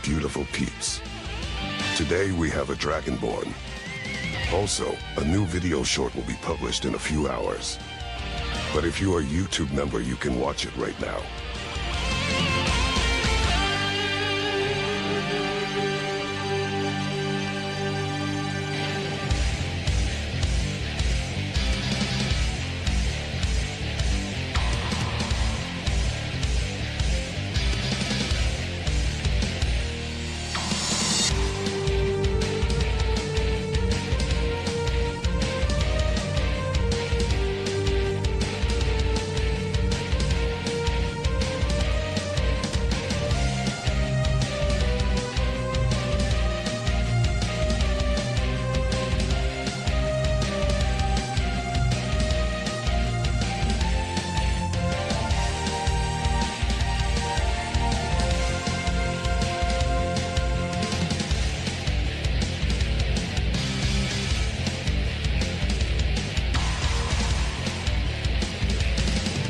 beautiful peeps. Today we have a Dragonborn. Also, a new video short will be published in a few hours. But if you are a YouTube member, you can watch it right now.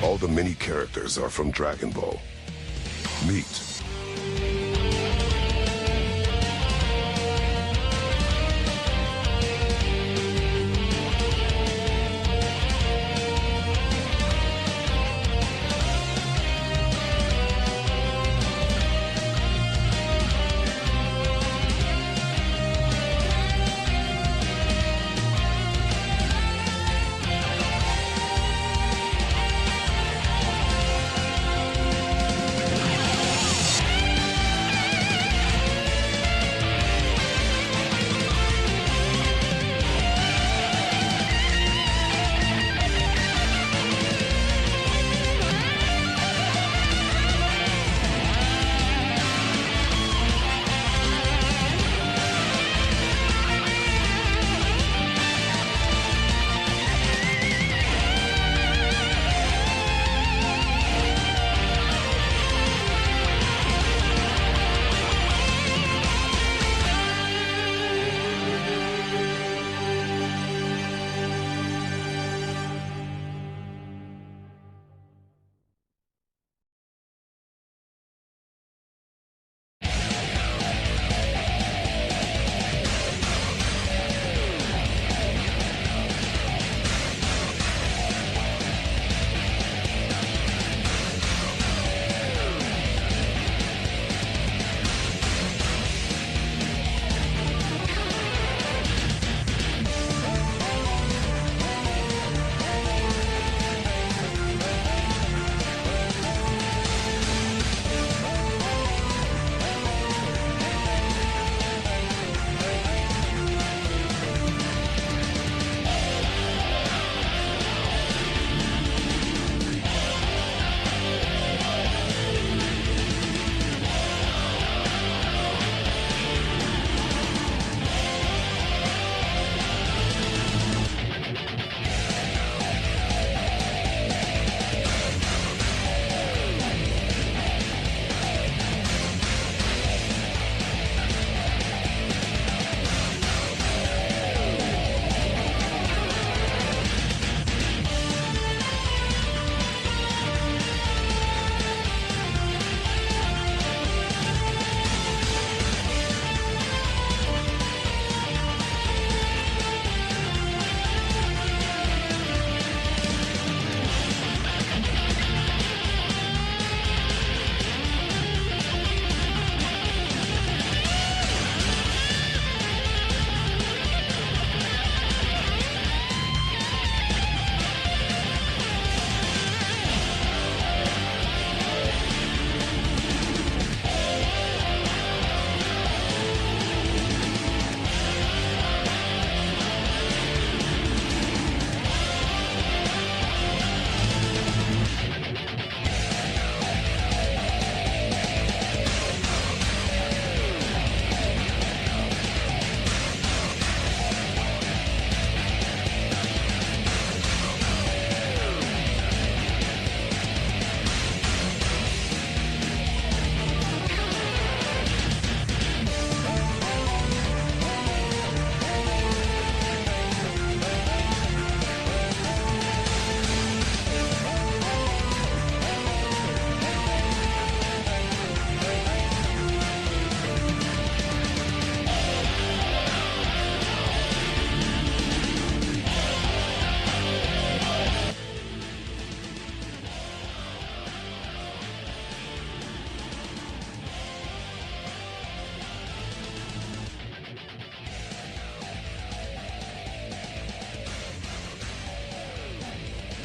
All the mini characters are from Dragon Ball. Meet.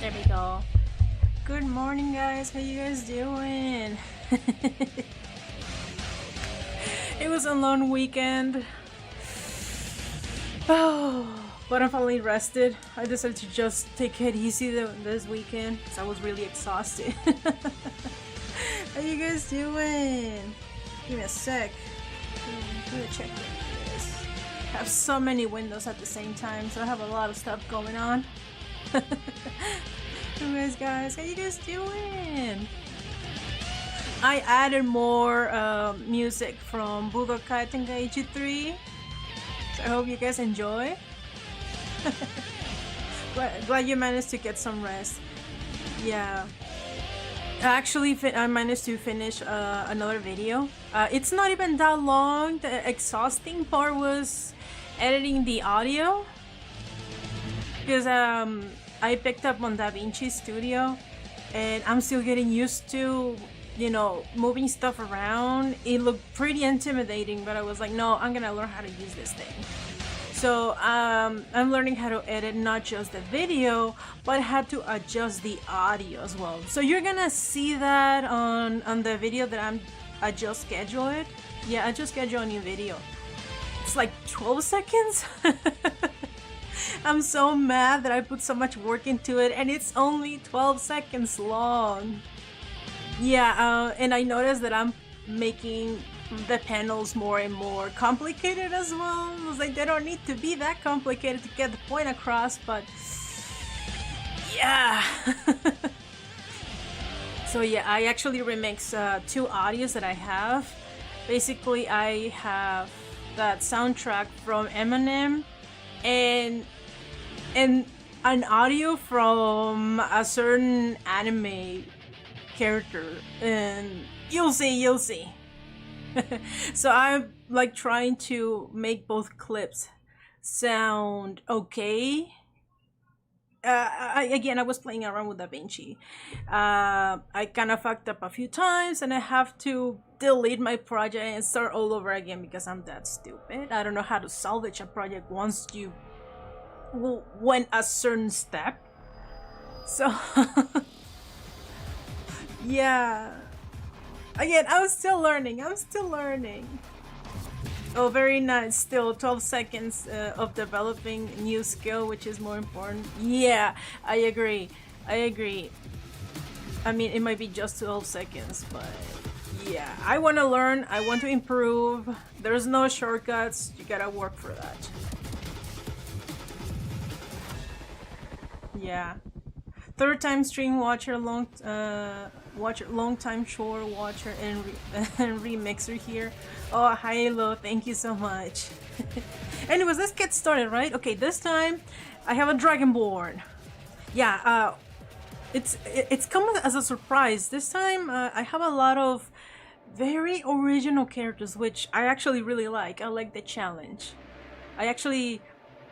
There we go. Good morning, guys. How you guys doing? It was a long weekend. Oh, but I'm finally rested. I decided to just take it easy this weekend because I was really exhausted. How you guys doing? Give me a sec. I'm gonna check this. I have so many windows at the same time, so I have a lot of stuff going on. Anyways, guys, how you guys doing? I added more music from Budokai Tenkaichi 3, so I hope you guys enjoy. glad you managed to get some rest. Yeah, actually I managed to finish another video. It's not even that long. The exhausting part was editing the audio, because I picked up on DaVinci Studio and I'm still getting used to, you know, moving stuff around. It looked pretty intimidating, but I was like, no, I'm gonna learn how to use this thing. So I'm learning how to edit not just the video, but how to adjust the audio as well. So you're gonna see that on the video that I just scheduled. Yeah, I just scheduled a new video. It's like 12 seconds. I'm so mad that I put so much work into it and it's only 12 seconds long. Yeah, and I noticed that I'm making the panels more and more complicated as well. I was like, they don't need to be that complicated to get the point across, but yeah. So yeah, I actually remix 2 audios that I have. Basically, I have that soundtrack from Eminem and an audio from a certain anime character, and you'll see. So I'm like trying to make both clips sound okay. I was playing around with DaVinci. I kind of fucked up a few times and I have to delete my project and start all over again because I'm that stupid. I don't know how to salvage a project once you went a certain step. So yeah, again, I'm still learning. Oh, very nice. Still 12 seconds of developing new skill, which is more important. Yeah, I agree. I mean, it might be just 12 seconds, but yeah, I want to learn. I want to improve. There's no shortcuts. You gotta work for that. Yeah. Third time stream watcher, long time short watcher, and remixer here. Oh, Hilo, thank you so much. Anyways, let's get started, right? Okay, this time I have a Dragonborn. Yeah, it's come as a surprise. This time I have a lot of very original characters, which I actually really like. I like the challenge. I actually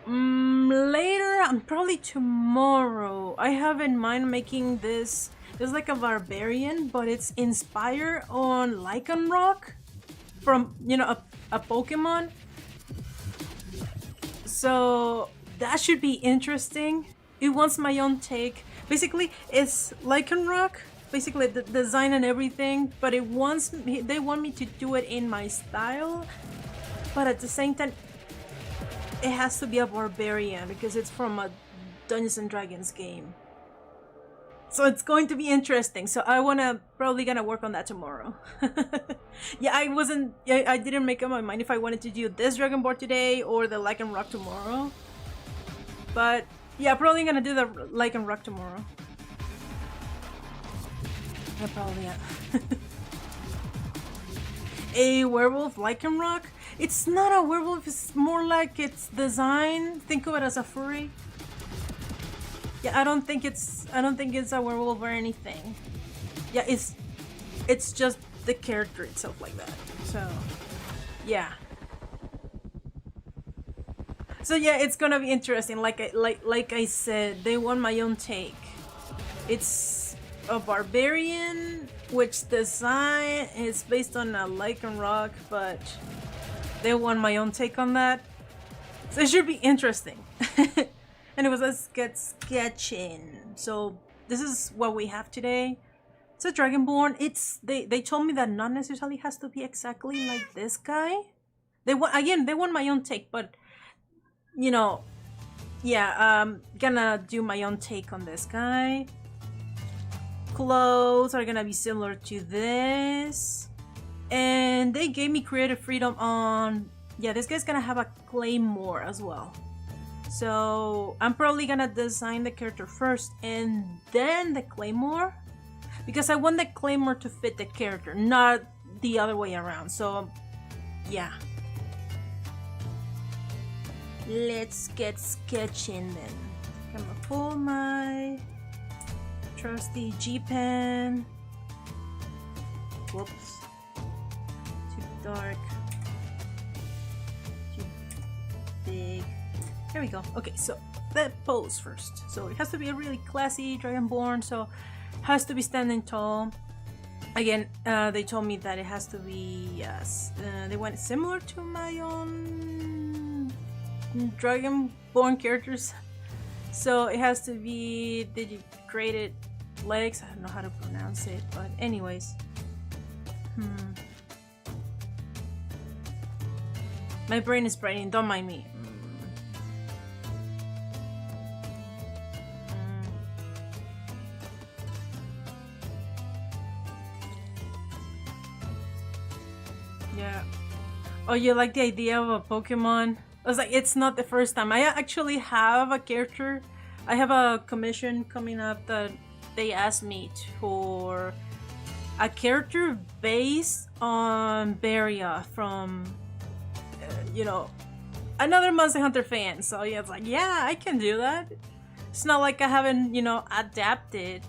later, probably tomorrow, I have in mind making this. It's like a barbarian, but it's inspired on LycanHeart from, you know, a Pokemon. So that should be interesting. It wants my own take. Basically, it's LycanHeart, basically the design and everything, but they want me to do it in my style, but at the same time it has to be a barbarian because it's from a Dungeons and Dragons game. So it's going to be interesting. So I probably gonna work on that tomorrow. Yeah, I didn't make up my mind if I wanted to do this Dragonborn today or the LycanHeart tomorrow. But yeah, probably gonna do the LycanHeart tomorrow. Yeah, probably, yeah. A werewolf LycanHeart? It's not a werewolf, it's more like its design. Think of it as a furry. Yeah, I don't think it's a werewolf or anything. Yeah, it's just the character itself like that. So yeah. So yeah, it's gonna be interesting. Like I said, they want my own take. It's a barbarian, which design is based on a LycanHeart, but they want my own take on that. So it should be interesting. Anyways, let's get sketching. So this is what we have today. It's a Dragonborn. It's they told me that not necessarily has to be exactly like this guy. They want my own take, but you know, yeah, gonna do my own take on this guy. Clothes are gonna be similar to this, and they gave me creative freedom on, yeah, this guy's gonna have a claymore as well. So I'm probably gonna design the character first and then the claymore, because I want the claymore to fit the character, not the other way around. So yeah, let's get sketching then. I'm gonna pull my trusty G pen. Whoops. Too dark. Too big. There we go. Okay, so that pose first. So it has to be a really classy Dragonborn, so has to be standing tall. Again, they told me that it has to be, yes, they want it similar to my own Dragonborn characters. So it has to be digicrated legs. I don't know how to pronounce it, but anyways. My brain is braining, don't mind me. Yeah. Oh, you like the idea of a Pokemon? I was like, it's not the first time. I actually have a character. I have a commission coming up that they asked me for a character based on Beria from, you know, another Monster Hunter fan. So yeah, it's like, yeah, I can do that. It's not like I haven't, you know, adapted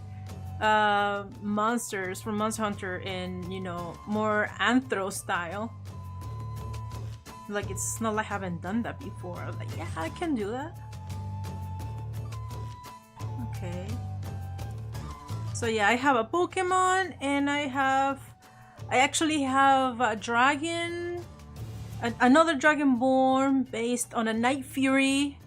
monsters from Monster Hunter in, you know, more anthro style. Like, it's not like I haven't done that before. I was like, yeah, I can do that. Okay. So yeah, I have a Pokemon, and I actually have a dragon, another Dragonborn based on a Night Fury.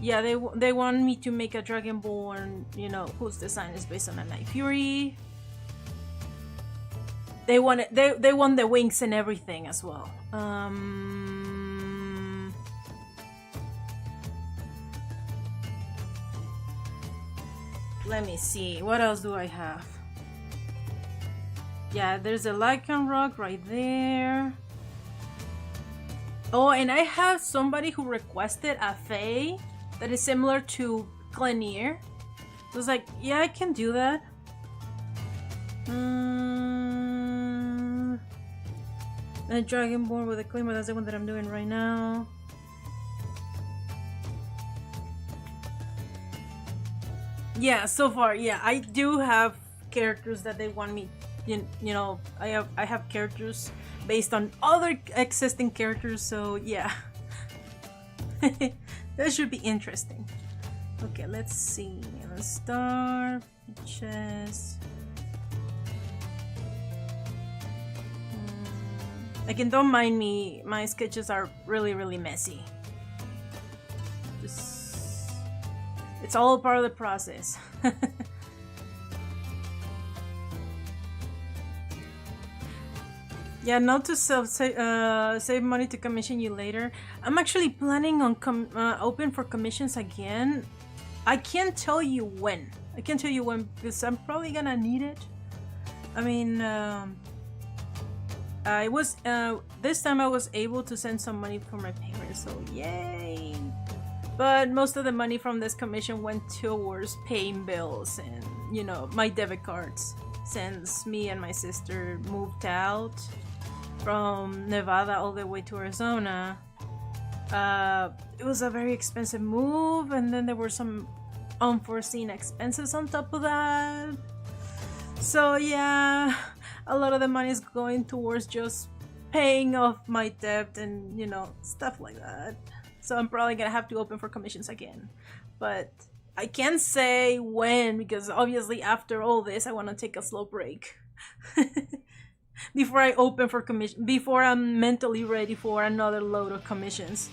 Yeah, they want me to make a Dragonborn, you know, whose design is based on a Night Fury. They want it, they want the wings and everything as well. Let me see, what else do I have? Yeah, there's a LycanHeart right there. Oh, and I have somebody who requested a Fae that is similar to Glenir. So I was like, yeah, I can do that. A Dragonborn with a claymore, that's the one that I'm doing right now. Yeah, so far, yeah, I do have characters that they want me, you know, I have characters based on other existing characters, so yeah. That should be interesting. Okay, let's see. Let's start. Chest. Again, don't mind me. My sketches are really messy. It's all part of the process. Yeah, not to save money to commission you later. I'm actually planning on open for commissions again. I can't tell you when. I can't tell you when because I'm probably gonna need it. I mean, I was this time I was able to send some money for my parents, so yay! But most of the money from this commission went towards paying bills and, you know, my debit cards. Since me and my sister moved out from Nevada all the way to Arizona, it was a very expensive move, and then there were some unforeseen expenses on top of that. So yeah, a lot of the money is going towards just paying off my debt and, you know, stuff like that. So I'm probably gonna have to open for commissions again, but I can't say when because obviously after all this I want to take a slow break before I open for commission, before I'm mentally ready for another load of commissions.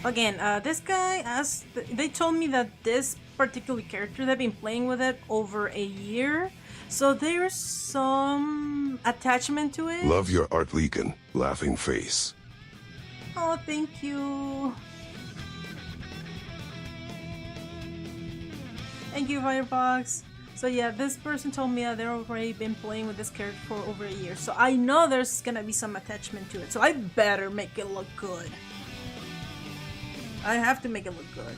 Again, this guy asked. They told me that this particular character, they've been playing with it over a year, so there's some attachment to it. Love your art, Lycan. Laughing face. Oh, thank you. Thank you, Firefox. So yeah, this person told me that they've already been playing with this character for over a year, so I know there's gonna be some attachment to it, so I better make it look good. I have to make it look good.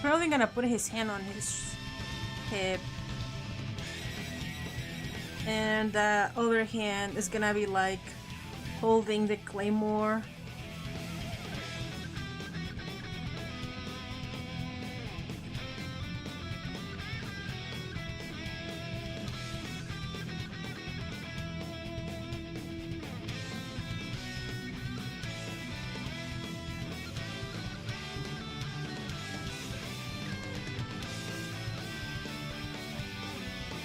Probably gonna put his hand on his hip, and the other hand is gonna be like holding the claymore.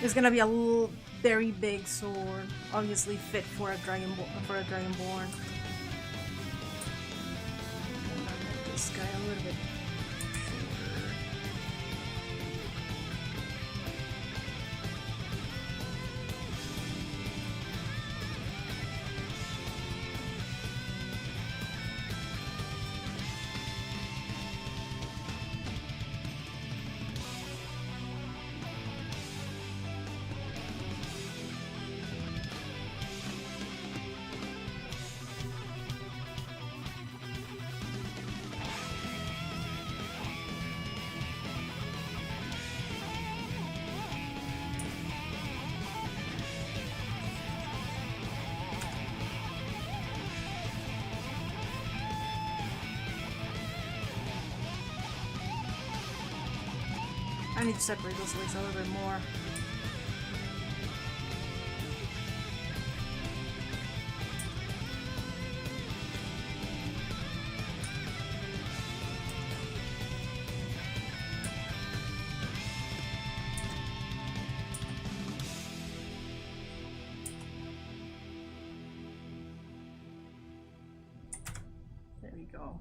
It's gonna be a very big sword, obviously fit for a Dragonborn. Make this guy a little bit. I need to separate those legs a little bit more. There we go.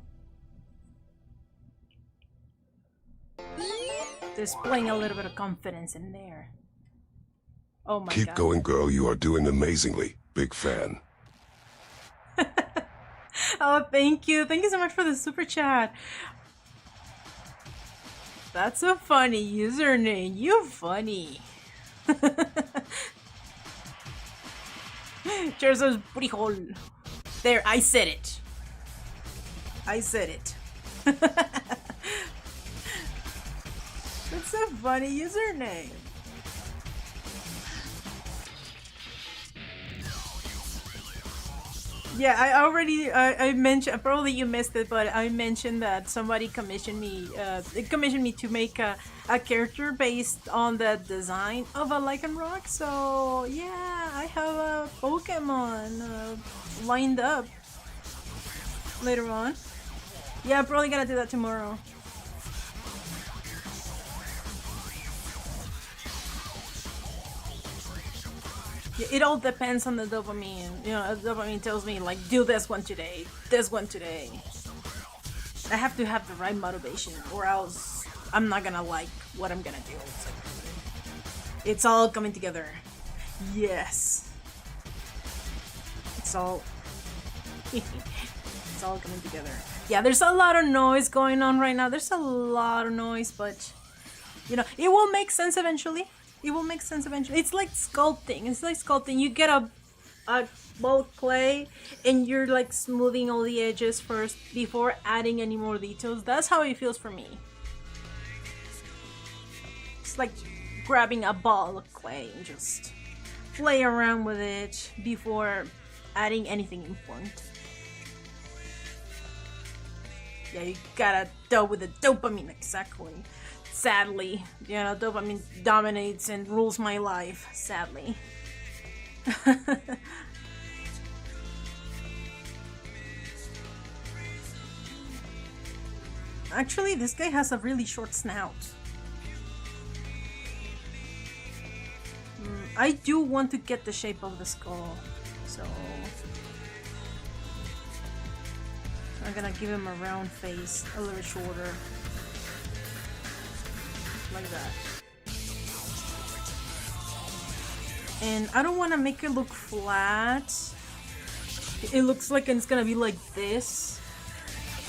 Displaying a little bit of confidence in there. Oh my god. Keep going, girl. You are doing amazingly. Big fan. Oh, thank you. Thank you so much for the super chat. That's a funny username. You funny. Cheers, booty hole. There, I said it. I said it. That's a funny username. Yeah, I mentioned, probably you missed it, but I mentioned that somebody commissioned me to make a character based on the design of a LycanHeart. So yeah, I have a Pokemon lined up later on. Yeah, I'm probably gonna do that tomorrow. It all depends on the dopamine. You know, the dopamine tells me, like, do this one today, this one today. I have to have the right motivation, or else I'm not gonna like what I'm gonna do. It's all coming together. Yes. It's all... it's all coming together. Yeah, there's a lot of noise going on right now. There's a lot of noise, but... you know, it will make sense eventually. It will make sense eventually. It's like sculpting. It's like sculpting. You get a ball of clay and you're like smoothing all the edges first before adding any more details. That's how it feels for me. It's like grabbing a ball of clay and just play around with it before adding anything important. Yeah, you gotta do with the dopamine, exactly. Sadly, you know, dopamine dominates and rules my life, sadly. Actually, this guy has a really short snout. I do want to get the shape of the skull, so I'm gonna give him a round face, a little shorter, like that. And I don't want to make it look flat. It looks like it's gonna be like this.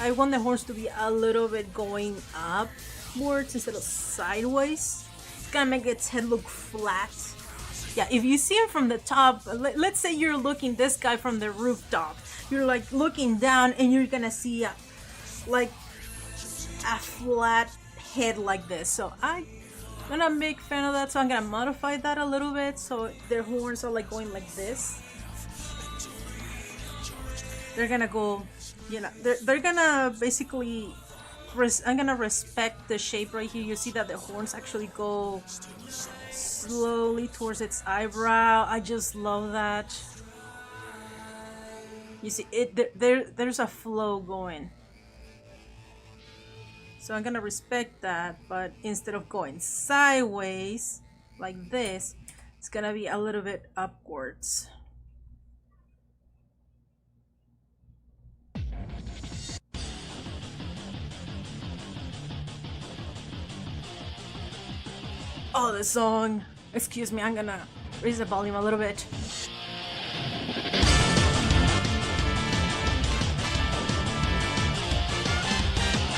I want the horns to be a little bit going upwards instead of sideways. It's gonna make its head look flat. Yeah, if you see him from the top, let's say you're looking this guy from the rooftop. You're like looking down and you're gonna see like a flat head like this. So I'm not a big fan of that, so I'm gonna modify that a little bit so their horns are like going like this. They're gonna go, you know, they're gonna basically I'm gonna respect the shape right here. You see that the horns actually go slowly towards its eyebrow. I just love that. You see it, there's a flow going. So I'm gonna respect that, but instead of going sideways like this, it's gonna be a little bit upwards. Oh, the song. Excuse me, I'm gonna raise the volume a little bit.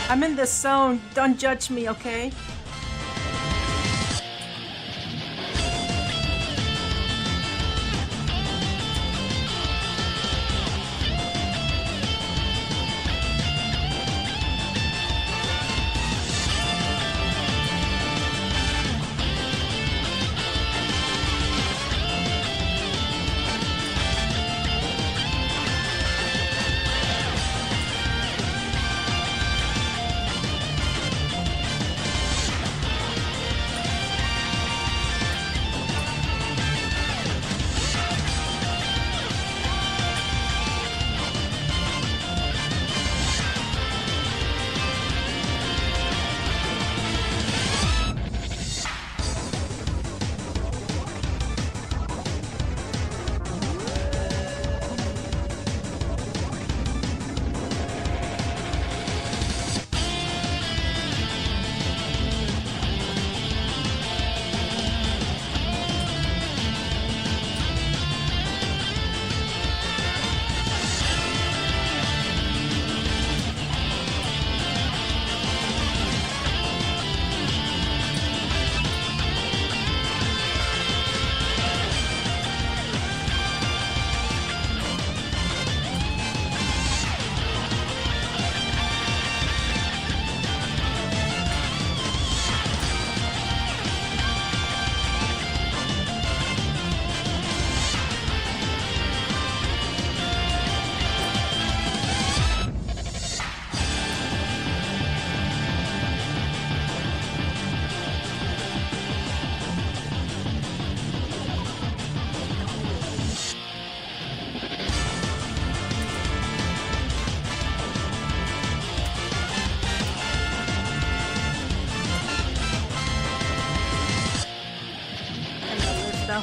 I'm in the zone. Don't judge me, okay?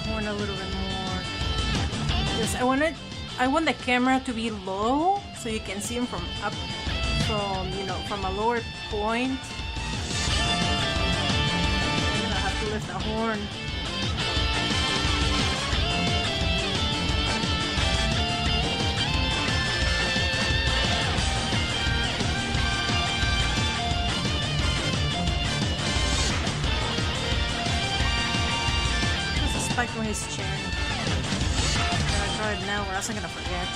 Horn a little bit more. Yes, I want the camera to be low so you can see him from up, from a lower point. I'm gonna have to lift the horn. Spike on his chin. Gotta try it now or else I'm gonna forget.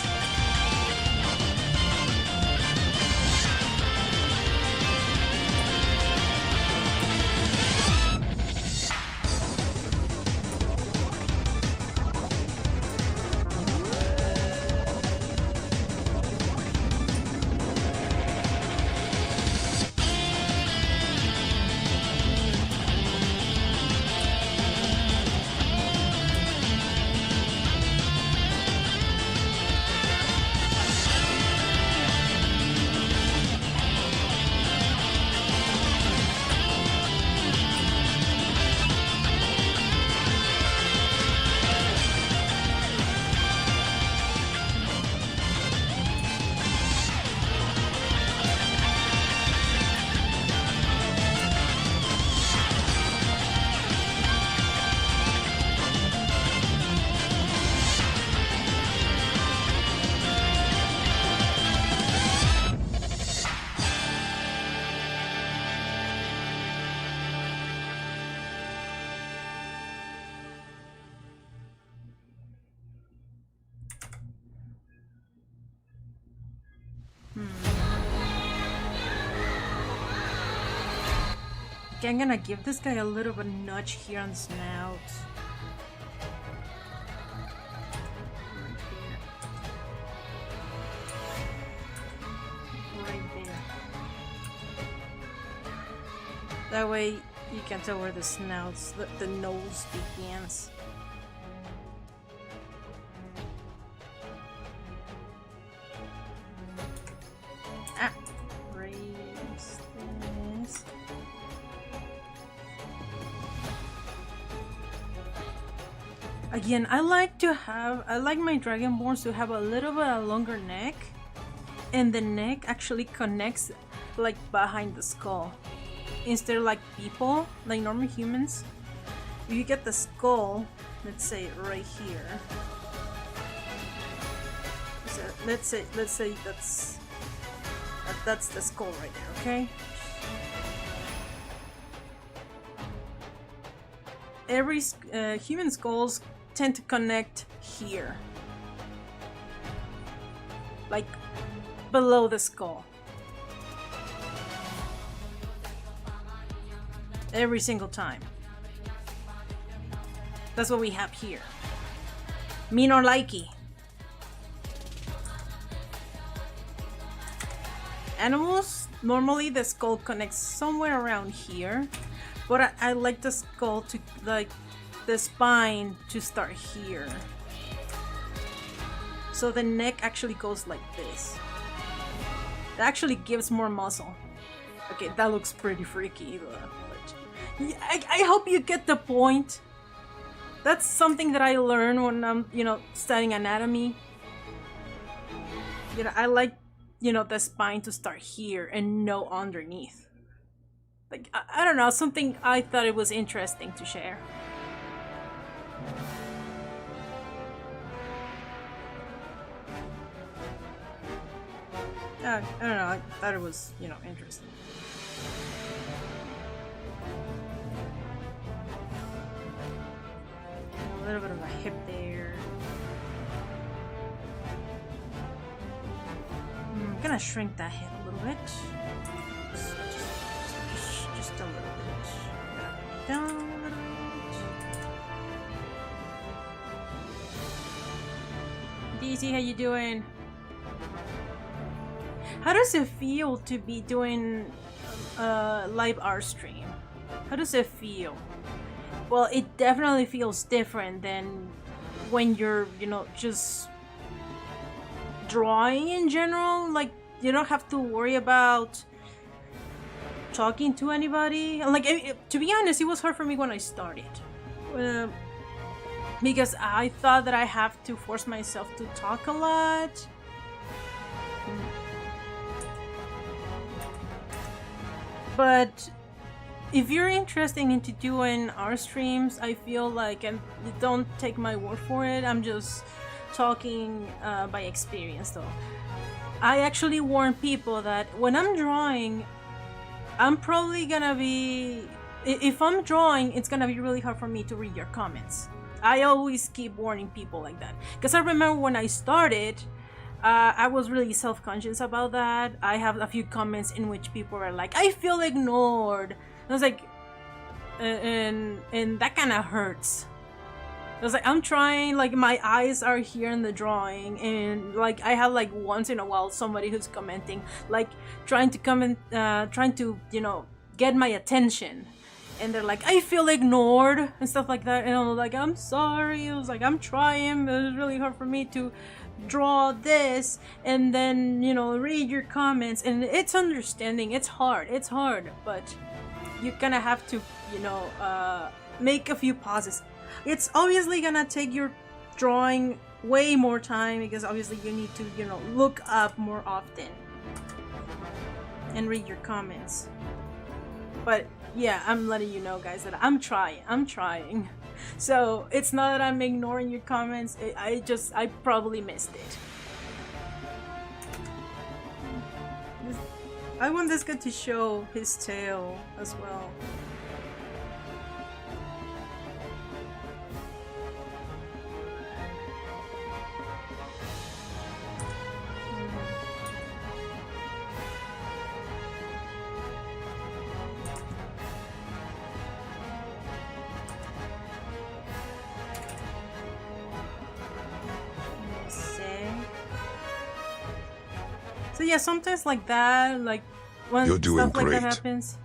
Okay, I'm gonna give this guy a little bit nudge here on the snout. Right there. That way you can tell where the snouts, the nose begins. Raise this. Again, I like my Dragonborns to have a little bit of longer neck, and the neck actually connects like behind the skull. Instead of like people, like normal humans, you get the skull, let's say right here. So let's say that's the skull right there, okay? Every human skulls tend to connect here, like below the skull. Every single time. That's what we have here. Me nor likey. Animals, normally the skull connects somewhere around here, but I like the skull to, like, the spine to start here. So the neck actually goes like this. It actually gives more muscle. Okay, that looks pretty freaky, but I hope you get the point. That's something that I learned when I'm, studying anatomy. I like, the spine to start here and no underneath. Like, I don't know, something I thought it was interesting to share. I don't know, I thought it was, interesting. A little bit of a hip there. I'm gonna shrink that head a little bit. Just a little bit. Down a little bit. DC, how you doing? How does it feel to be doing a live art stream? How does it feel? Well, it definitely feels different than when you're, just drawing in general. Like, you don't have to worry about talking to anybody. Like, to be honest, it was hard for me when I started. Because I thought that I have to force myself to talk a lot. But if you're interested into doing art streams, I feel like, and don't take my word for it, I'm just talking by experience though. I actually warn people that when I'm drawing, I'm probably gonna be, if I'm drawing, it's gonna be really hard for me to read your comments. I always keep warning people like that. Because I remember when I started, I was really self-conscious about that. I have a few comments in which people were like, I feel ignored. I was like, and that kind of hurts. I was like, I'm trying, like, my eyes are here in the drawing, and like I have like once in a while somebody who's commenting, like trying to comment, trying to, get my attention, and they're like, I feel ignored and stuff like that, and I'm like, I'm sorry. I was like, I'm trying, but it's really hard for me to draw this and then, read your comments, and it's understanding. It's hard, but you're gonna have to, make a few pauses. It's obviously gonna take your drawing way more time because obviously you need to, look up more often and read your comments. But yeah, I'm letting you know, guys, that I'm trying. So it's not that I'm ignoring your comments. I probably missed it. I want this guy to show his tail as well. So yeah, sometimes like that, like when You're doing stuff like great. that happens.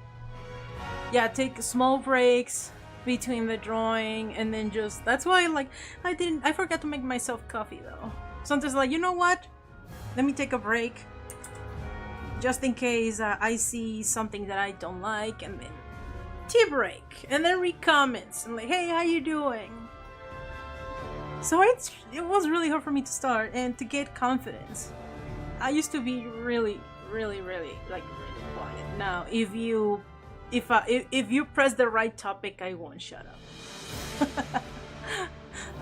Yeah, take small breaks between the drawing, and then just that's why like I forgot to make myself coffee though. Sometimes like, you know what? Let me take a break, just in case I see something that I don't like, and then tea break, and then read comments and like, hey, how you doing? So it was really hard for me to start and to get confidence. I used to be really quiet. Now, if you press the right topic, I won't shut up.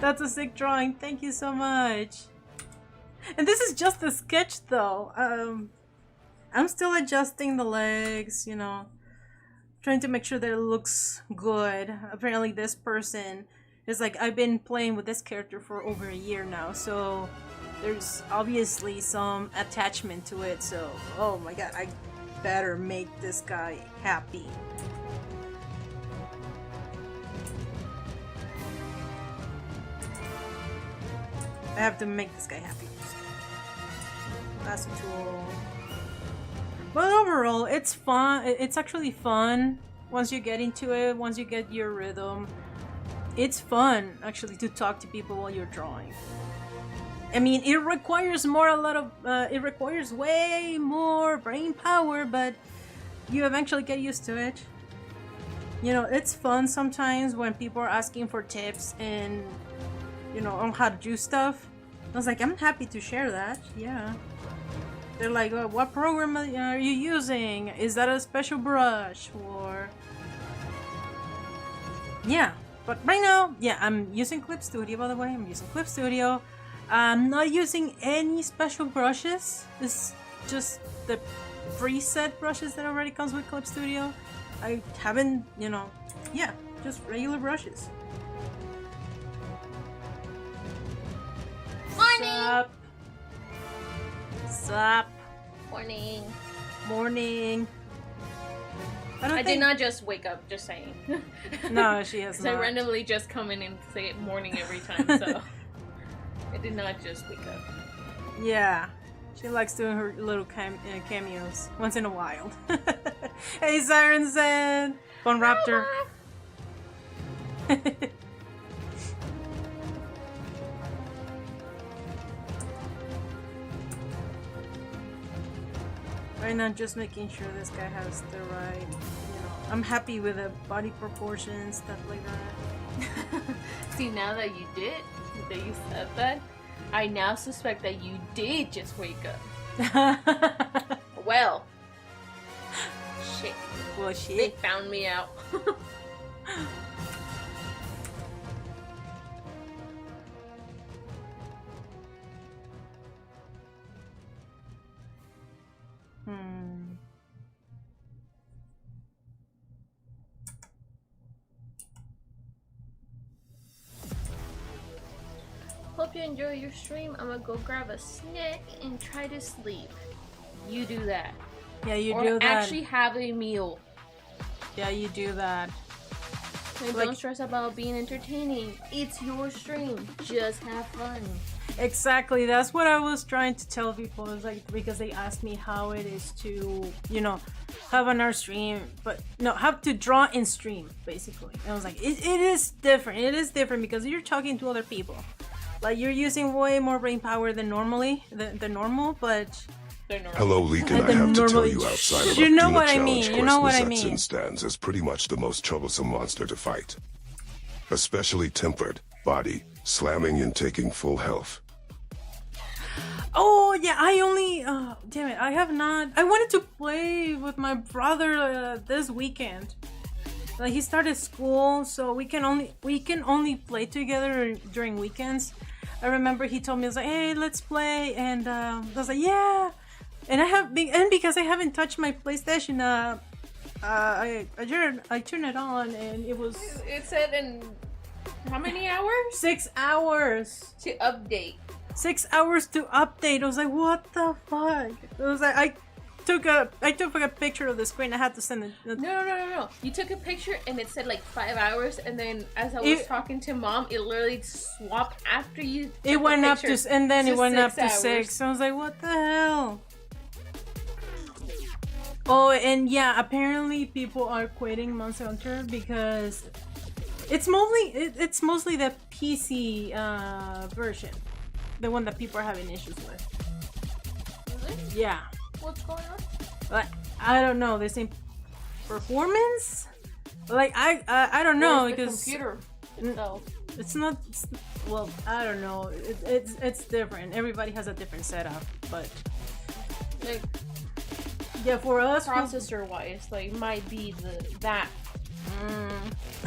That's a sick drawing. Thank you so much. And this is just a sketch, though. I'm still adjusting the legs, you know, trying to make sure that it looks good. Apparently, this person is like, I've been playing with this character for over a year now, so there's obviously some attachment to it. So, oh my god, I better make this guy happy. I have to make this guy happy. Lasso tool. But overall, it's fun. It's actually fun once you get into it, once you get your rhythm. It's fun actually to talk to people while you're drawing. I mean, it requires it requires way more brain power, but you eventually get used to it. You know, it's fun sometimes when people are asking for tips and, you know, on how to do stuff. I was like, I'm happy to share that, yeah. They're like, oh, what program are you using? Is that a special brush? Or... yeah, but right now, yeah, I'm using Clip Studio, by the way. I'm using Clip Studio. I'm not using any special brushes. It's just the preset brushes that already comes with Clip Studio. I haven't, you know, yeah, just regular brushes. Morning! Sup? Morning. Morning. I did not just wake up, just saying. No, she has not. I randomly just come in and say morning every time, so I did not just wake up. Yeah, she likes doing her little cameos once in a while. Hey, Siren Zen! Fun Raptor. Right now, just making sure this guy has the right, you know, I'm happy with the body proportions, stuff like that. See, now that you said that, I now suspect that you did just wake up. Well. Shit. Well, shit. They found me out. Hope you enjoy your stream. I'm gonna go grab a snack and try to sleep. You do that. Yeah, you or do that. Actually have a meal. Yeah, you do that. And don't stress about being entertaining. It's your stream. Just have fun. Exactly. That's what I was trying to tell people. It's like, because they asked me how it is to, you know, have an art stream, but no, have to draw and stream, basically. And I was like, it is different. It is different because you're talking to other people. Like, you're using way more brain power than normally, than normal, but... Hello, Lycan. I have to tell you, outside of you know Tuna what I Challenge mean. You quest, know what I Lisette mean. Stands is pretty much the most troublesome monster to fight. Especially tempered, body, slamming and taking full health. Oh, yeah, I only... damn it, I have not... I wanted to play with my brother this weekend. Like, he started school, so we can only play together during weekends. I remember he told me, he was like, hey, let's play, and I was like, yeah. And because I haven't touched my PlayStation, I turned it on, and it was... It said in how many hours? 6 hours. To update. 6 hours to update. I was like, what the fuck? It was like, I took a picture of the screen. I had to send it. No. You took a picture and it said like 5 hours, and then as I was talking to Mom, it literally swapped after you. It went up to, and then it went up to 6 hours. 6. So I was like, what the hell? Oh, and yeah, apparently people are quitting Monster Hunter because it's mostly the PC version, the one that people are having issues with. Really? Yeah. What's going on? Like, I don't know. The same performance. Like I don't know Where's the because computer itself? it's not. Well, I don't know. It's different. Everybody has a different setup, but Like yeah, for us, processor wise, like might be that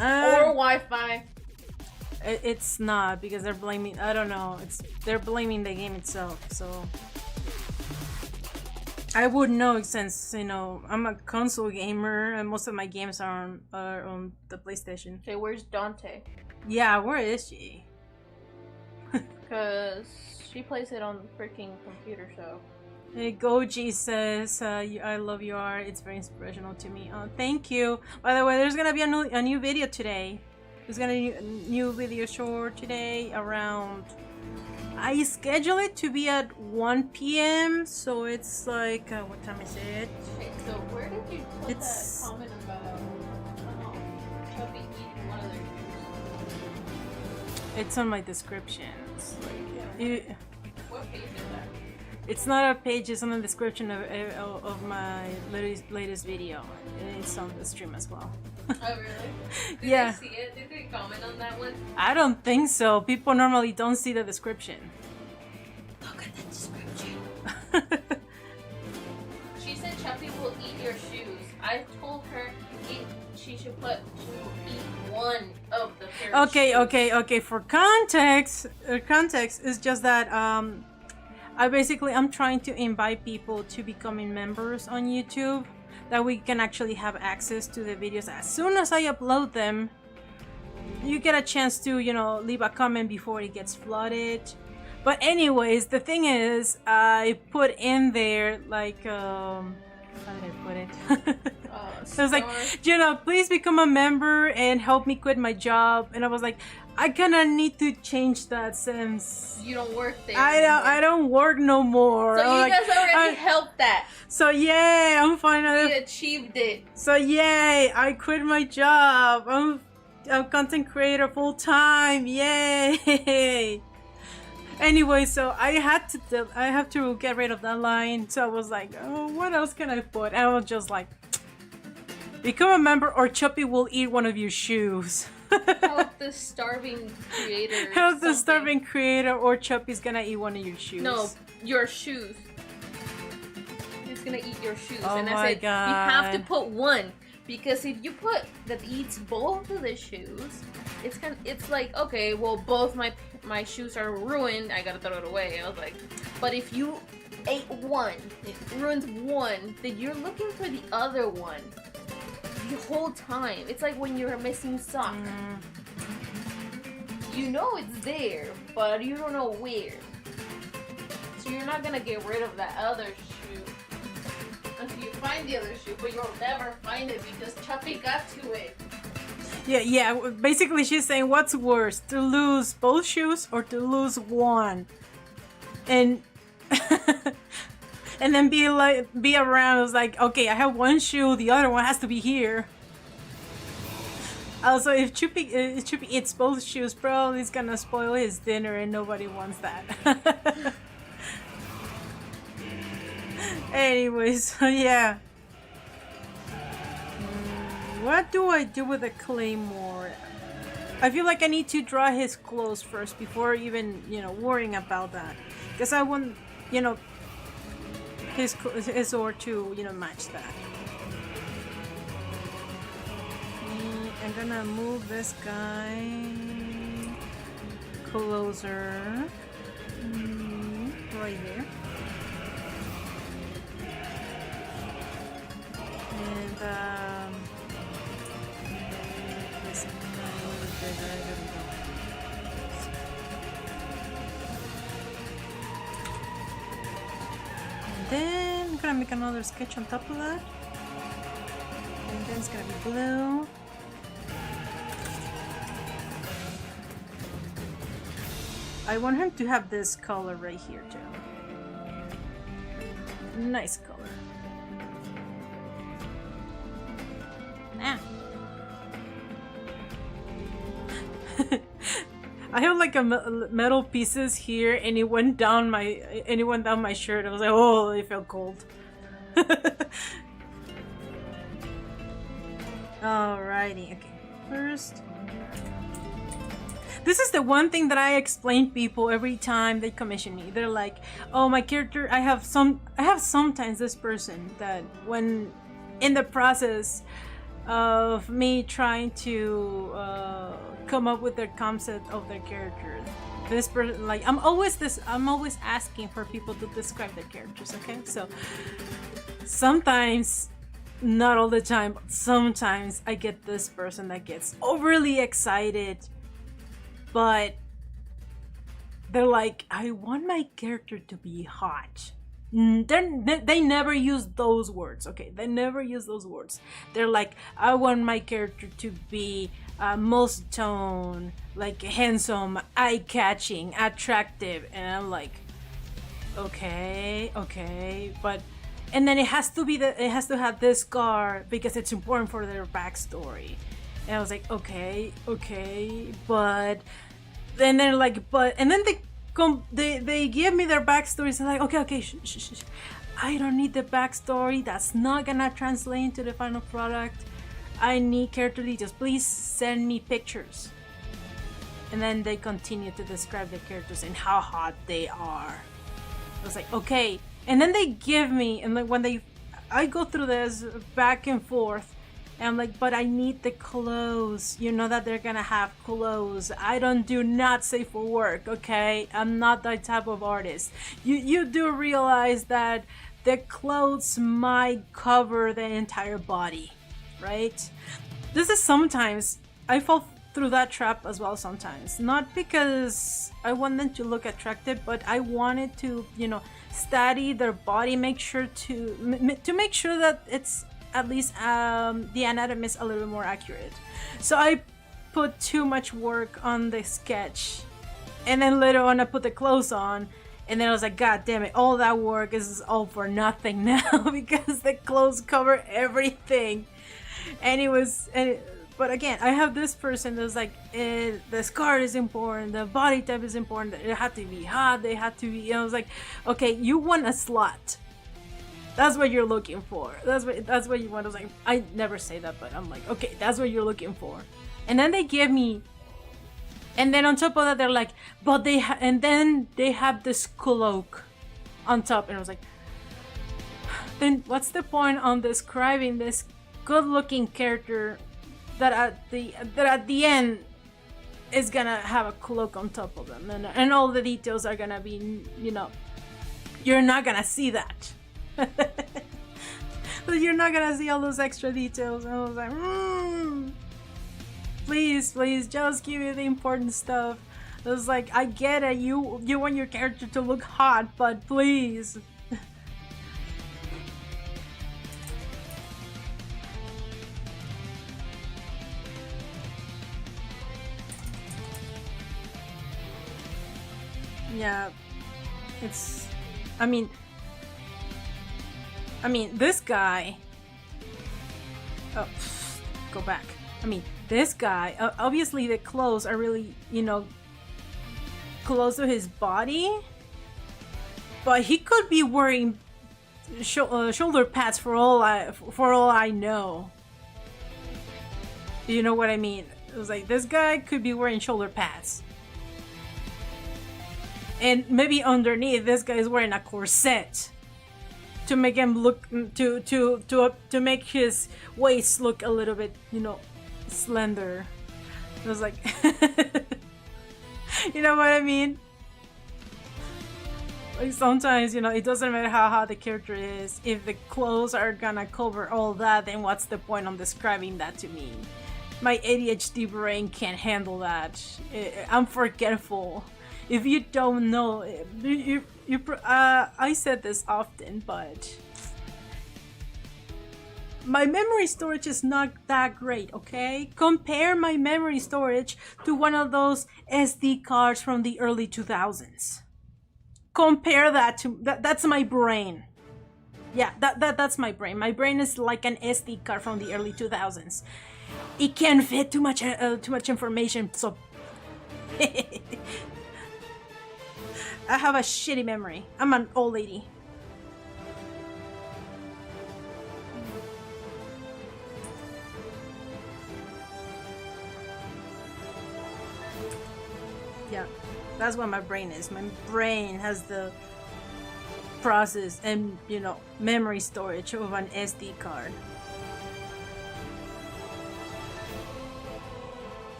uh, or Wi-Fi. it's not because they're blaming. I don't know. They're blaming the game itself. So I would know since I'm a console gamer and most of my games are on the PlayStation. Okay, where's Dante? Yeah, where is she? Because she plays it on the freaking computer, so. Hey, Goji says, I love your art. It's very inspirational to me. Oh, thank you. By the way, there's gonna be a new video today. There's gonna be a new video short today around... I schedule it to be at 1 p.m. So it's like, what time is it? Okay, so where did you put It's- that comment about Chuppy eating one of their shoes? It's on my descriptions. What page is that? It's not a page, it's on the description of my latest video. It's on the stream as well. Oh, really? Did Yeah. they see it? Did they comment on that one? I don't think so. People normally don't see the description. Look at the description. She said Chuppy will eat your shoes. I told her she will eat one of the pair of shoes. Okay. For context is just that I'm trying to invite people to becoming members on YouTube, that we can actually have access to the videos as soon as I upload them. You get a chance to leave a comment before it gets flooded. But anyways, the thing is, I put in there like how did I put it? So I was like, please become a member and help me quit my job. And I was like, I kinda need to change that since You don't work there. I don't work no more. So you Like, guys already helped that. So yay, I'm finally. We achieved it. So yay, I quit my job. I'm a content creator full time. Yay. Anyway, so I have to get rid of that line. So I was like, oh, what else can I put? And I was just like, become a member or Chuppy will eat one of your shoes. Help the starving creator. Help the starving creator or Chuppy's gonna eat one of your shoes. No, your shoes. He's gonna eat your shoes. Oh and I my said, God. you have to put one. Because if you put that eats both of the shoes, it's like, okay, well, both my shoes are ruined, I gotta throw it away. I was like, but if you ate one, it ruins one, then you're looking for the other one the whole time. It's like when you're missing sock. You know it's there, but you don't know where. So you're not gonna get rid of that other shoe until you find the other shoe, but you'll never find it because Chuppy got to it. Yeah. Basically, she's saying, what's worse, to lose both shoes or to lose one, and and then be around. It was like, okay, I have one shoe, the other one has to be here. Also, if Chuppy eats both shoes, probably he's gonna spoil his dinner, and nobody wants that. Anyways, so yeah. What do I do with a claymore? I feel like I need to draw his clothes first before even, worrying about that. Because I want, his sword to, match that. I'm gonna move this guy closer. Right there. And this guy is bigger. There we go. And then I'm gonna make another sketch on top of that. And then it's gonna be blue. I want him to have this color right here too. Nice color. have like a metal pieces here, and it went down my shirt. I was like, oh, it felt cold. Alrighty, okay. First, this is the one thing that I explain people every time they commission me. They're like, "Oh, my character. I have sometimes this person that when in the process of me trying to come up with their concept of their character, this person, like, I'm always asking for people to describe their characters. Okay, so sometimes, not all the time, but sometimes I get this person that gets overly excited, but they're like, I want my character to be hot. They never use those words, okay? They never use those words. They're like, I want my character to be multi-tone, like handsome, eye-catching, attractive, and I'm like, okay, but. And then it has to have this scar because it's important for their backstory. And I was like, okay, but then they're like, and then they give me their backstories and like, okay, shh. I don't need the backstory. That's not gonna translate into the final product. I need character details. Please send me pictures. And then they continue to describe the characters and how hot they are. I was like, okay. And then they give me, and like when I go through this back and forth, and I'm like, but I need the clothes. You know that they're gonna have clothes. Do not say for work, okay? I'm not that type of artist. You do realize that the clothes might cover the entire body, right? This is sometimes, I fall through that trap as well sometimes. Not because I want them to look attractive, but I wanted to, study their body, make sure to make sure that it's at least the anatomy is a little bit more accurate. So I put too much work on the sketch, and then later on I put the clothes on, and then I was like, God damn it, all that work is all for nothing now because the clothes cover everything. But again, I have this person that's like, the scar is important, the body type is important, it had to be hot, they had to be, I was like, okay, you want a slut. That's what you're looking for. That's what you want. I was like, I never say that, but I'm like, okay, that's what you're looking for. And then they give me, and then on top of that, they're like, but and then they have this cloak on top, and I was like, then what's the point on describing this good-looking character that at the end is gonna have a cloak on top of them, and all the details are gonna be, you're not gonna see that. You're not gonna see all those extra details. And I was like, please, just give me the important stuff. I was like, I get it, you want your character to look hot, but please. Yeah, it's, I mean, this guy, oh, go back. I mean, this guy, obviously the clothes are really, close to his body, but he could be wearing shoulder pads for all I know. You know what I mean? It was like, this guy could be wearing shoulder pads. And maybe underneath, this guy is wearing a corset to make him look to make his waist look a little bit, slender. I was like, you know what I mean? Like sometimes, it doesn't matter how hot the character is. If the clothes are gonna cover all that, then what's the point on describing that to me? My ADHD brain can't handle that. I'm forgetful. If you don't know, I said this often, but my memory storage is not that great, okay? Compare my memory storage to one of those SD cards from the early 2000s. Compare that to, that's my brain. Yeah, that's my brain. My brain is like an SD card from the early 2000s. It can't fit too much information, so I have a shitty memory. I'm an old lady. Yeah, that's what my brain is. My brain has the process and, you know, memory storage of an SD card.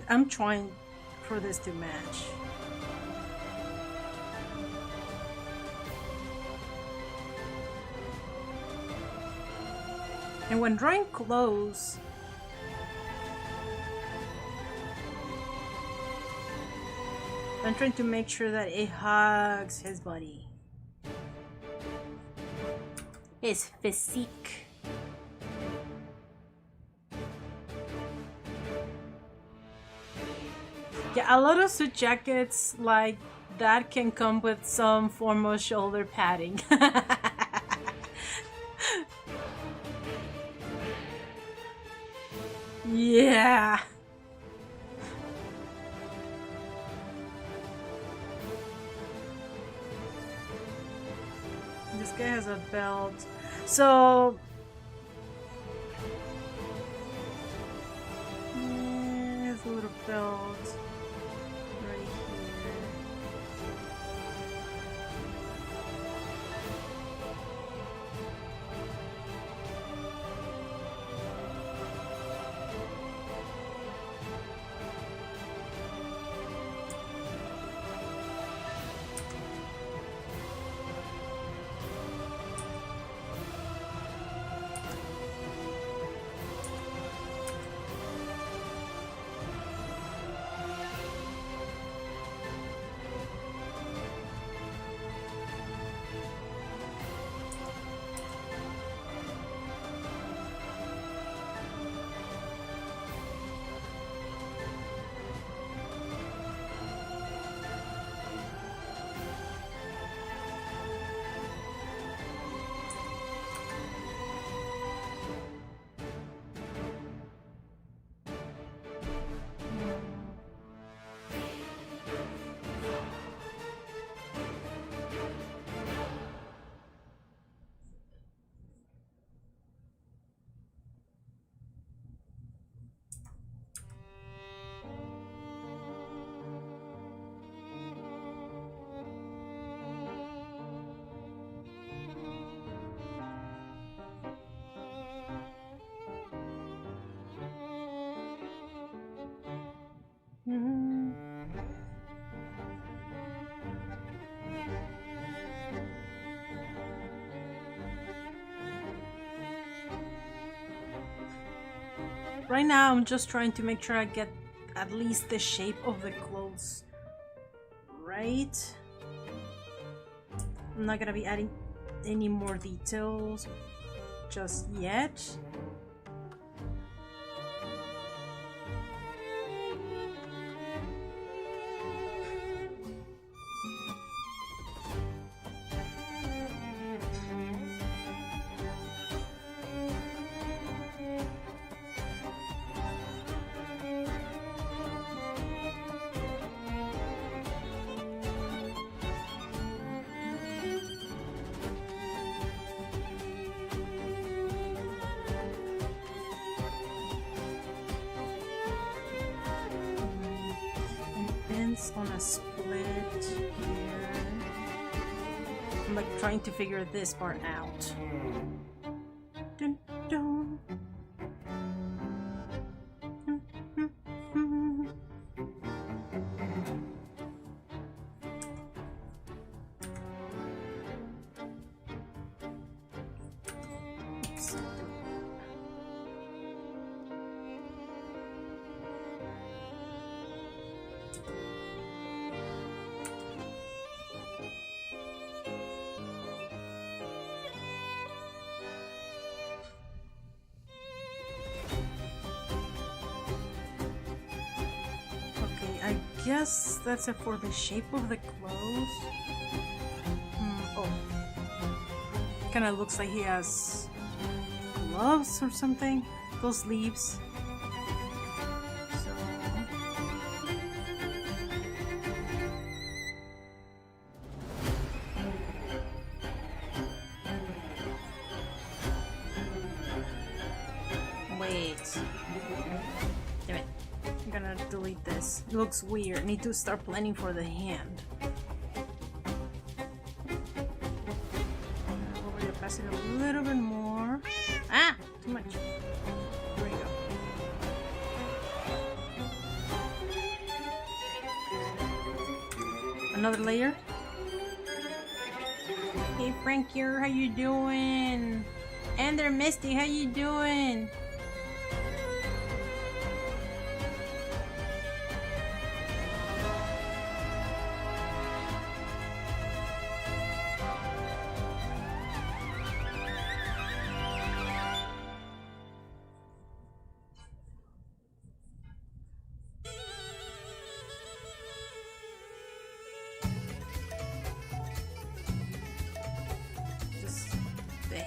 I'm trying for this to match. And when drawing close, I'm trying to make sure that it hugs his body. His physique. Yeah, a lot of suit jackets like that can come with some form of shoulder padding. Yeah. This guy has a belt. So there's a little belt right here. Right now, I'm just trying to make sure I get at least the shape of the clothes right. I'm not gonna be adding any more details just yet. On a split here. I'm like trying to figure this part out. Dun, dun. guess that's it for the shape of the clothes. Oh. Kinda looks like he has gloves or something. Those sleeves. So. Wait. Damn it. I'm gonna delete this. It looks weird. Need to start planning for the hand. Over here, pass it a little bit more. Ah! Too much. There we go. Another layer. Hey Frankie, how you doing? And they're Misty, how you doing?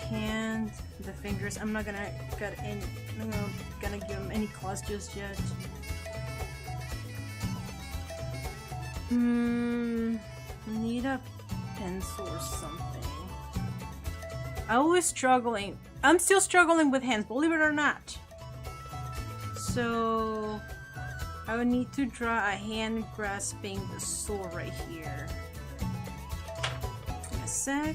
Hand, the fingers. I'm not gonna cut any. I'm not gonna give him any claws just yet. Need a pencil or something. I'm still struggling with hands, believe it or not. So I would need to draw a hand grasping the sword right here. In a sec.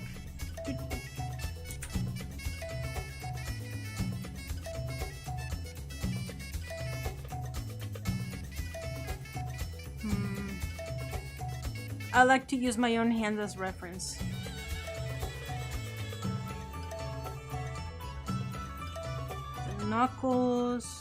I like to use my own hands as reference. The knuckles.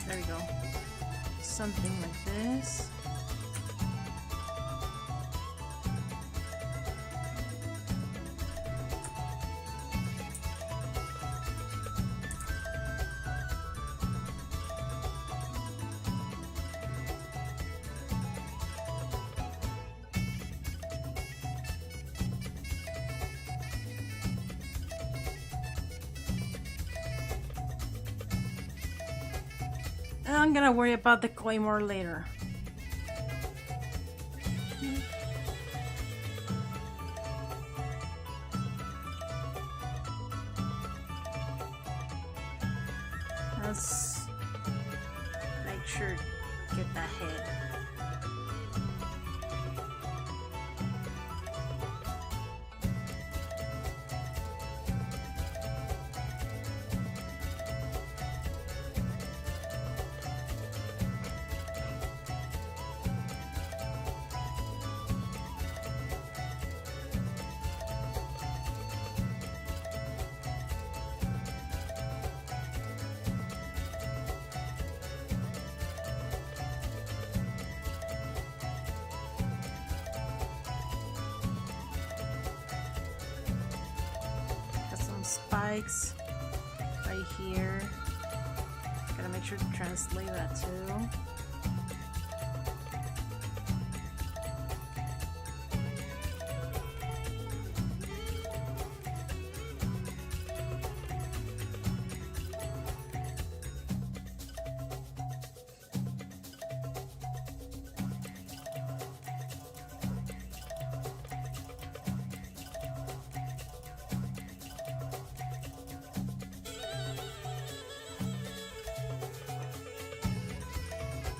There we go. Something like this. I'm gonna worry about the claymore later. Let's make sure to get that head. some spikes right here. Gotta make sure to translate that too.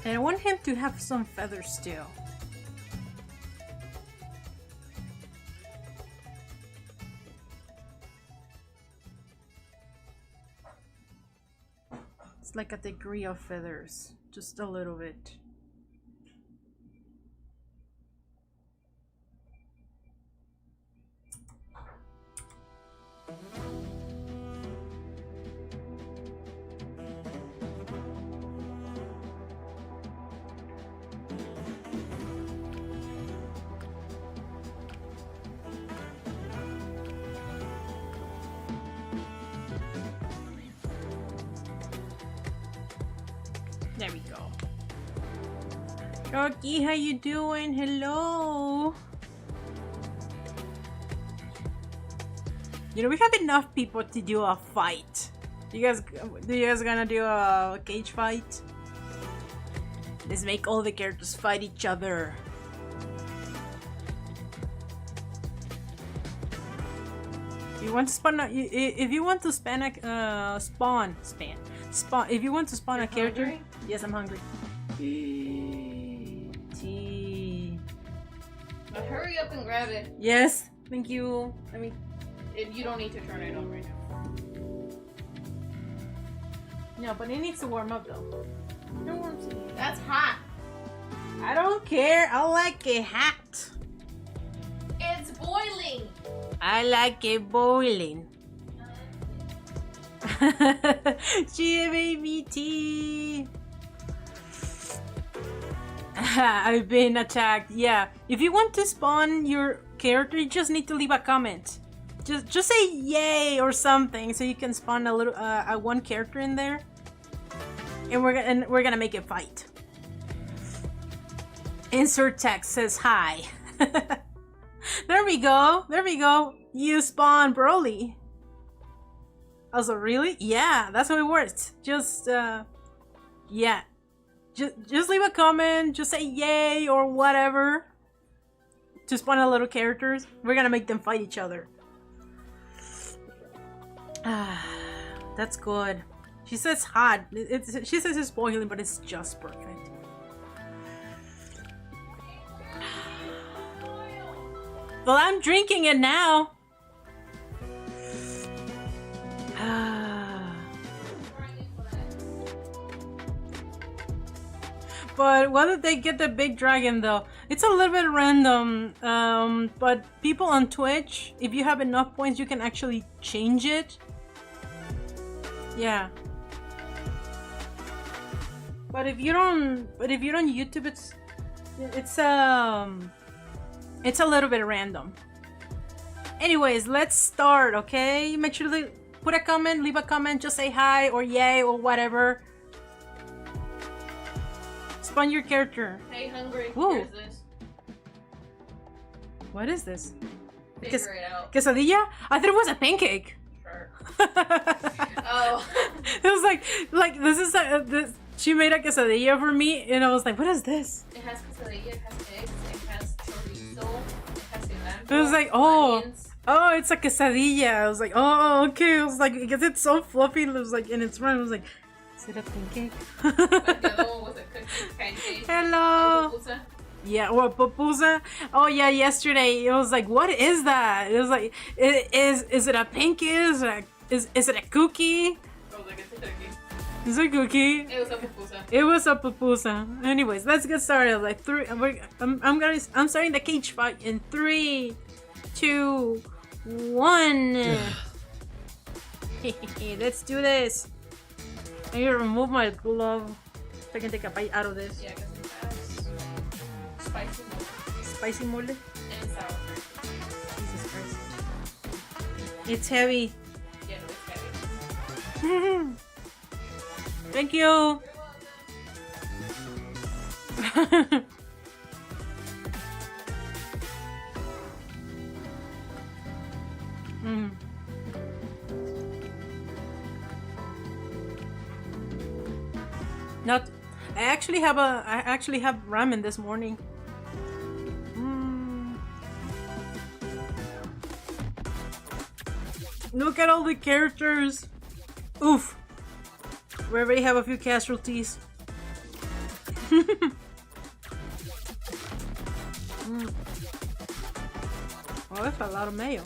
And I want him to have some feathers still. It's like a degree of feathers, just a little bit. There we go. Rocky, how you doing? Hello. You know, we have enough people to do a fight. You guys gonna do a cage fight? Let's make all the characters fight each other. You want to spawn if you want to spawn a spawn. If you want to spawn a character, hungry? Yes, I'm hungry. Tea. But hurry up and grab it. Yes, thank you. Let me. You don't need to turn it on right now. No, but it needs to warm up though. No warms it. That's hot. I don't care. I like it hot. It's boiling. I like it boiling. Chia baby tea. I've been attacked. Yeah. If you want to spawn your character, you just need to leave a comment. Just say yay or something so you can spawn a little one character in there. And we're gonna make it fight. Insert text says hi. There we go. There we go. You spawn Broly. Also, really? Yeah, that's how it works. Just, yeah. Just leave a comment, just say yay or whatever. To spawn a little characters. We're gonna make them fight each other. That's good. She says hot. She says it's boiling, but it's just perfect. Well, I'm drinking it now. But why did they get the big dragon though? It's a little bit random. But people on Twitch, if you have enough points, you can actually change it. Yeah. But if you don't, YouTube, it's a little bit random. Anyways, let's start, okay? Make sure to put a comment, leave a comment, just say hi or yay or whatever. Spawn your character. Hey, hungry. Woo. Here's this. What is this? Figure it out. Quesadilla? I thought it was a pancake. Sure. Oh. It was like this is this. She made a quesadilla for me, and I was like, "What is this?" It has quesadilla, it has eggs, it has chorizo, it has cilantro. It was like, oh. Onions. Oh, it's a quesadilla. I was like, oh, okay. I was like, because it's so fluffy. It was like, and it's round. I was like, is it a pancake? But the other one was a cookie pancake. Hello. Or pupusa. Yeah, or pupusa. Oh yeah, yesterday it was like, what is that? It was like, is it a pancake? Is it a cookie? I was like, it's a cookie. It's a cookie. It was a pupusa. It was a pupusa. Anyways, let's get started. Like I'm starting the cage fight in 3, 2, 1. Let's do this. I need to remove my glove so I can take a bite out of this. Yeah, because it has spicy mole. Spicy mole? And sour cream. Jesus Christ. It's heavy. Thank you. Not. I actually have ramen this morning. Look at all the characters. Oof. We already have a few casualties. Oh, that's a lot of mayo.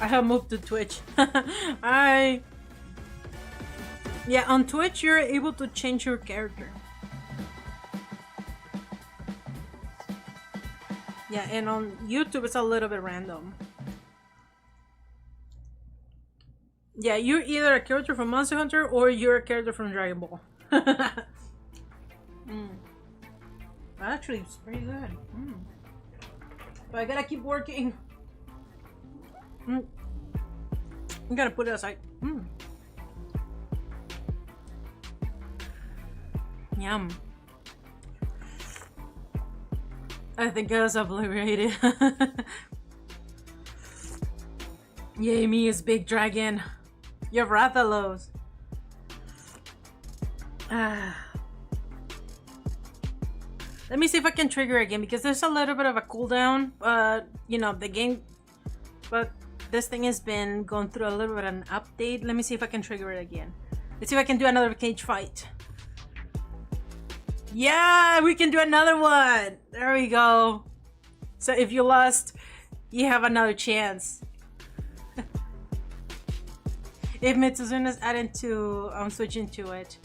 I have moved to Twitch. Yeah, on Twitch you're able to change your character. Yeah, and on YouTube it's a little bit random. Yeah, you're either a character from Monster Hunter or you're a character from Dragon Ball. Actually, it's pretty good. But I gotta keep working. I'm gonna put it aside. Yum. I think I was obliterated. Yay, me is Big Dragon. You're Rathalos. Let me see if I can trigger again because there's a little bit of a cooldown. You know, the game. But this thing has been going through a little bit of an update. Let me see if I can trigger it again. Let's see if I can do another cage fight. Yeah, we can do another one. There we go. So if you lost, you have another chance. If Mitsuzuna's added to, I'm switching to it.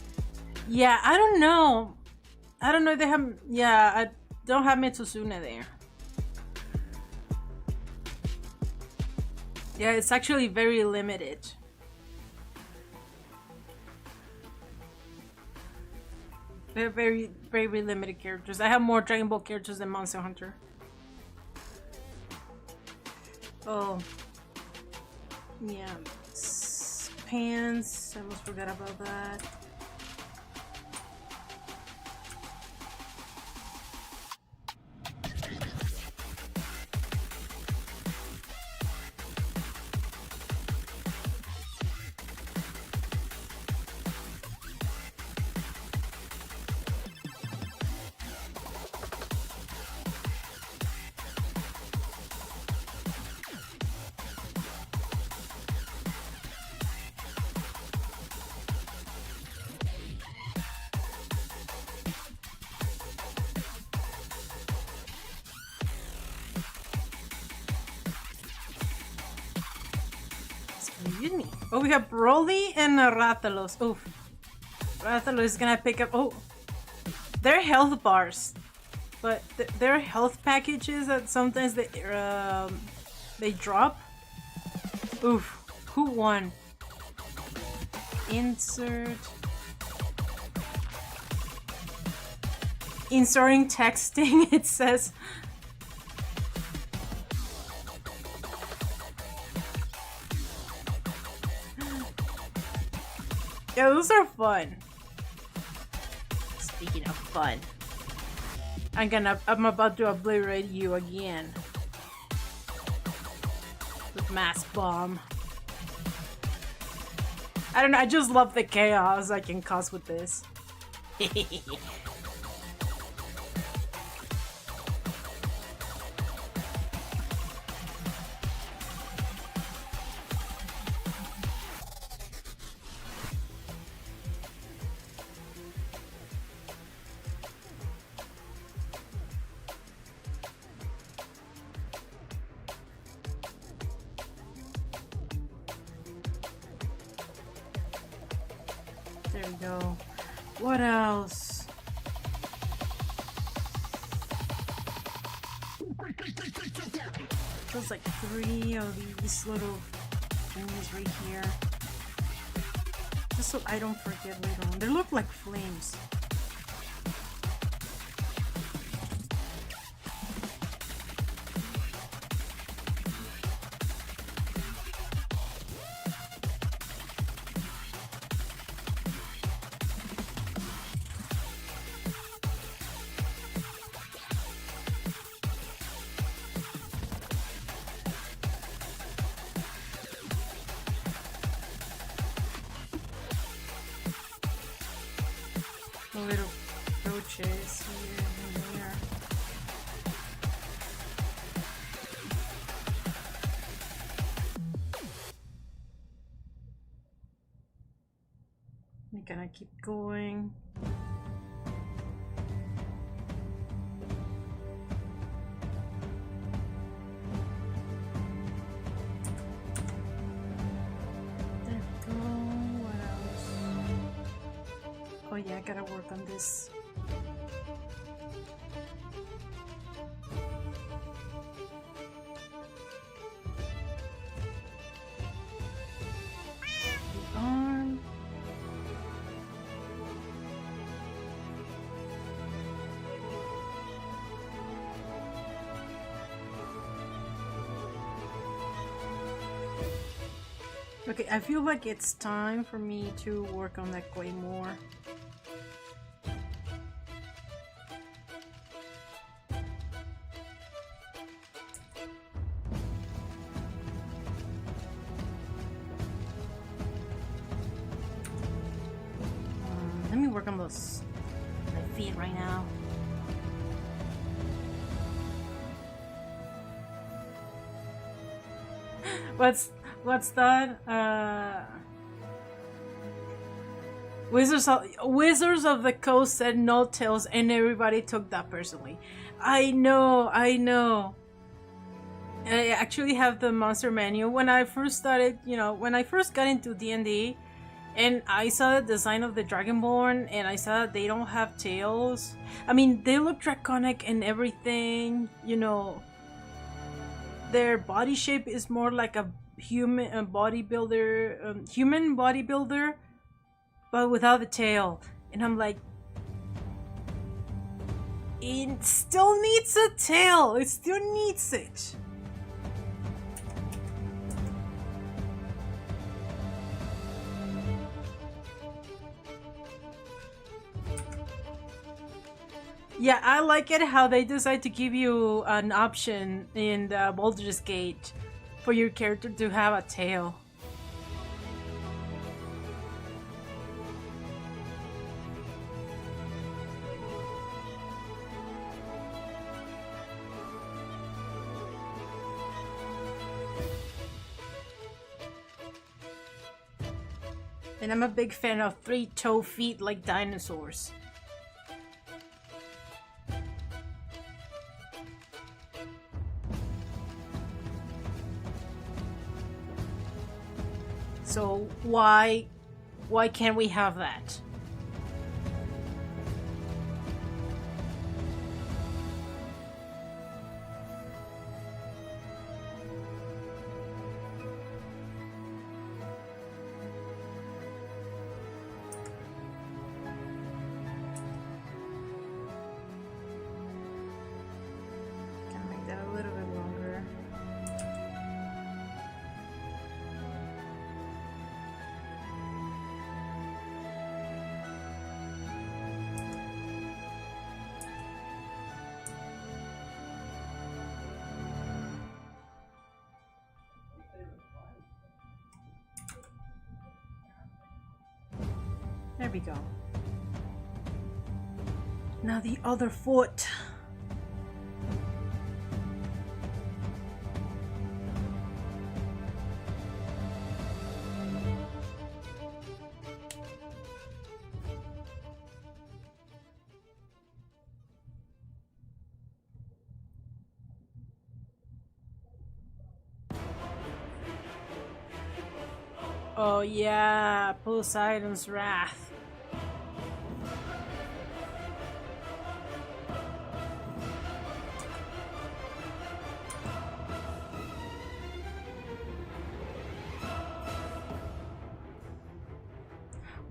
Yeah, I don't know. I don't know if they have, yeah, I don't have Mitsuzuna there. Yeah, it's actually very limited. They're very, very limited characters. I have more Dragon Ball characters than Monster Hunter. Oh. Yeah. Pants. I almost forgot about that. Oh, we have Broly and Rathalos. Oof. Rathalos is gonna pick up. Oh, they're health bars, but they're health packages that sometimes they drop. Oof. Who won? Insert. Inserting texting. It says. Yeah, those are fun. Speaking of fun, I'm about to obliterate you again with mass bomb. I don't know. I just love the chaos I can cause with this. What else? There's like 3 of these little things right here. Just so I don't forget later on. They look like flames. Little roaches here and there. We're gonna keep going. There we go. What else? Oh yeah, I gotta work on this. The arm. Okay, I feel like it's time for me to work on that claymore. Let me work on those my feet right now. What's that? Wizards of the Coast said no tails, and everybody took that personally. I know. I actually have the monster manual. When I first started, when I first got into D&D, and I saw the design of the Dragonborn, and I saw that they don't have tails. I mean, they look draconic and everything, Their body shape is more like a human bodybuilder, but without the tail. And I'm like, it still needs a tail. It still needs it. Yeah, I like it how they decide to give you an option in the Baldur's Gate for your character to have a tail. And I'm a big fan of 3-toe feet like dinosaurs. So why can't we have that? Can make that a little bit longer. There we go. Now the other foot. Oh yeah, Poseidon's Wrath.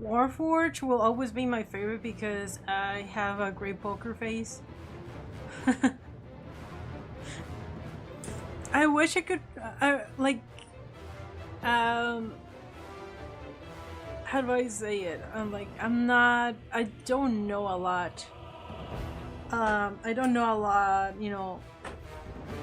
Warforged will always be my favorite because I have a great poker face. I wish I could, like, how do I say it? I don't know a lot. I don't know a lot, you know,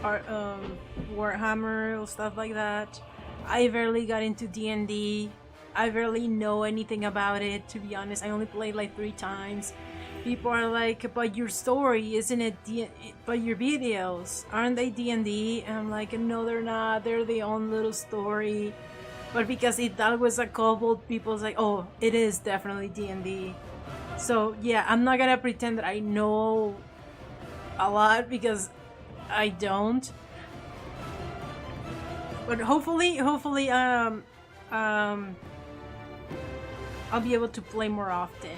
Warhammer or stuff like that. I barely got into D&D. I barely know anything about it, to be honest. I only played like 3 times. People are like, but your story, isn't it but your videos, aren't they D&D? And I'm like, no, they're not. They're their own little story. But because that was a kobold, people's like, oh, it is definitely D&D. So yeah, I'm not gonna pretend that I know a lot because I don't. But hopefully, I'll be able to play more often.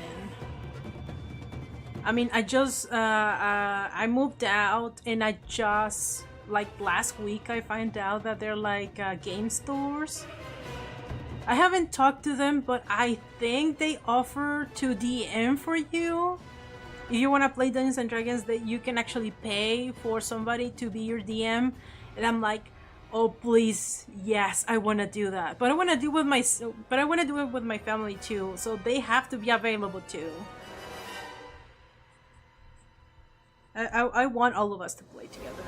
I mean, I moved out, and I just, like, last week I found out that they're like game stores. I haven't talked to them, but I think they offer to DM for you. If you want to play Dungeons and Dragons, that you can actually pay for somebody to be your DM. And I'm like, oh please, yes, I want to do that. But I want to do it with my family too. So they have to be available too. I want all of us to play together.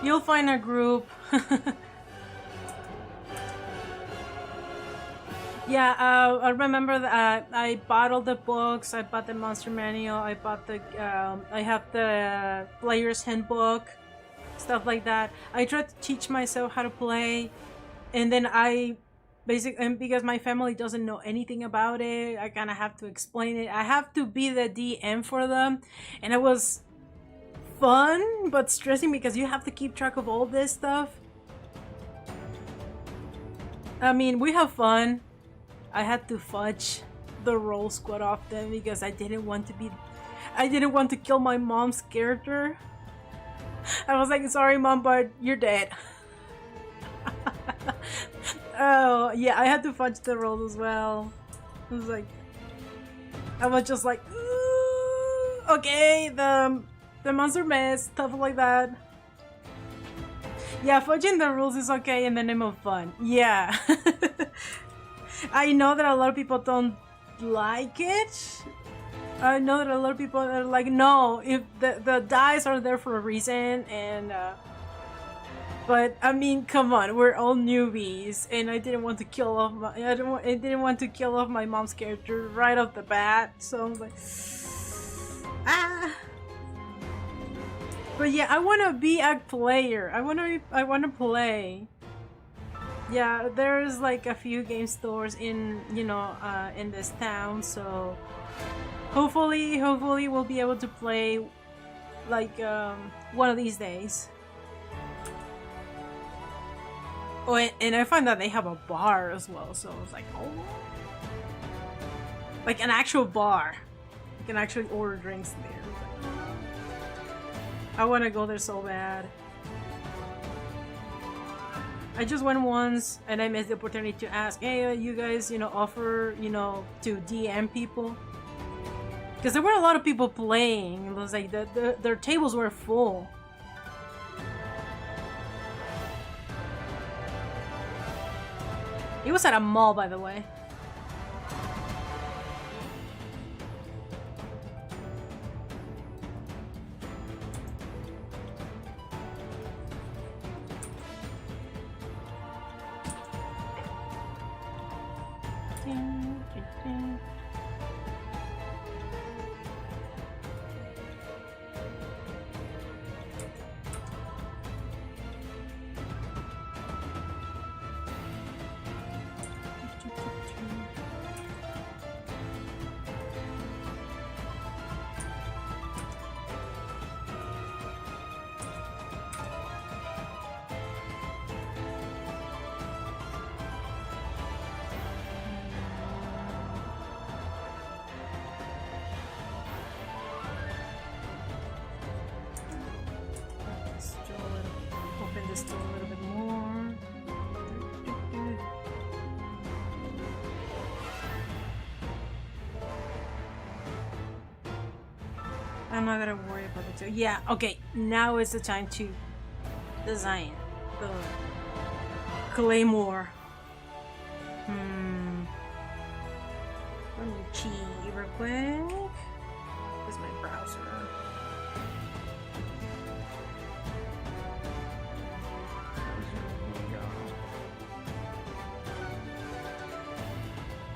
You'll find a group. Yeah, I remember that I bought all the books. I bought the monster manual. I bought the I have the player's handbook, stuff like that. I tried to teach myself how to play, and then because my family doesn't know anything about it, I kind of have to explain it. I have to be the DM for them, and it was fun but stressing because you have to keep track of all this stuff. I mean, we have fun. I had to fudge the rolls quite often because I didn't want to kill my mom's character. I was like, sorry mom, but you're dead. Oh yeah, I had to fudge the rolls as well. I was just like, ooh, okay, the monster mess, stuff like that. Yeah, fudging the rules is okay in the name of fun. Yeah. I know that a lot of people don't like it. I know that a lot of people are like, no, if the dice are there for a reason, and but I mean, come on, we're all newbies, and I didn't want to kill off my mom's character right off the bat, so I was like, ah. But yeah, I want to be a player. I want to play. Yeah, there's like a few game stores in, in this town, so hopefully we'll be able to play like one of these days. Oh, and I find that they have a bar as well, so I was like, oh, like an actual bar. You can actually order drinks there. I want to go there so bad. I just went once and I missed the opportunity to ask, hey, you guys, offer, to DM people? Because there were a lot of people playing. It was like their tables were full. It was at a mall, by the way. just a little bit more. I'm not gonna worry about it too. Yeah, okay, now is the time to design the claymore. Let me cheat real quick. Where's my browser?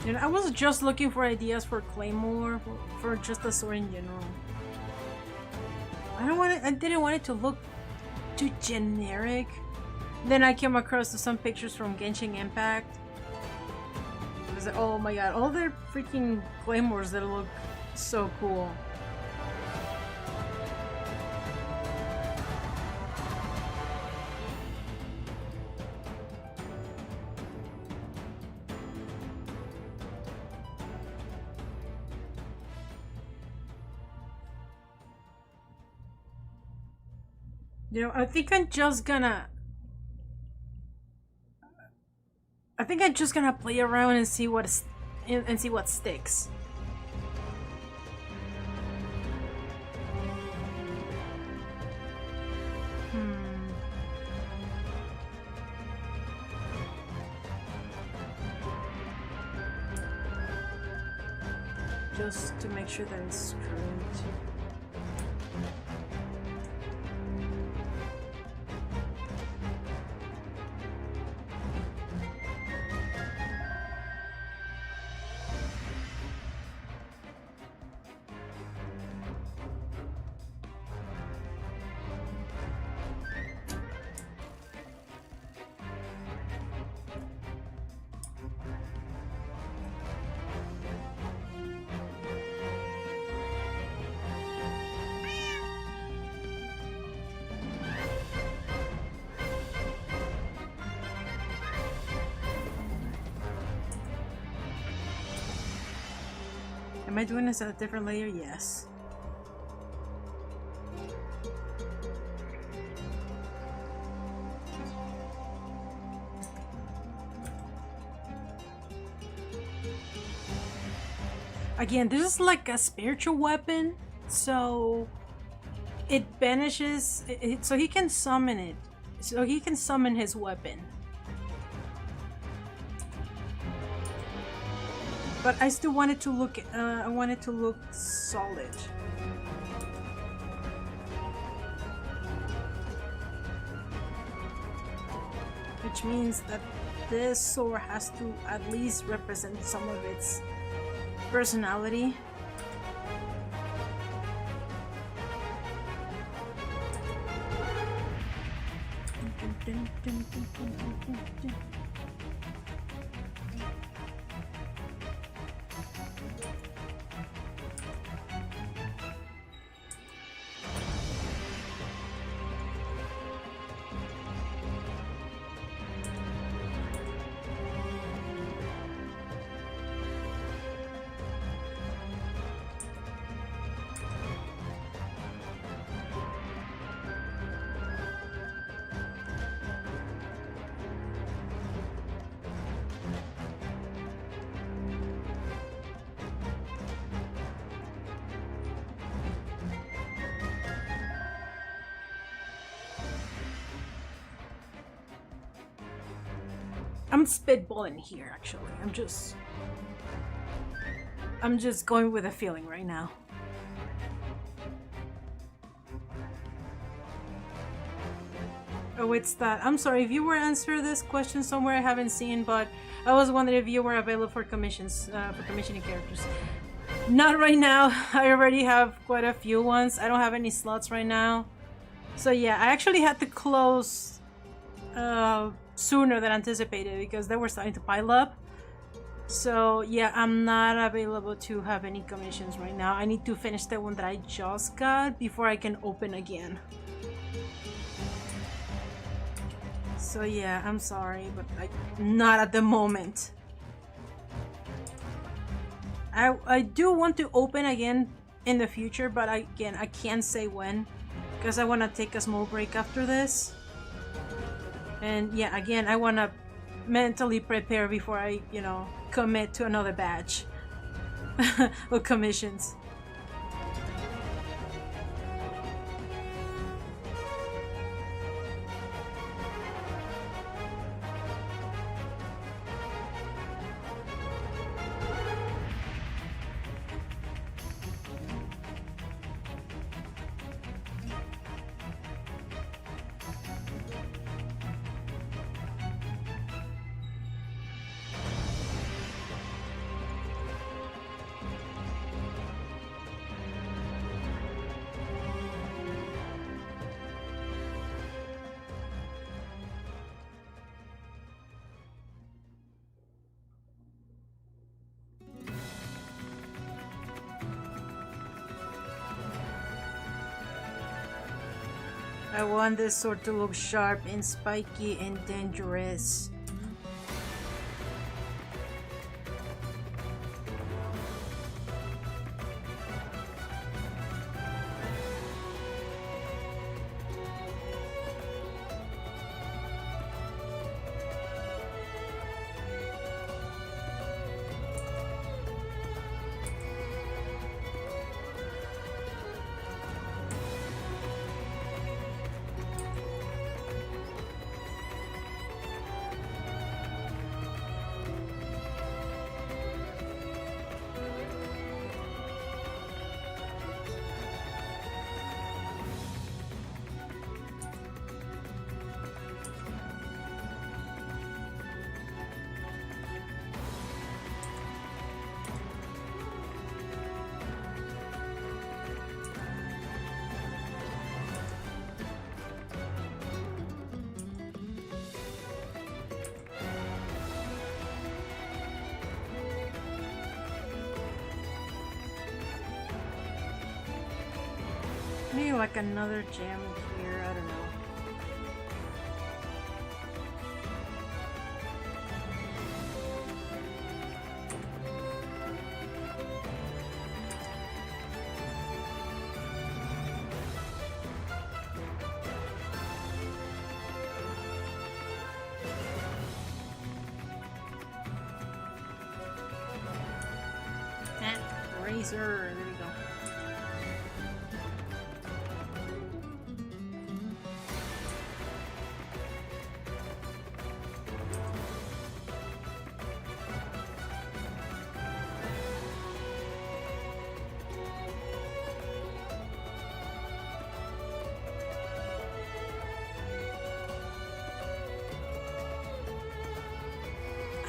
You know, I was just looking for ideas for claymore for just the sword in general. I didn't want it to look too generic. Then I came across some pictures from Genshin Impact. It was like, oh my god, all their freaking claymores that look so cool. You know, I think I'm just gonna play around and see what sticks. Just to make sure that it's straight. Am I doing this at a different layer? Yes. Again, this is like a spiritual weapon, so it banishes it, so he can summon it. So he can summon his weapon. But I still want it to look, I want it to look solid. Which means that this sword has to at least represent some of its personality. I'm spitballing here, actually. I'm just going with a feeling right now. Oh, it's that. I'm sorry if you were answering this question somewhere I haven't seen, but I was wondering if you were available for commissions, for commissioning characters. Not right now. I already have quite a few ones. I don't have any slots right now. So yeah, I actually had to close sooner than anticipated because they were starting to pile up. So yeah, I'm not available to have any commissions right now. I need to finish the one that I just got before I can open again. So yeah, I'm sorry, but not at the moment. I do want to open again in the future, but again, I can't say when because I want to take a small break after this. And yeah, again, I want to mentally prepare before I, you know, commit to another batch of commissions. I want this sword to look sharp and spiky and dangerous. Maybe like another gem here, I don't know. Razor, there we go.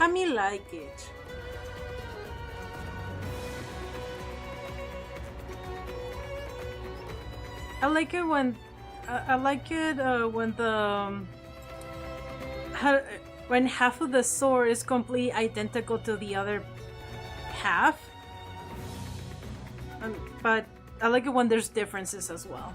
I mean, like it. I like it when when the when half of the sword is completely identical to the other half. But I like it when there's differences as well.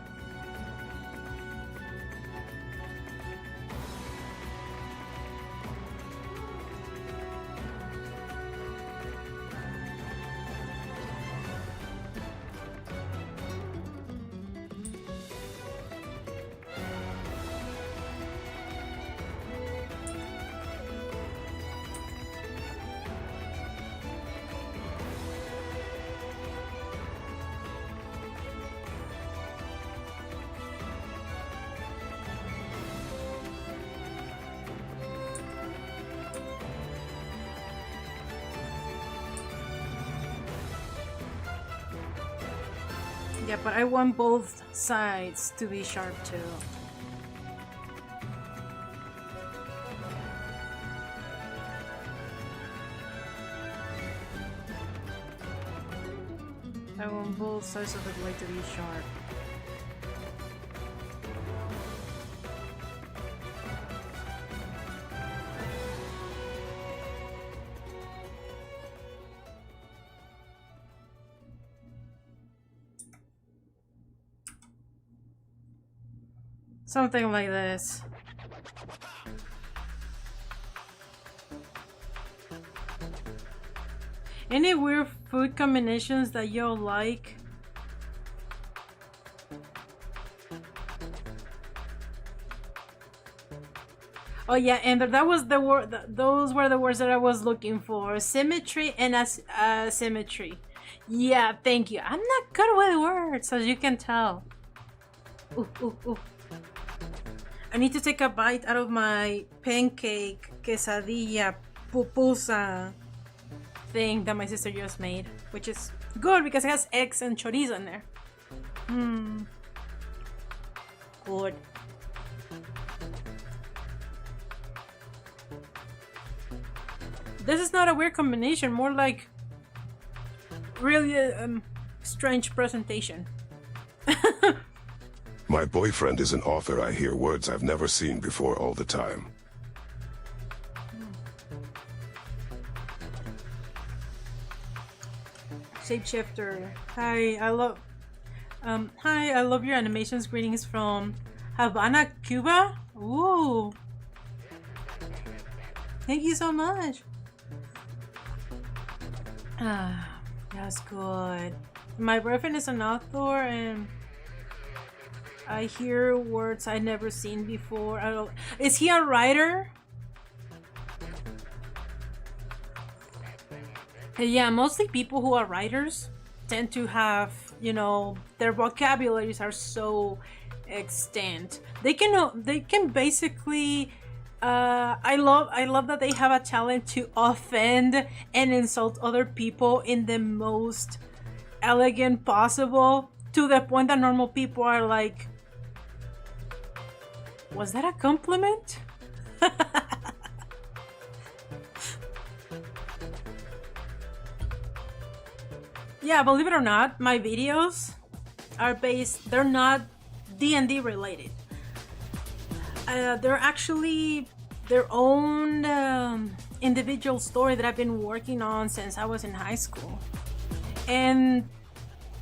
Yeah, but I want both sides to be sharp too. I want both sides of the blade to be sharp. Something like this. Any weird food combinations that y'all like? Oh yeah, and that was the word. Those were the words that I was looking for: symmetry and asymmetry. Yeah, thank you. I'm not good with words, as you can tell. Ooh, ooh, ooh. I need to take a bite out of my pancake quesadilla pupusa thing that my sister just made, which is good because it has eggs and chorizo in there. Good. This is not a weird combination, more like really strange presentation. My boyfriend is an author. I hear words I've never seen before all the time. Shapeshifter. Hi, I love your animations. Greetings from Havana, Cuba. Ooh. Thank you so much. That's good. My boyfriend is an author and I hear words I've never seen before. I don't. Is he a writer? Yeah, mostly people who are writers tend to have, you know, their vocabularies are so extant. They can basically. I love that they have a talent to offend and insult other people in the most elegant possible, to the point that normal people are like, was that a compliment? Yeah, believe it or not, my videos are they're not D&D related. They're actually their own individual story that I've been working on since I was in high school. And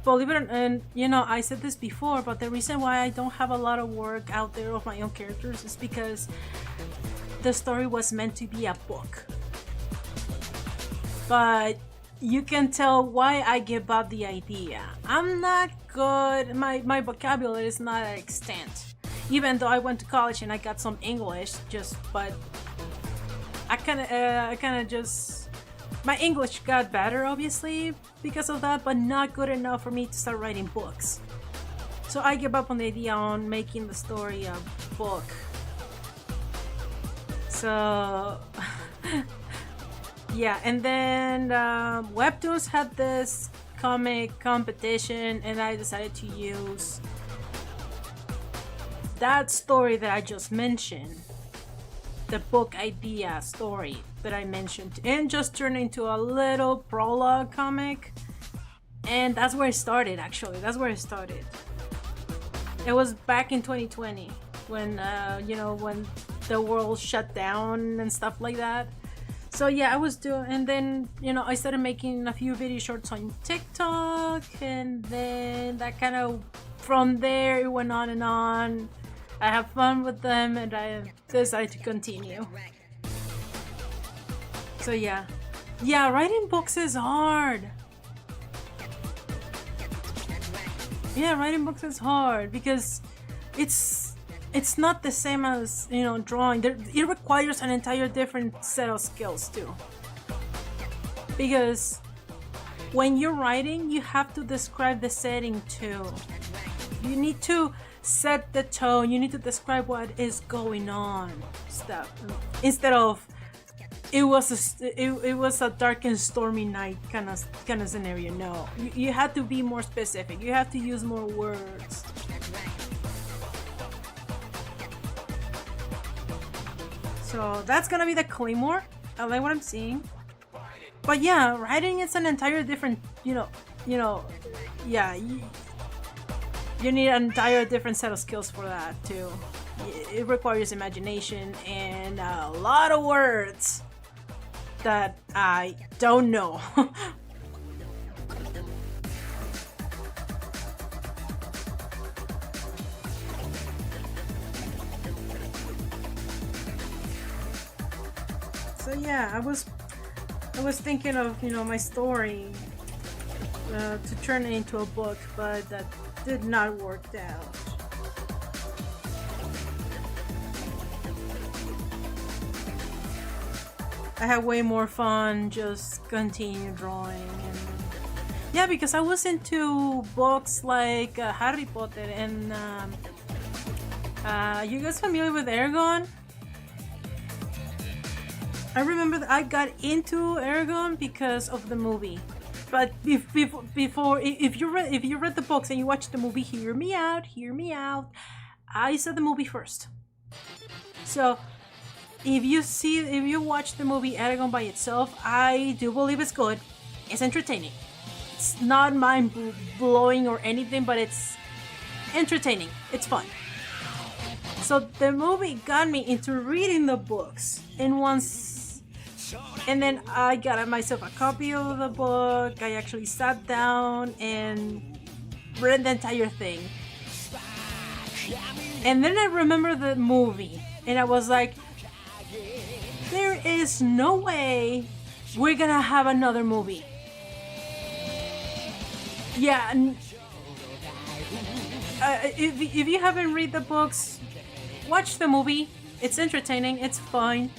believe it or not, and you know, I said this before, but the reason why I don't have a lot of work out there of my own characters is because the story was meant to be a book. But you can tell why I give up the idea. I'm not good, my vocabulary is not extant. Even though I went to college and I got some English, but I kind of just, my English got better obviously because of that, but not good enough for me to start writing books. So I give up on the idea on making the story a book. So yeah, and then Webtoons had this comic competition and I decided to use that story that I just mentioned, the book idea story that I mentioned, and just turn into a little prologue comic. And that's where it started, actually. That's where it started. It was back in 2020 when, you know, when the world shut down and stuff like that. So yeah, I was doing, and then, you know, I started making a few video shorts on TikTok, and then that kind of, from there, it went on and on. I have fun with them and I decided to continue. So yeah. Yeah, writing books is hard. Yeah, writing books is hard because it's not the same as, you know, drawing. It requires an entire different set of skills too. Because when you're writing, you have to describe the setting too. You need to set the tone, you need to describe what is going on, stuff, instead of it was a dark and stormy night kind of scenario. No, you have to be more specific, you have to use more words. So that's gonna be the claymore. I like what I'm seeing, but yeah, writing is an entire different, you know, yeah, you need an entire different set of skills for that too. It requires imagination and a lot of words that I don't know. So yeah, I was thinking of, you know, my story to turn it into a book, but that did not work out. I had way more fun just continue drawing. And yeah, because I was into books like Harry Potter and you guys familiar with Eragon? I remember that I got into Eragon because of the movie. But before, if you read the books and you watched the movie, hear me out. I saw the movie first. So if you watch the movie Eragon by itself, I do believe it's good. It's entertaining. It's not mind-blowing or anything, but it's entertaining. It's fun. So the movie got me into reading the books, and then I got myself a copy of the book. I actually sat down and read the entire thing. And then I remember the movie, and I was like, there is no way we're gonna have another movie. Yeah, if you haven't read the books, watch the movie. It's entertaining, it's fine.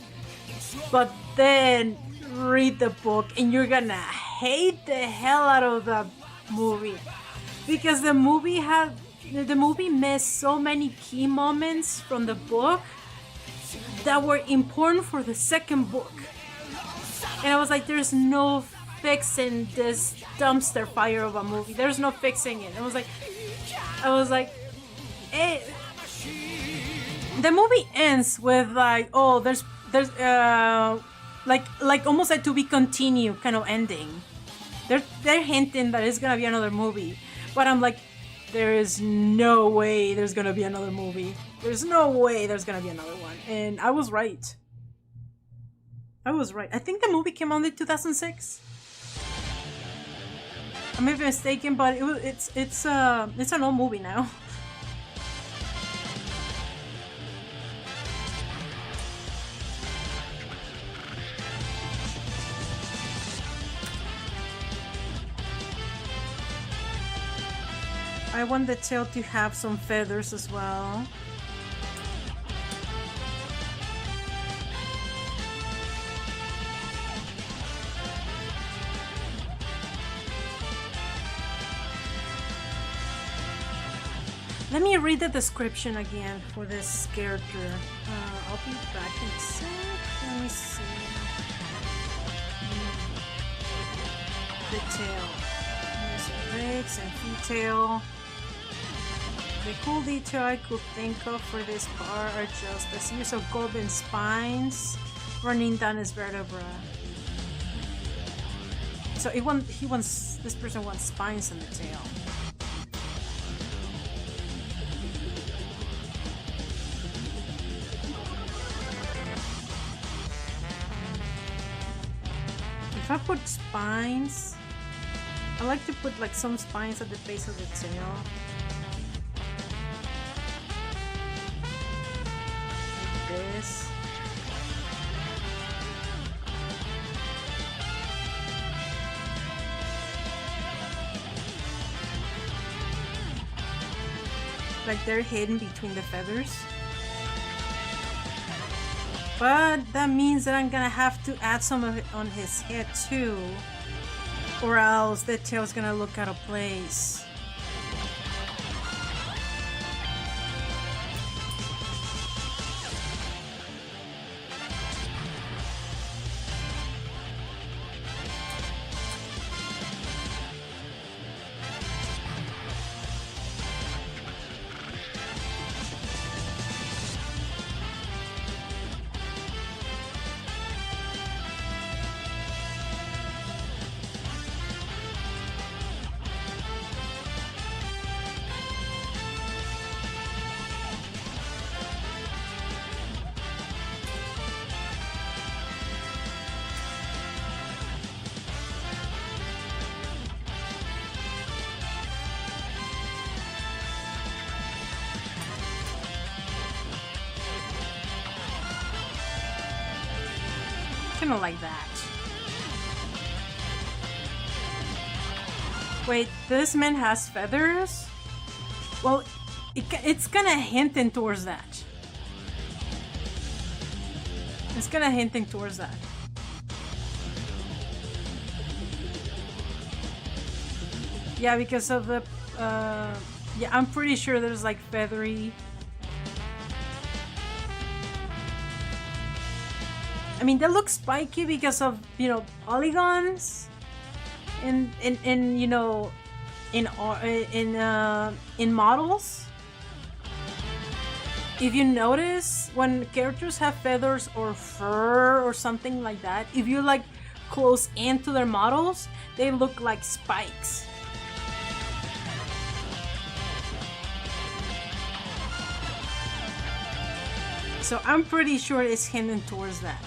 But then read the book and you're gonna hate the hell out of the movie. Because the movie missed so many key moments from the book that were important for the second book. And I was like, there's no fixing this dumpster fire of a movie. There's no fixing it. I was like, hey. The movie ends with like, oh, there's like almost a to be continued kind of ending. They're hinting that it's gonna be another movie, but I'm like, there is no way there's gonna be another movie. There's no way there's gonna be another one, and I was right. I think the movie came out in 2006. I may be mistaken, but it's an old movie now. I want the tail to have some feathers as well. Let me read the description again for this character. I'll be back in a sec. Let me see. The tail. There's legs and feet tail. The cool detail I could think of for this part are just a series of golden spines running down his vertebra. So this person wants spines in the tail. If I put spines, I like to put like some spines at the base of the tail. Like this. Like they're hidden between the feathers. But that means that I'm gonna have to add some of it on his head too, or else the tail's gonna look out of place. Kind of like that. Wait, this man has feathers? Well, it's gonna hinting towards that. It's gonna hinting towards that. Yeah, because of the yeah, I'm pretty sure there's like feathery. I mean, they look spiky because of, you know, polygons in you know, in models. If you notice, when characters have feathers or fur or something like that, if you like close into their models, they look like spikes. So I'm pretty sure it's hinting towards that.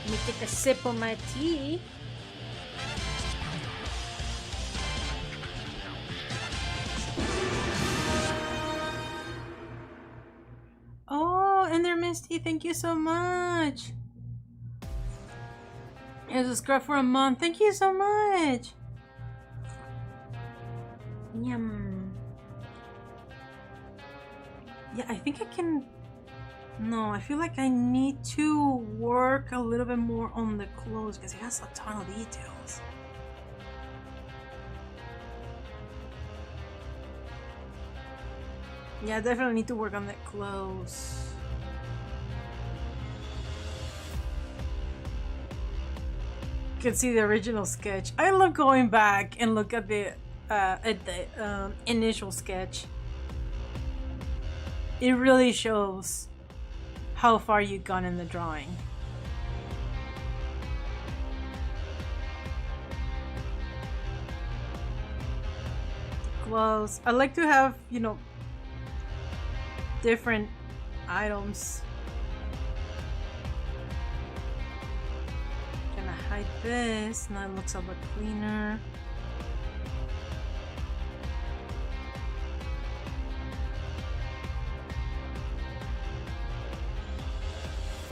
Let me take a sip of my tea. Oh, Ender Misty, thank you so much. Here's a scrub for a month. Thank you so much. Yum. Yeah, I think I can... No, I feel like I need to work a little bit more on the clothes because it has a ton of details. Yeah, I definitely need to work on the clothes. You can see the original sketch. I love going back and look at the initial sketch. It really shows how far you've gone in the drawing. Clothes. I like to have, you know, different items. Gonna hide this. Now it looks a bit cleaner.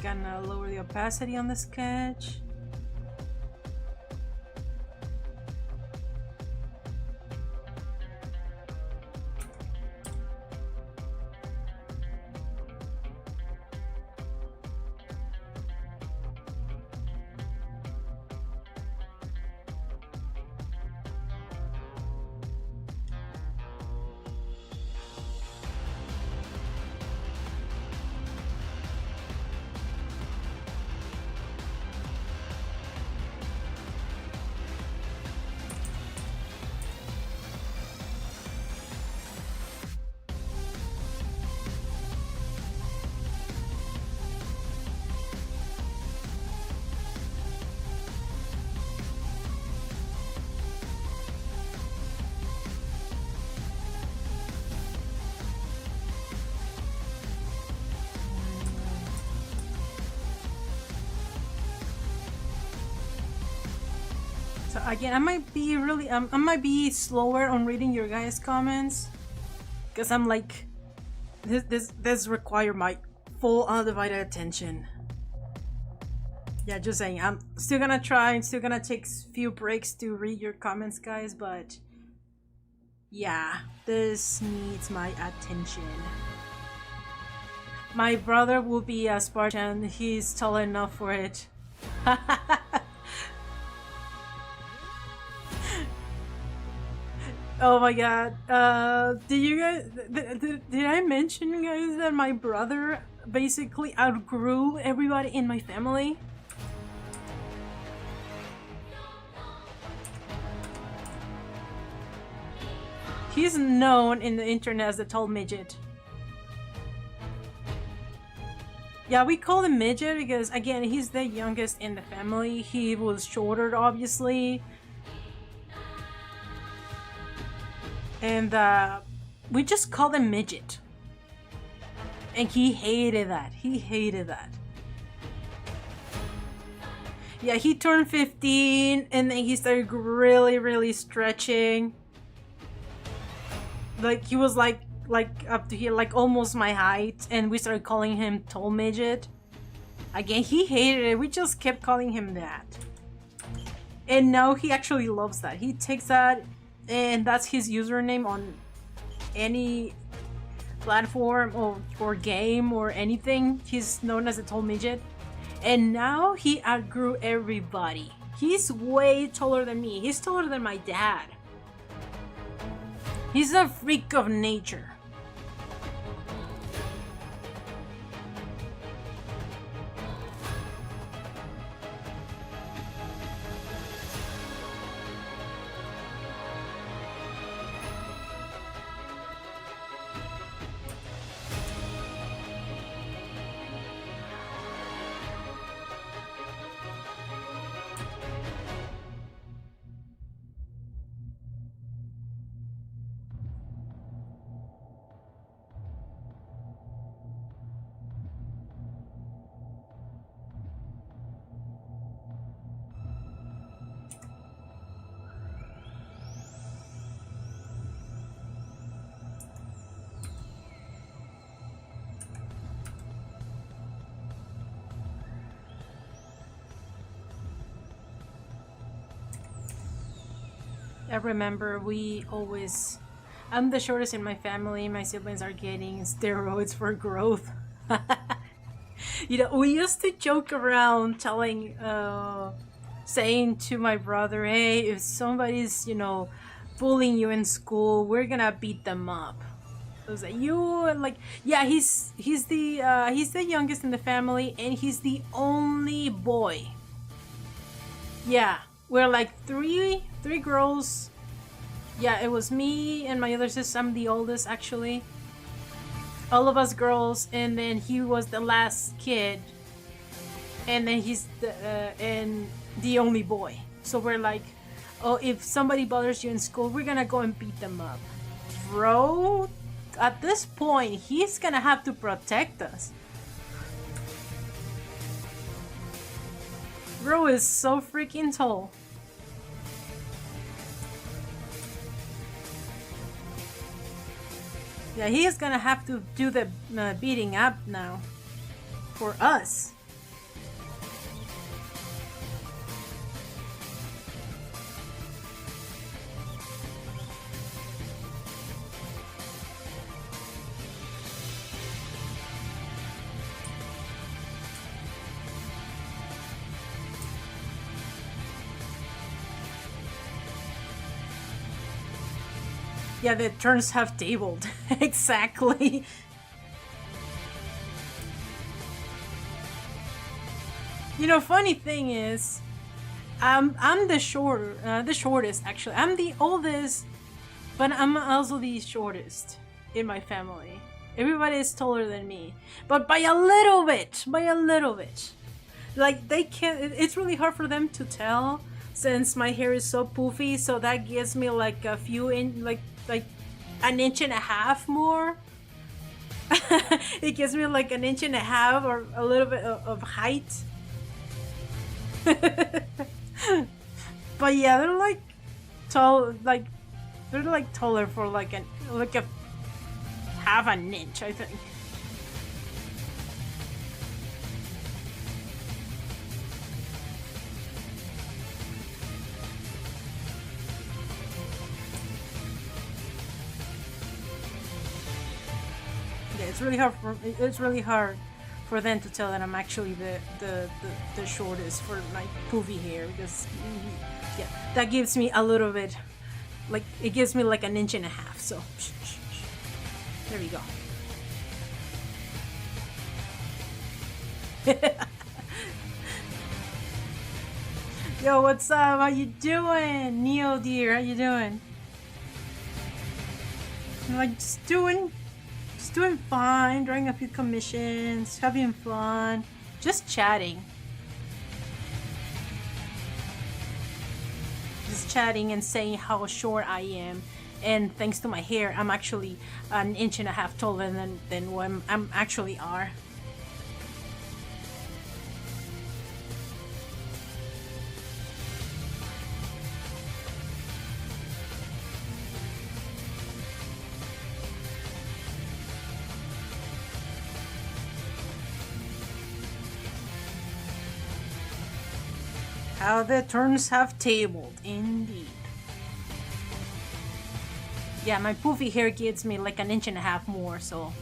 Gonna lower the opacity on the sketch. So again, I might be really, I might be slower on reading your guys' comments, because I'm like, this require my full undivided attention. Yeah, just saying, I'm still gonna try, I'm still gonna take a few breaks to read your comments, guys, but yeah, this needs my attention. My brother will be a Spartan, he's tall enough for it. Oh my god, did you guys, did I mention, guys, that my brother basically outgrew everybody in my family? He's known in the internet as the tall midget. Yeah, we call him midget because, again, he's the youngest in the family. He was shorter, obviously. And we just called him midget. And he hated that. He hated that. Yeah, he turned 15 and then he started really stretching. Like he was like up to here, like almost my height, and we started calling him tall midget. Again, he hated it. We just kept calling him that. And now he actually loves that. He takes that and that's his username on any platform or game or anything. He's known as a tall midget. And now he outgrew everybody. He's way taller than me. He's taller than my dad. He's a freak of nature. I remember I'm the shortest in my family. My siblings are getting steroids for growth. You know, we used to joke around saying to my brother, hey, if somebody's, you know, bullying you in school, we're gonna beat them up. I was like, yeah, he's the youngest in the family, and he's the only boy. Yeah, we're like three girls. Yeah, it was me and my other sister. I'm the oldest, actually. All of us girls, and then he was the last kid, and then he's the only boy. So we're like, oh, if somebody bothers you in school, we're gonna go and beat them up. Bro, at this point, he's gonna have to protect us. Bro is so freaking tall. Yeah, he is gonna have to do the beating up now. For us. Yeah, the turns have tabled. Exactly. You know, funny thing is, I'm the shortest actually. I'm the oldest, but I'm also the shortest in my family. Everybody is taller than me, but by a little bit. Like they can't. It's really hard for them to tell since my hair is so poofy. So that gives me like a few like an inch and a half more. It gives me like an inch and a half or a little bit of height. But yeah, they're like tall, like they're like taller for like a half an inch, I think. It's really hard for them to tell that I'm actually the shortest for my poofy hair, because yeah, that gives me a little bit, like it gives me like an inch and a half. So there we go. Yo, what's up? How you doing, Neo dear? How you doing? I'm like just doing fine, drawing a few commissions, having fun, just chatting. Just chatting and saying how short I am. And thanks to my hair, I'm actually an inch and a half taller than what I'm actually are. How the turns have tabled, indeed. Yeah, my poofy hair gives me like an inch and a half more, so.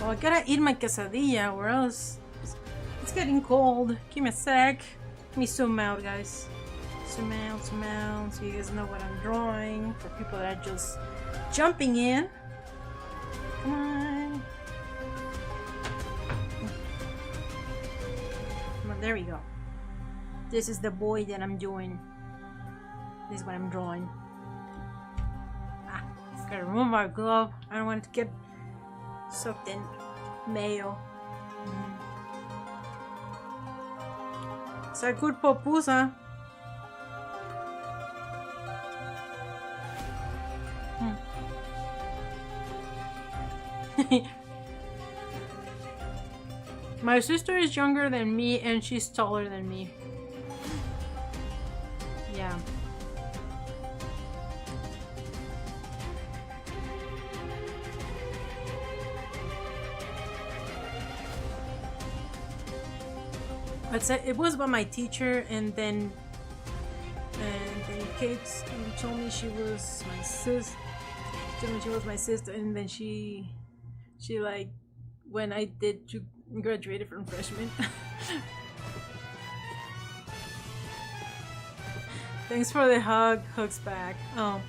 Oh, I gotta eat my quesadilla or else it's getting cold. Give me a sec. Let me zoom out, guys. Zoom out, so you guys know what I'm drawing. For people that are just jumping in. Come on. Come on, there we go. This is the boy that I'm doing. This is what I'm drawing. Ah, gotta remove my glove. I don't want it to get soaked in mayo. It's a good pupusa. My sister is younger than me and she's taller than me. Yeah. It was by my teacher, and then Kate told me she was my sis. Told me she was my sister, and then she like when I graduated from freshman. Thanks for the hug. Hugs back. Oh.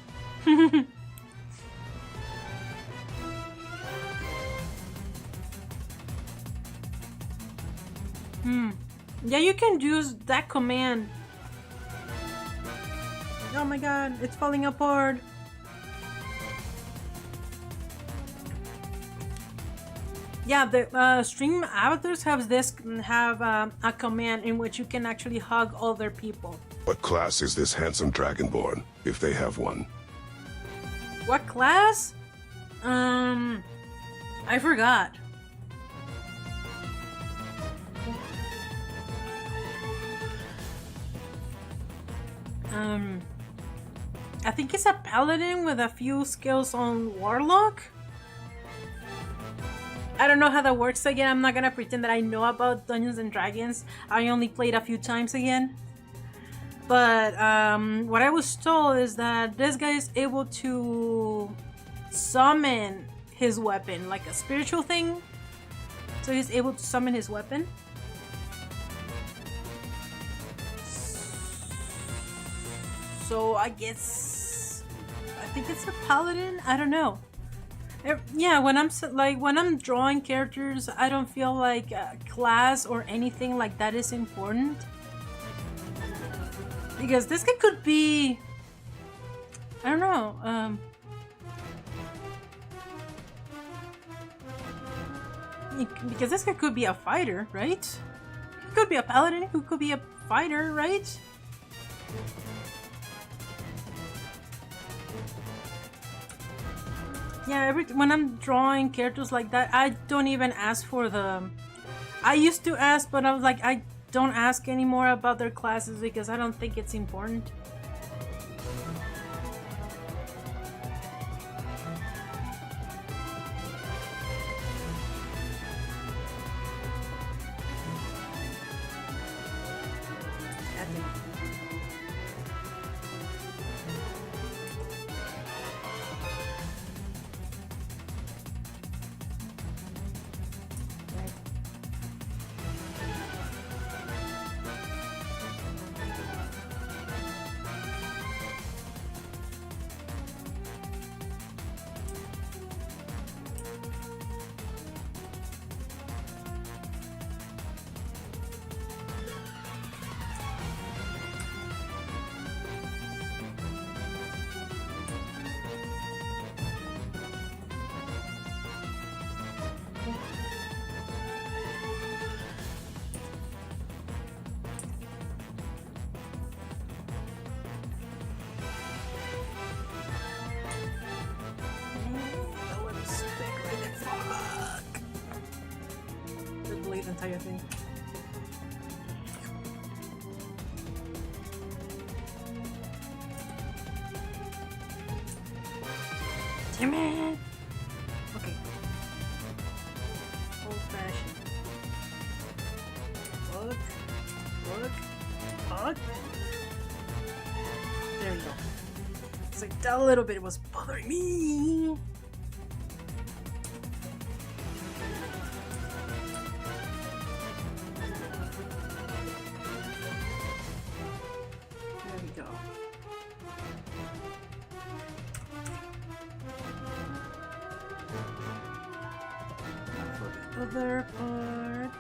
Yeah, you can use that command. Oh my god, it's falling apart. Yeah, the stream avatars have a command in which you can actually hug other people. What class is this handsome Dragonborn, if they have one? What class? I forgot. I think it's a paladin with a few skills on warlock. I don't know how that works again. I'm not gonna pretend that I know about Dungeons and Dragons. I only played a few times again. But what I was told is that this guy is able to summon his weapon, like a spiritual thing. So he's able to summon his weapon. So I think it's a paladin. I don't know. Yeah, when I'm drawing characters, I don't feel like class or anything like that is important, because this guy could be, I don't know. Because this guy could be a fighter, right? He could be a paladin. Who could be a fighter, right? Yeah, when I'm drawing characters like that, I don't even ask for the... I used to ask, but I was like, I don't ask anymore about their classes because I don't think it's important. entire thing. Damn it! Okay. Old fashioned. Look. There you go. It's like that little bit was bothering me. There we go. For the other part.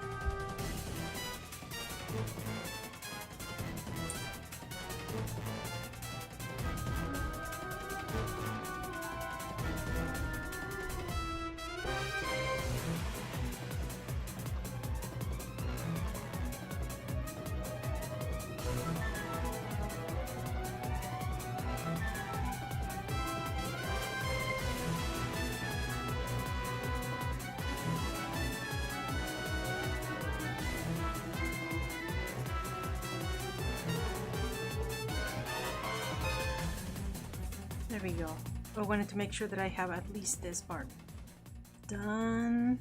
There we go. I wanted to make sure that I have at least this part done.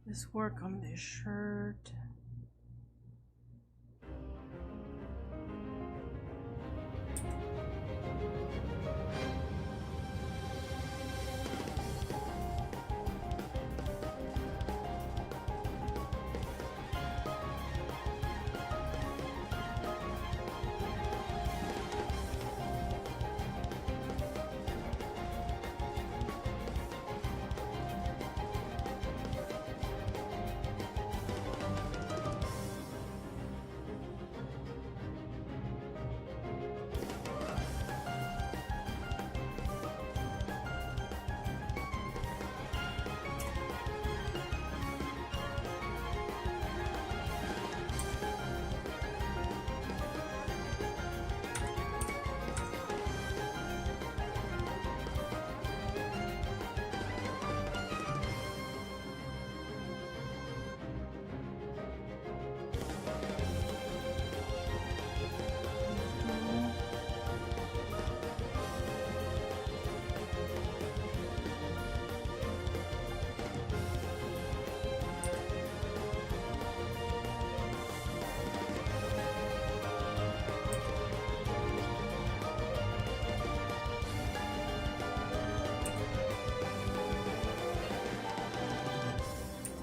Let's work on this shirt.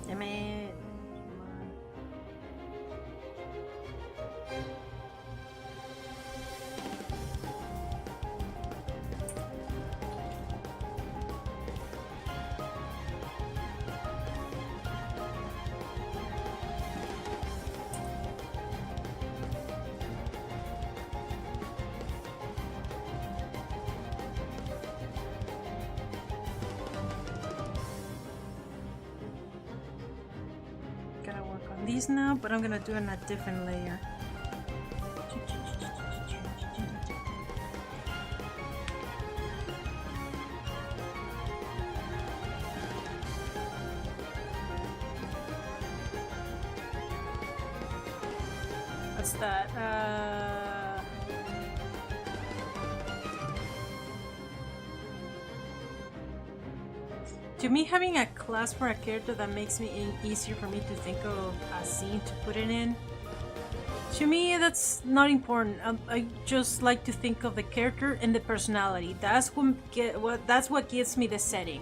Damn it. Come on. Gotta work on these now, but I'm gonna do it on a different layer. What's that? To me, having a class for a character that makes it easier for me to think of a scene to put it in. To me, that's not important. I just like to think of the character and the personality. That's what gives me the setting.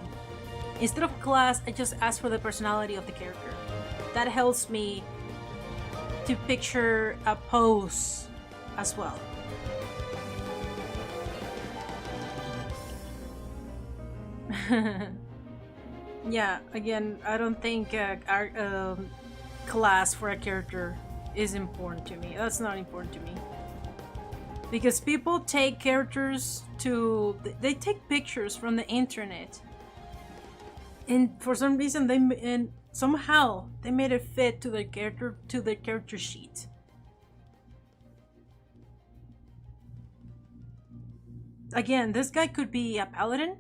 Instead of class, I just ask for the personality of the character. That helps me to picture a pose as well. Yeah, again, I don't think our class for a character is important to me. That's not important to me. Because people take characters to... They take pictures from the internet. And for some reason, somehow they made it fit to their character sheet. Again, this guy could be a paladin.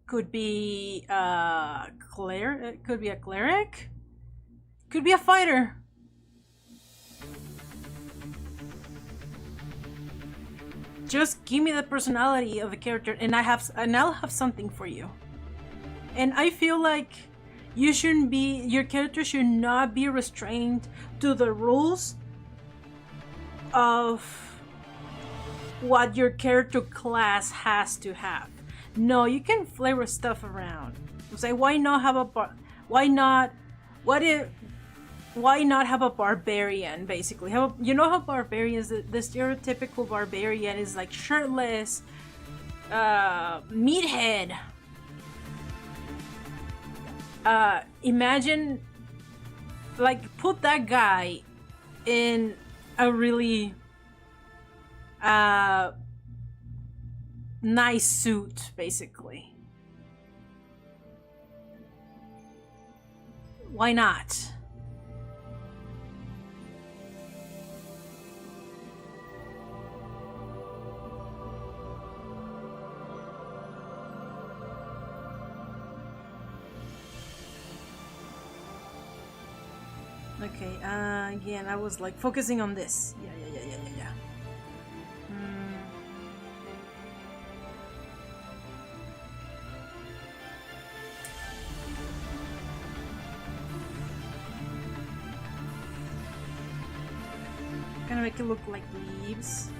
Could be could be a cleric. Could be a fighter. Just give me the personality of the character, and I'll have something for you. And I feel like your character should not be restrained to the rules of what your character class has to have. No, you can flavor stuff around. Say, why not have why not have a barbarian, basically? You know how barbarians, the stereotypical barbarian is like shirtless, meathead. Imagine, like, put that guy in a really nice suit, basically. Why not? Okay, again, I was like focusing on this. Yeah. Gonna make it look like leaves.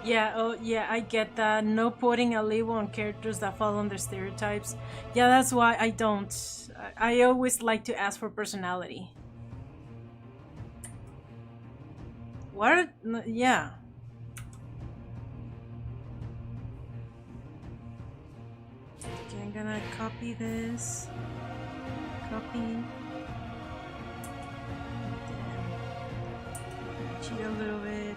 Yeah, oh yeah, I get that. No putting a label on characters that fall under stereotypes. Yeah, that's why I don't. I always like to ask for personality. What? Yeah. Okay, I'm gonna copy this. Copy. Cheat a little bit.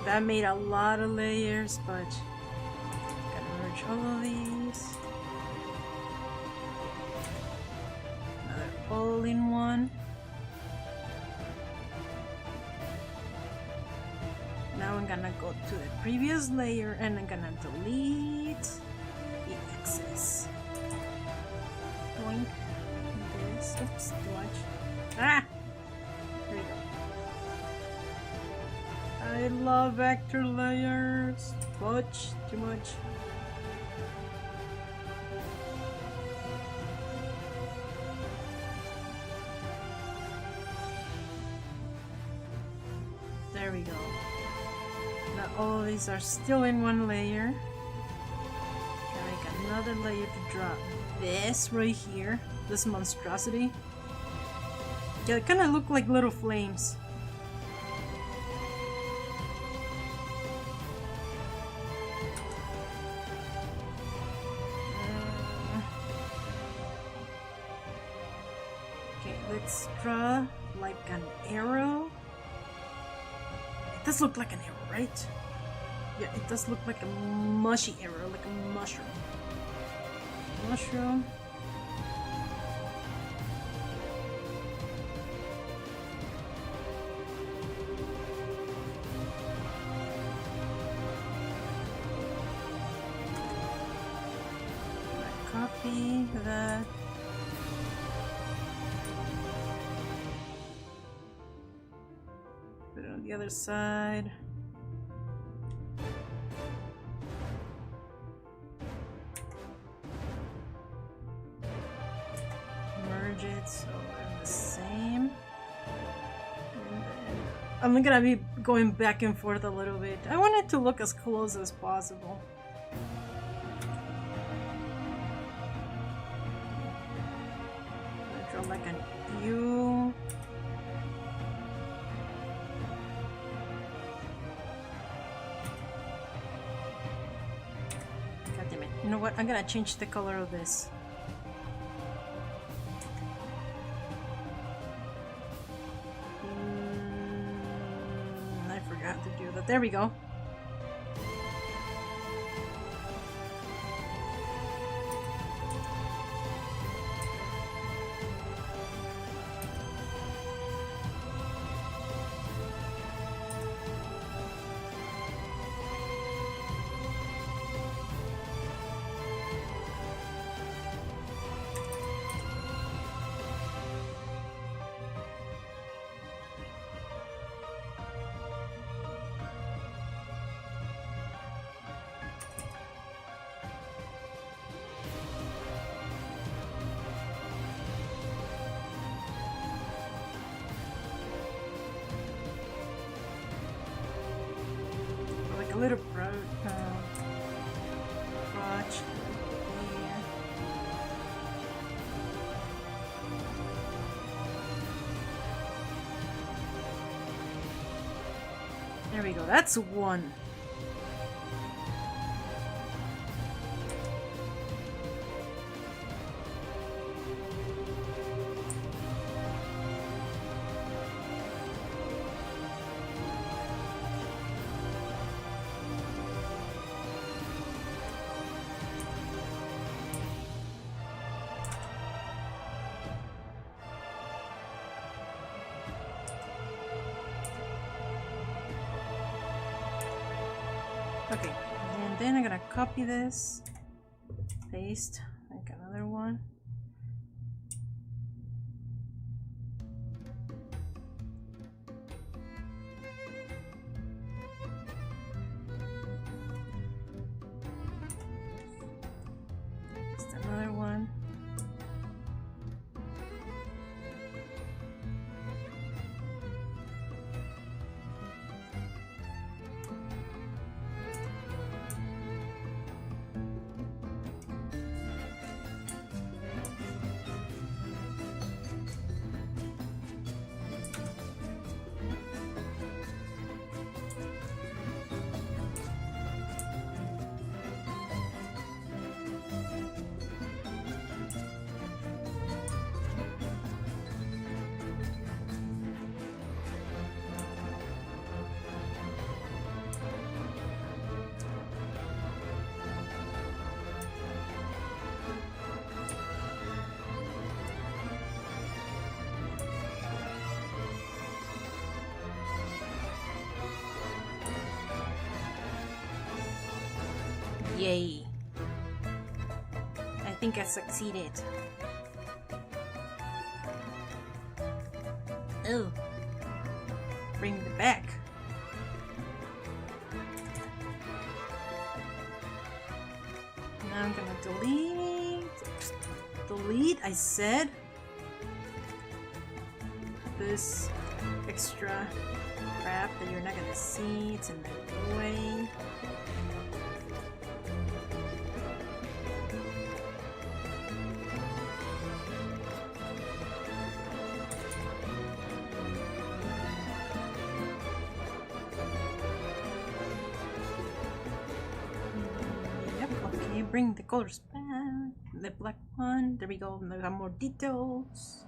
That made a lot of layers, but gotta merge all of these. Another all-in-one. Now I'm gonna go to the previous layer and I'm gonna delete the excess. Doink. This. Oops, too much. Ah! There you go. I love vector layers. Too much. There we go. Now all of these are still in one layer. Gonna make another layer to drop this right here. This monstrosity. Yeah, it kinda look like little flames. Let's draw like an arrow. It does look like an arrow, right? Yeah, it does look like a mushy arrow, like a mushroom. Mushroom. Copy that. the other side. Merge it so they're the same. I'm gonna be going back and forth a little bit. I want it to look as close as possible. I'll draw like an U. God damn it. You know what? I'm gonna change the color of this. I forgot to do that. There we go. A little crotch there. There we go. That's one. Okay, and then I'm gonna copy this, paste, make another one. Just another one. Yay. I think I succeeded. Oh. Bring it back. Now I'm gonna delete. Delete, I said. This extra crap that you're not gonna see. It's in the way. Bring the colors back. The black one. There we go. Now we have more details.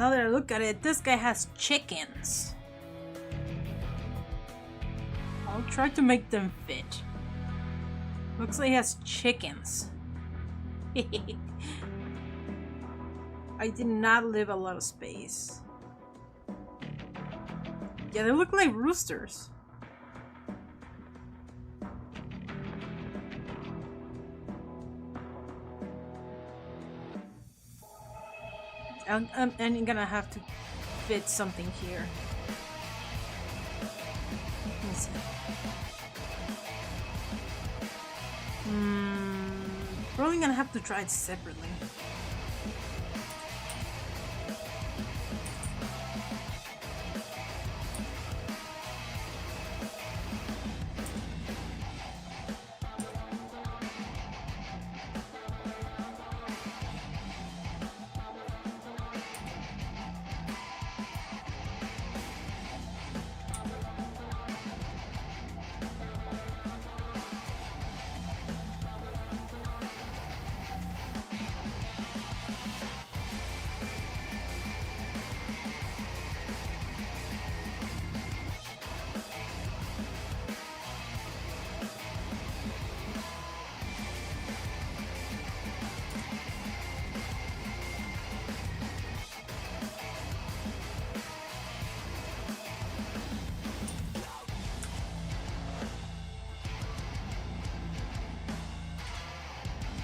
Now that I look at it, this guy has chickens. I'll try to make them fit. Looks like he has chickens. I did not leave a lot of space. Yeah, they look like roosters. I'm gonna have to fit something here. Let me see. Probably gonna have to try it separately.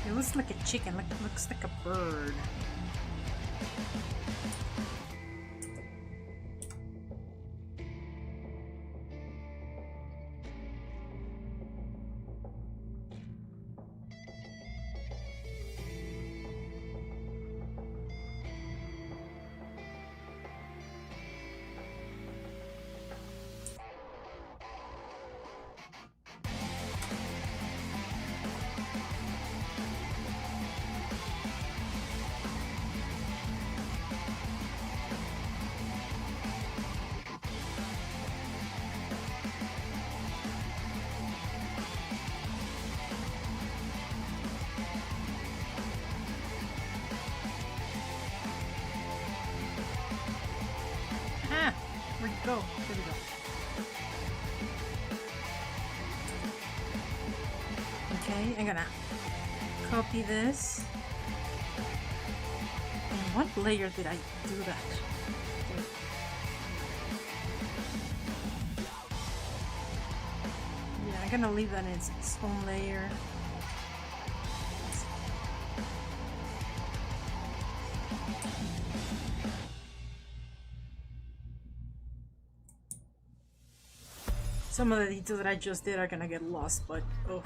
It looks like a chicken, looks like a bird. Where'd it go? There we go. Okay, I'm gonna copy this. In what layer did I do that? Wait. Yeah, I'm gonna leave that in its own layer. Some of the details that I just did are gonna get lost, but oh.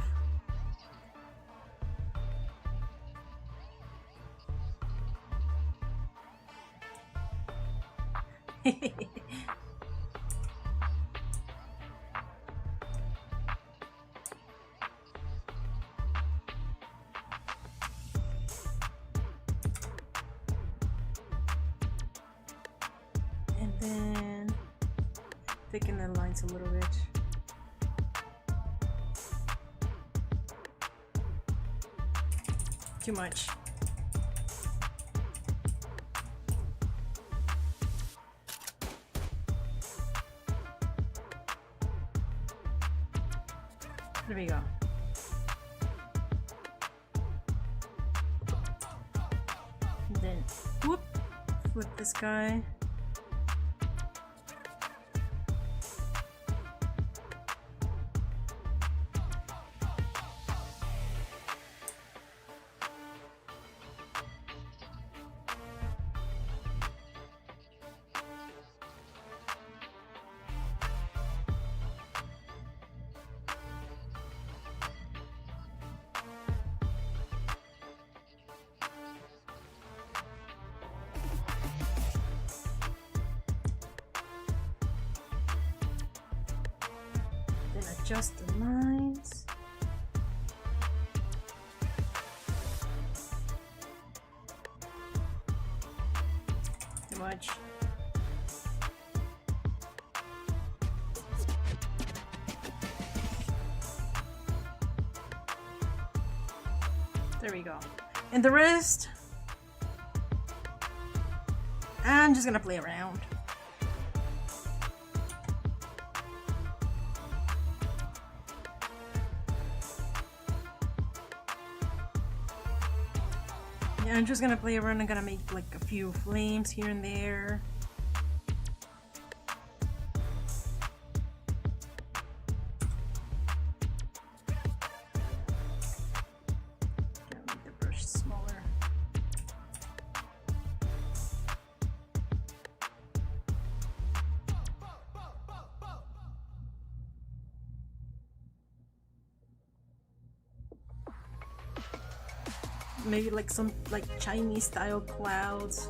And then thicken the lines a little bit. Too much. There we go. And then, whoop, flip this guy. Adjust the lines. Too much. There we go. And the rest, I'm just gonna play around. Yeah, I'm just gonna play around. I'm gonna make like a few flames here and there. Maybe like some like Chinese style clouds.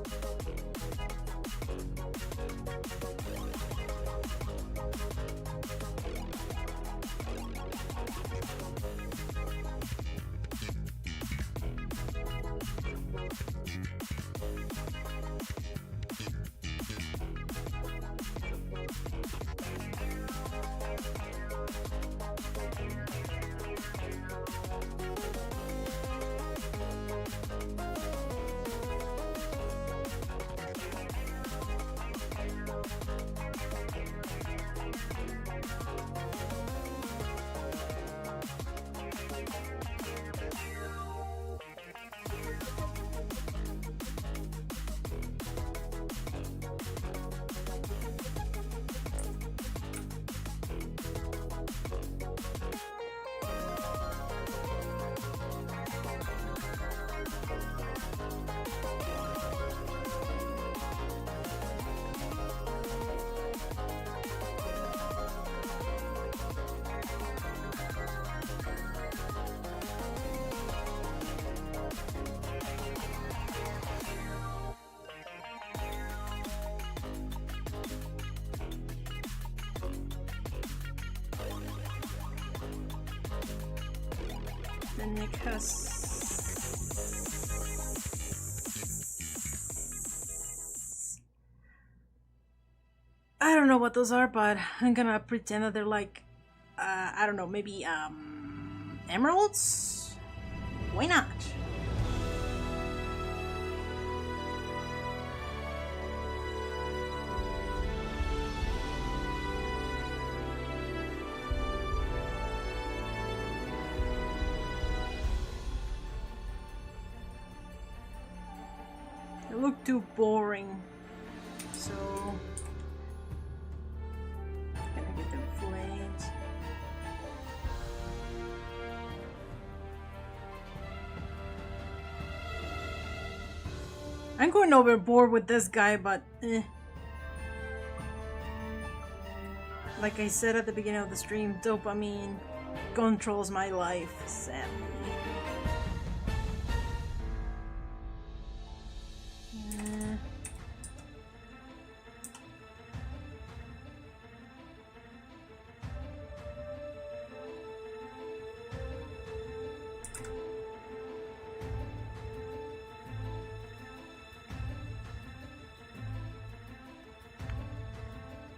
And Nick has... I don't know what those are, but I'm gonna pretend that they're like, I don't know, maybe emeralds? Why not? They look too boring, so gonna get them flames. I'm going overboard with this guy, but like I said at the beginning of the stream, dopamine controls my life, sadly.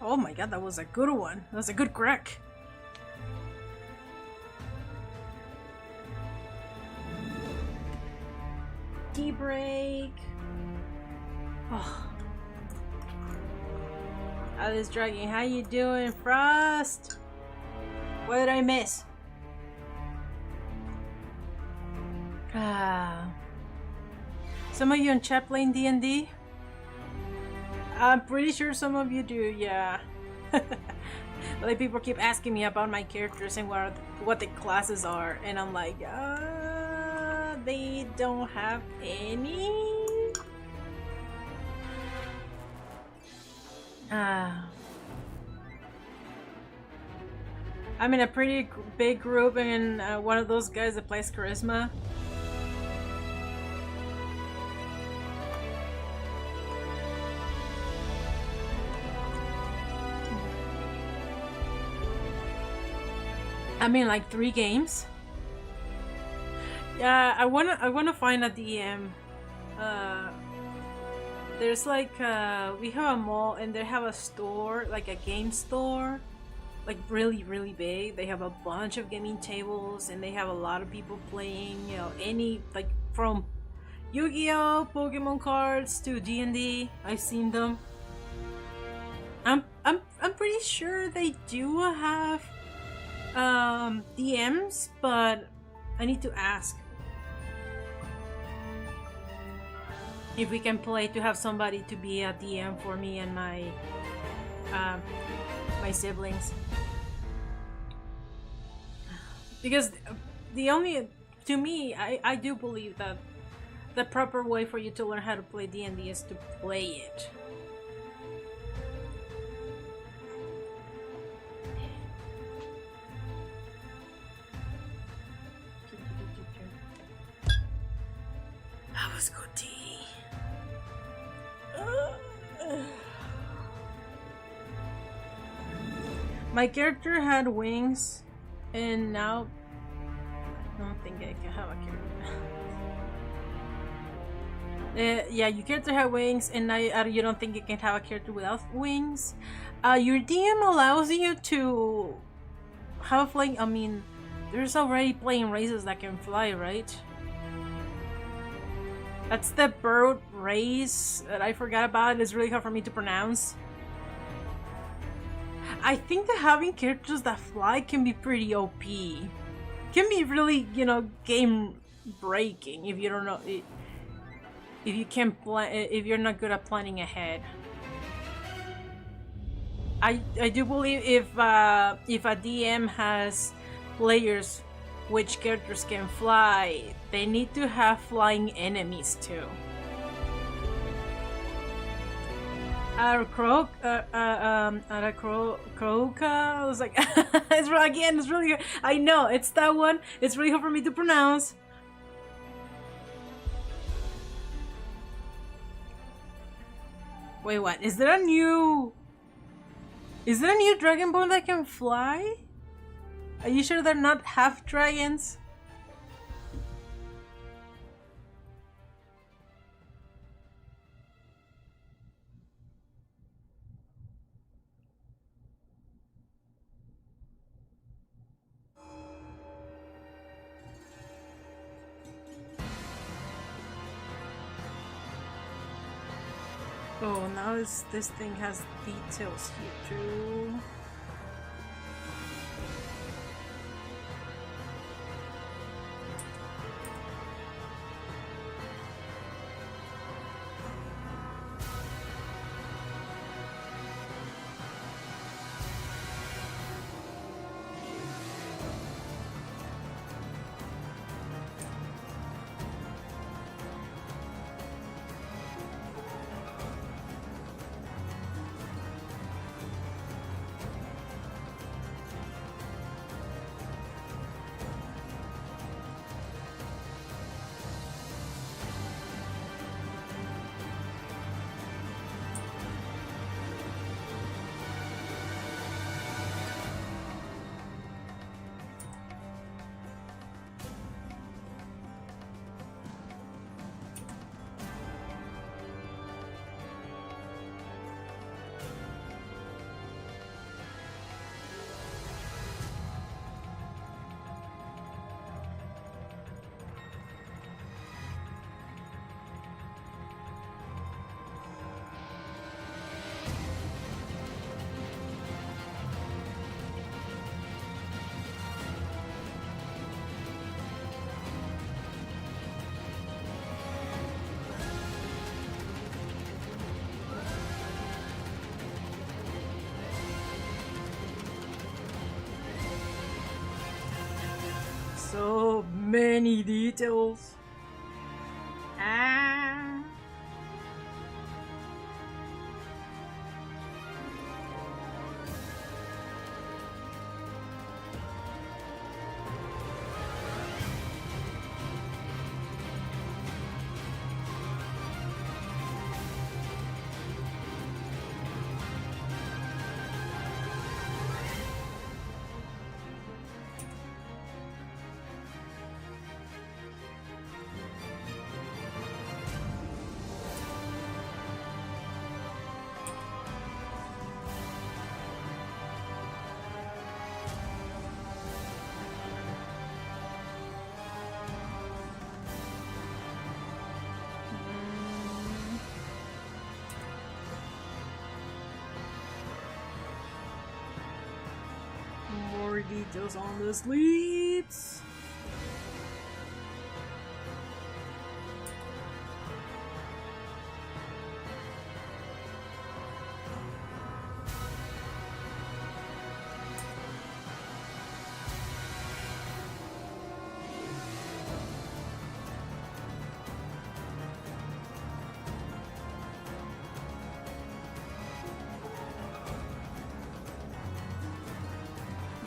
Oh my god, that was a good one. That was a good crack. Tea break. Oh. Alice Dragon, how you doing, Frost? What did I miss? Some of you in chat playing D&D? I'm pretty sure some of you do, yeah. Like people keep asking me about my characters and what the classes are, and I'm like, they don't have any. I'm in a pretty big group, and one of those guys that plays Charisma. I mean, like 3 games. Yeah, I wanna find a DM. There's like we have a mall and they have a store, like a game store, like really big. They have a bunch of gaming tables and they have a lot of people playing. You know, any like from, Yu-Gi-Oh, Pokemon cards to D&D. I've seen them. I'm pretty sure they do have DMs, but I need to ask if we can play to have somebody to be a DM for me and my my siblings. Because the only, to me, I do believe that the proper way for you to learn how to play D&D is to play it. That was good tea. My character had wings, and now I don't think I can have a character. Yeah, your character had wings, and now you don't think you can have a character without wings. Your DM allows you to have, like, I mean, there's already playing races that can fly, right? That's the bird race that I forgot about. It's really hard for me to pronounce. I think that having characters that fly can be pretty OP. Can be really, you know, game breaking if you don't know if you can't plan, if you're not good at planning ahead. I do believe if a DM has players which characters can fly, they need to have flying enemies too. Croca. I was like, it's really hard. I know, it's that one. It's really hard for me to pronounce. Wait, what? Is there a new Dragonborn that can fly? Are you sure they're not half dragons? Oh, now this thing has details here too. So many details. Ah. details on the sleeves.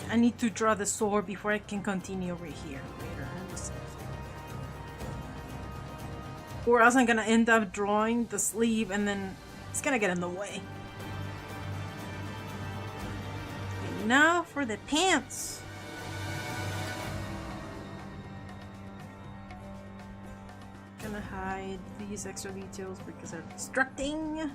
I need to draw the sword before I can continue over here later. Or else I'm gonna end up drawing the sleeve and then it's gonna get in the way. Okay, now for the pants. Gonna hide these extra details because they're distracting.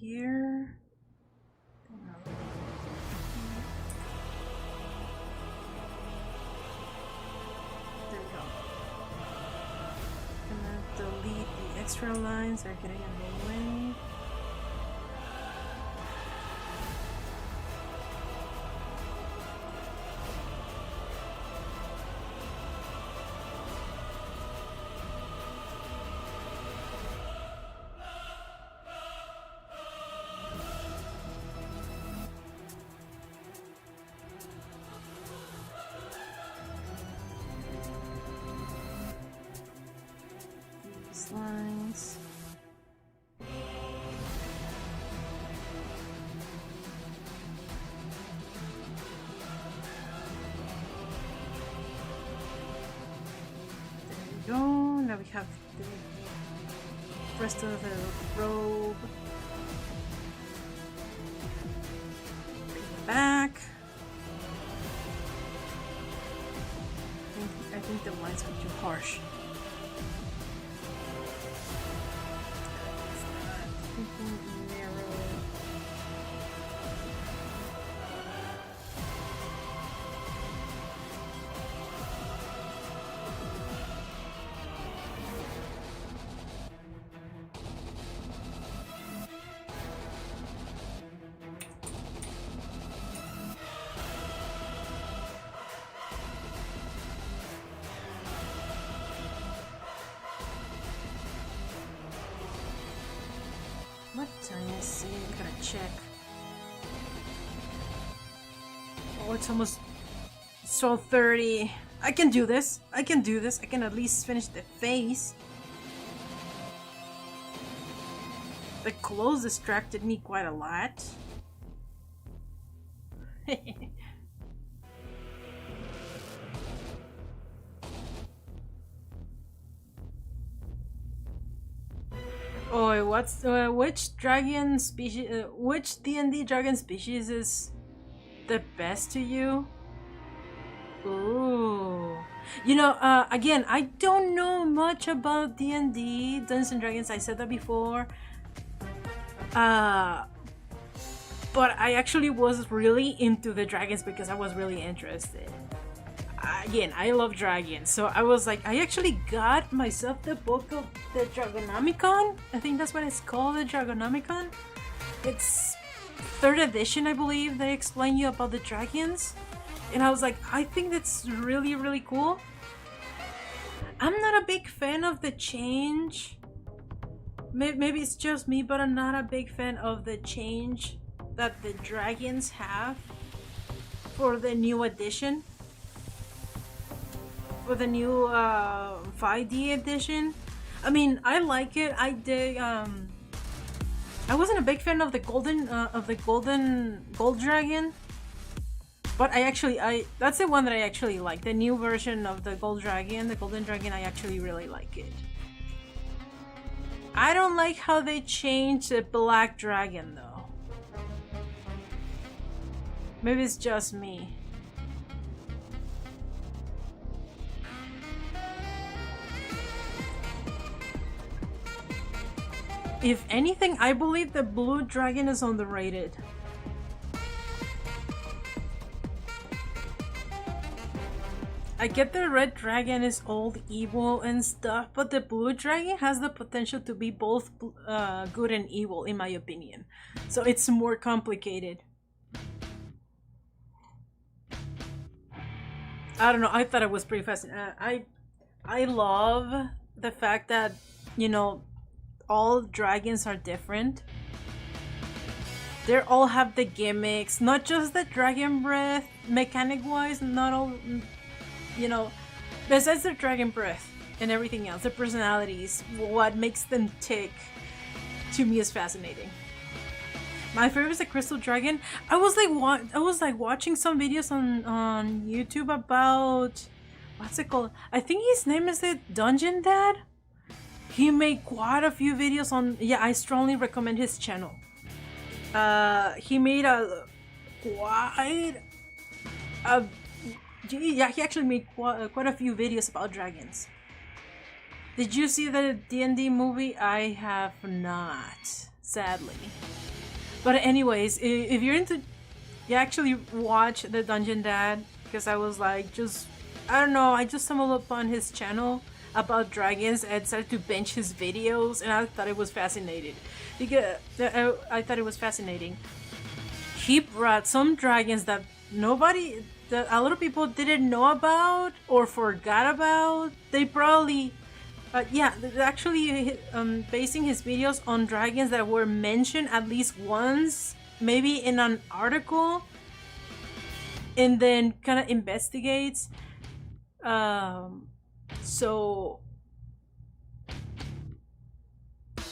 Here. There we go. Gonna delete the extra lines that are getting in the way. Lines. There we go. Now we have the rest of the robe. Back. I think the lines are too harsh. What time is it? I gotta check. Oh, it's almost 12:30. I can do this. I can do this. I can at least finish the face. The clothes distracted me quite a lot. Oh, what's which dragon species? Which D&D dragon species is the best to you? Ooh. You know, again, I don't know much about D&D, Dungeons and Dragons. I said that before. But I actually was really into the dragons because I was really interested. Again, I love dragons, so I was like, I actually got myself the book of the Dragonomicon. I think that's what it's called, the Dragonomicon. It's 3rd edition, I believe. They explain you about the dragons. And I was like, I think that's really, really cool. I'm not a big fan of the change. Maybe it's just me, but I'm not a big fan of the change that the dragons have for the new edition. For the new 5D edition. I mean, I like it. I dig. I wasn't a big fan of the golden gold dragon. But that's the one that I actually like. The new version of the golden dragon, I actually really like it. I don't like how they changed the black dragon though. Maybe it's just me. If anything, I believe the blue dragon is underrated. I get the red dragon is old, evil, and stuff, but the blue dragon has the potential to be both good and evil, in my opinion. So it's more complicated. I don't know. I thought it was pretty fascinating. I love the fact that, you know, all dragons are different. They all have the gimmicks, not just the dragon breath, mechanic-wise, not all. You know, besides their dragon breath and everything else, their personalities, what makes them tick, to me is fascinating. My favorite is the crystal dragon. I was like watching some videos on YouTube about, what's it called? I think his name is the Dungeon Dad. He made quite a few videos on. Yeah, I strongly recommend his channel. He made he actually made quite a few videos about dragons. Did you see the D&D movie? I have not, sadly. But anyways, if you're into, you actually watch the Dungeon Dad, because I was like, I don't know, I just stumbled upon his channel about dragons and started to binge his videos, and I thought it was fascinating. Because I thought it was fascinating. He brought some dragons that a lot of people didn't know about or forgot about. They probably, they're actually basing his videos on dragons that were mentioned at least once, maybe in an article, and then kind of investigates. So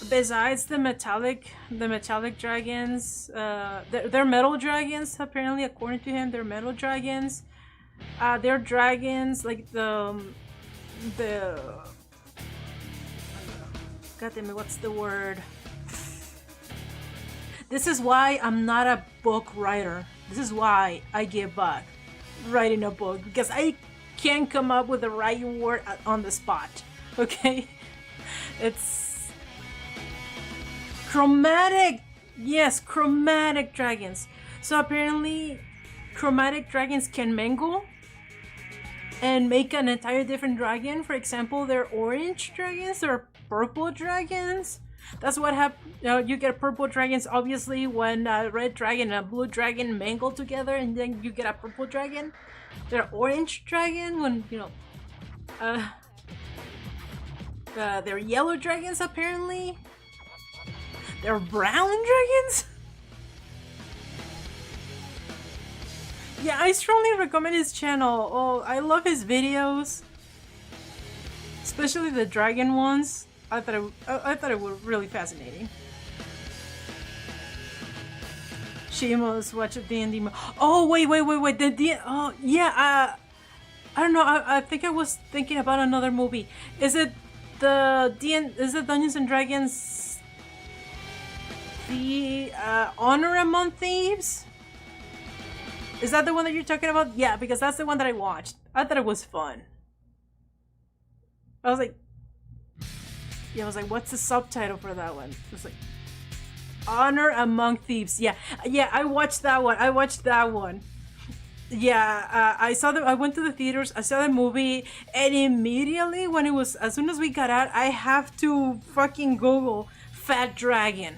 besides the metallic dragons, they're metal dragons, apparently, according to him. They're metal dragons. They're dragons like the God damn it, what's the word? This is why I'm not a book writer. This is why I give up writing a book, because I can't come up with the right word on the spot. Okay? It's chromatic. Yes, chromatic dragons. So apparently chromatic dragons can mingle and make an entire different dragon. For example, they're orange dragons or purple dragons. That's what happens. You get purple dragons, obviously, when a red dragon and a blue dragon mingle together, and then you get a purple dragon. They're orange dragon when, they're yellow dragons, apparently. They're brown dragons. Yeah, I strongly recommend his channel. Oh, I love his videos, especially the dragon ones. I thought it was really fascinating. Shimos, watch a D&D. Oh wait. Oh yeah. I don't know. I think I was thinking about another movie. Is it Is it Dungeons and Dragons? The Honor Among Thieves? Is that the one that you're talking about? Yeah, because that's the one that I watched. I thought it was fun. I was like, what's the subtitle for that one? It was like, Honor Among Thieves. Yeah, I watched that one. Yeah, I went to the theaters, I saw the movie, and immediately as soon as we got out, I have to fucking Google Fat Dragon.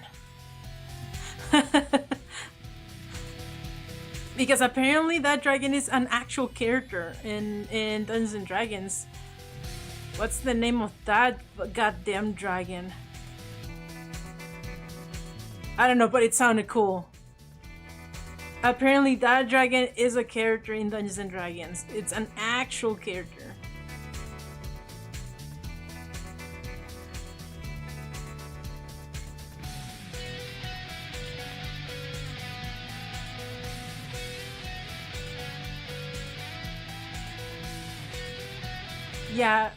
Because apparently that dragon is an actual character in Dungeons and Dragons. What's the name of that goddamn dragon? I don't know, but it sounded cool. Apparently that dragon is a character in Dungeons and Dragons. It's an actual character. Yeah.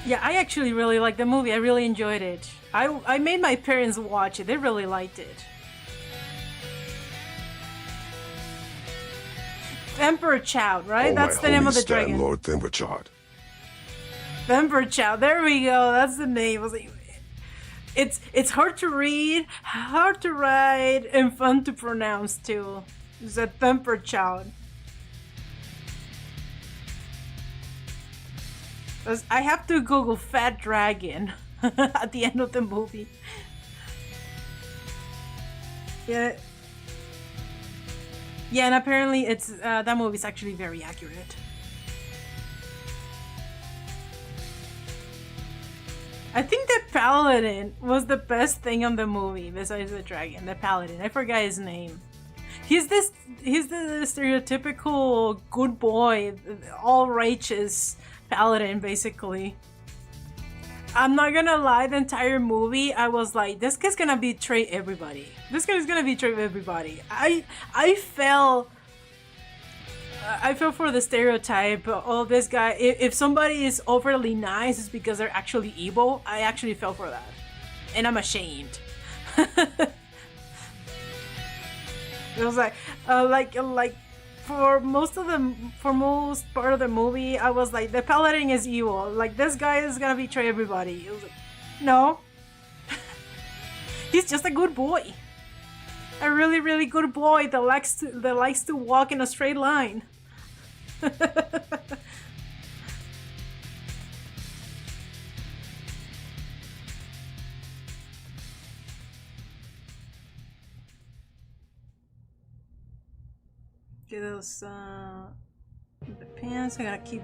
Yeah, I actually really liked the movie. I really enjoyed it. I made my parents watch it. They really liked it. Emperor Chow, right? Oh, that's the name of the Stan dragon. Lord Thimberchard. Emperor Chow. There we go. That's the name. I was like, it's hard to read, hard to write, and fun to pronounce too. It's a Emperor Chow. I have to Google Fat Dragon at the end of the movie. Yeah. Yeah, and apparently it's that movie's actually very accurate. I think the Paladin was the best thing on the movie besides the dragon. The Paladin. I forgot his name. He's the stereotypical good boy, all righteous Paladin, basically. I'm not gonna lie, the entire movie I was like, this guy's gonna betray everybody. This guy's gonna betray everybody. I fell for the stereotype. Oh, this guy, if somebody is overly nice, it's because they're actually evil. I actually fell for that, and I'm ashamed. It was like for most part of the movie, I was like, the Paladin is evil. Like, this guy is gonna betray everybody. It was like, no. He's just a good boy. A really, really good boy that likes to walk in a straight line. Get those the pants. I gotta keep.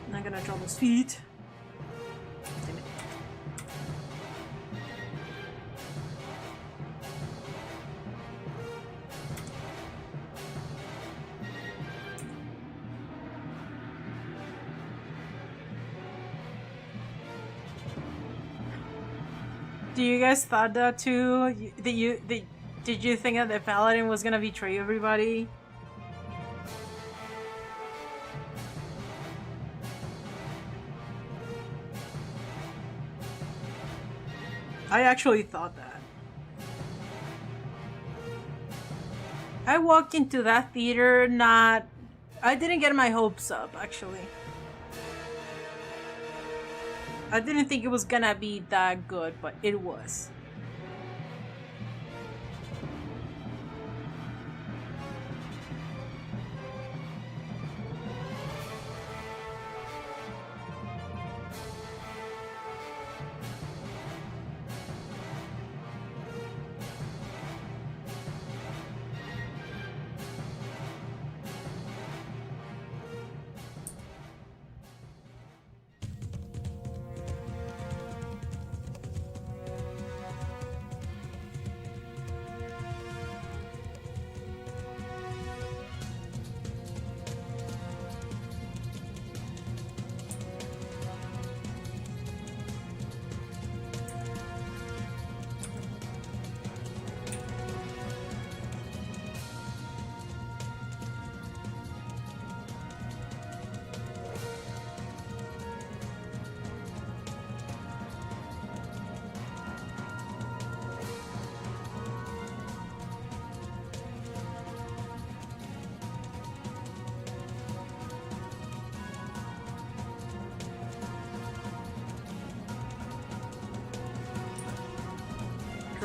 I'm not gonna draw those feet. Damn it. Do you guys thought that too? Did you think that the Paladin was gonna betray everybody? I actually thought that. I walked into that theater I didn't get my hopes up, actually. I didn't think it was gonna be that good, but it was.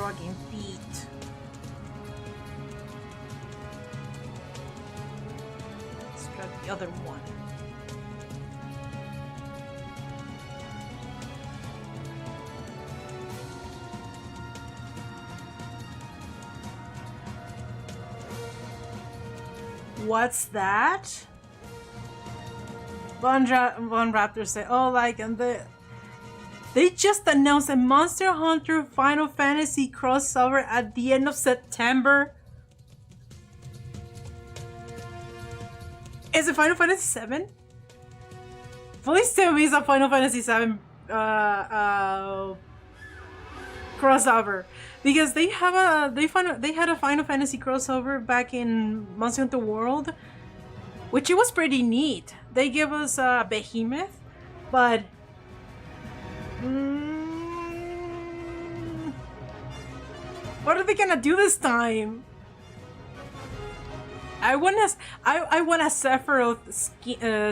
dragging feet. Let's drag the other one. What's that? Von Raptor said, oh, like, and they just announced a Monster Hunter Final Fantasy crossover at the end of September. Is it Final Fantasy VII? Please tell me it's a Final Fantasy VII crossover, because they had a Final Fantasy crossover back in Monster Hunter World, which it was pretty neat. They gave us Behemoth, but what are they gonna do this time? I want a Sephiroth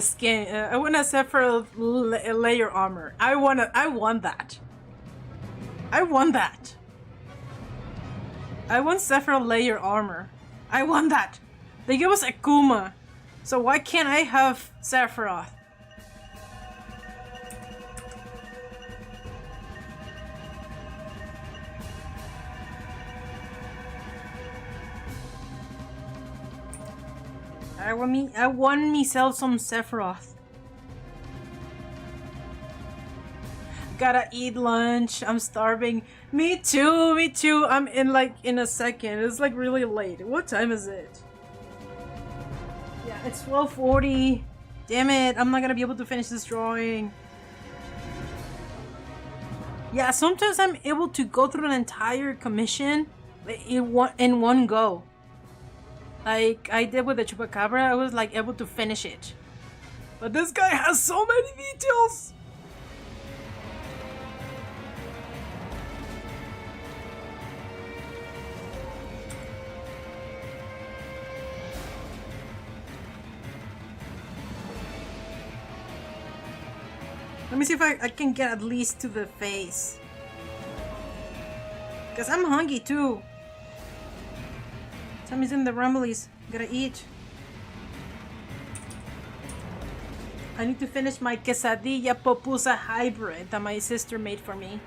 skin. I want a Sephiroth layer armor. I want that. I want that. I want Sephiroth layer armor. I want that. They give us Akuma, so why can't I have Sephiroth? I want myself some Sephiroth. Gotta eat lunch. I'm starving. Me too. Me too. I'm in a second. It's like really late. What time is it? Yeah, it's 12:40. Damn it! I'm not gonna be able to finish this drawing. Yeah, sometimes I'm able to go through an entire commission in one go. Like I did with the Chupacabra, I was like able to finish it. But this guy has so many details! Let me see if I can get at least to the face. Because I'm hungry too. Tommy's in the rumblies. Gotta eat. I need to finish my quesadilla pupusa hybrid that my sister made for me.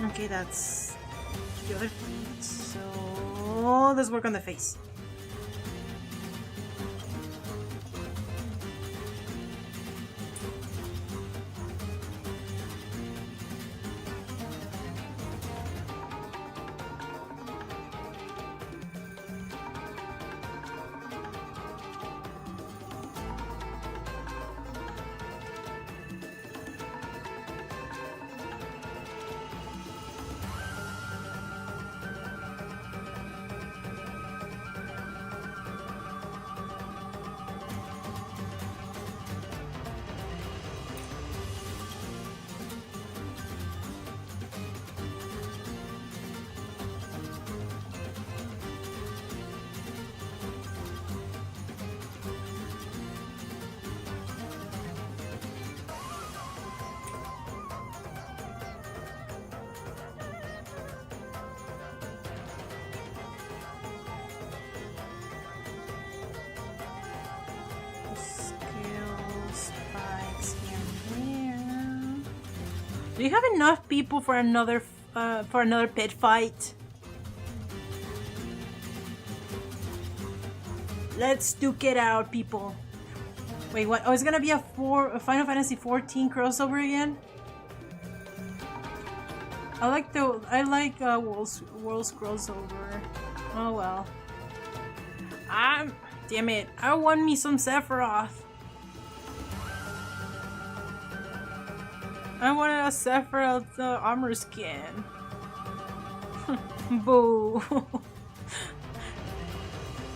Okay, that's the other feet. So let's work on the face. Do you have enough people for another pit fight? Let's duke it out, people. Wait, what? Oh, it's gonna be a Final Fantasy 14 crossover again? I like World's crossover. Oh well. Damn it! I want me some Sephiroth. I wanted a Sephiroth armor skin. Boo.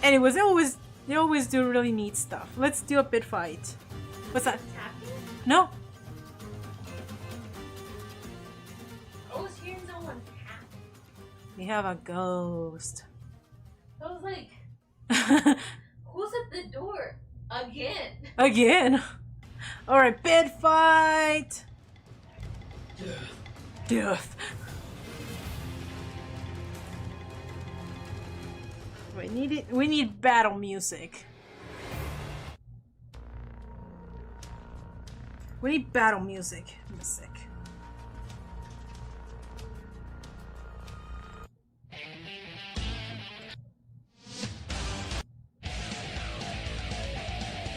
Anyways, they always do really neat stuff. Let's do a pit fight. What's that? No. I was hearing someone tap. We have a ghost. I was like, who's at the door? Again. Again. All right, pit fight. Death. We need battle music. We need battle music.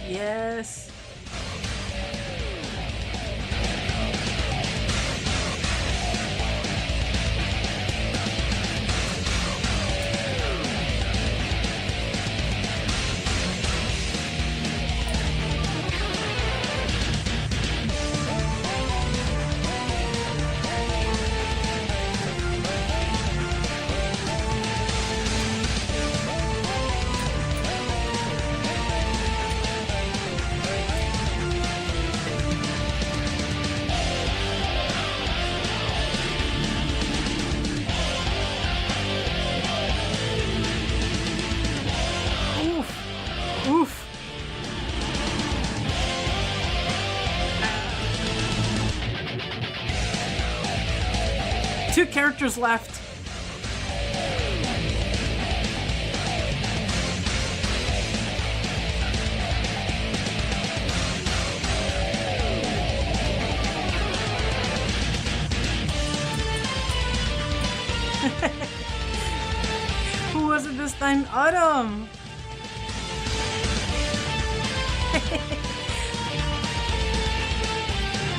Yes. Two characters left. Who was it this time? Autumn!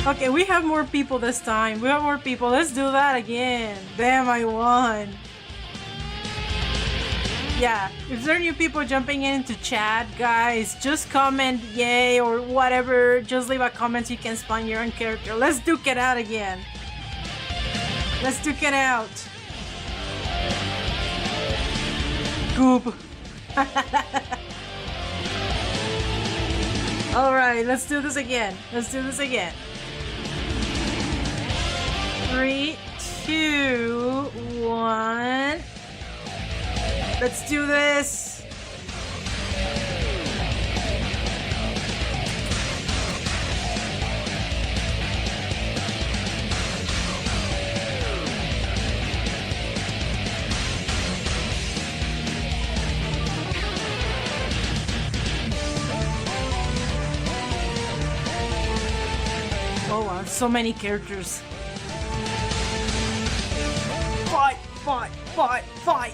Okay, we have more people this time. We have more people. Let's do that again. Damn, I won. Yeah, if there are new people jumping into chat, guys, just comment yay or whatever. Just leave a comment so you can spawn your own character. Let's duke it out again. Let's duke it out. Goop. Alright, let's do this again. Let's do this again. 3, 2, 1. Let's do this. Oh wow, so many characters. Fight, fight, fight, fight!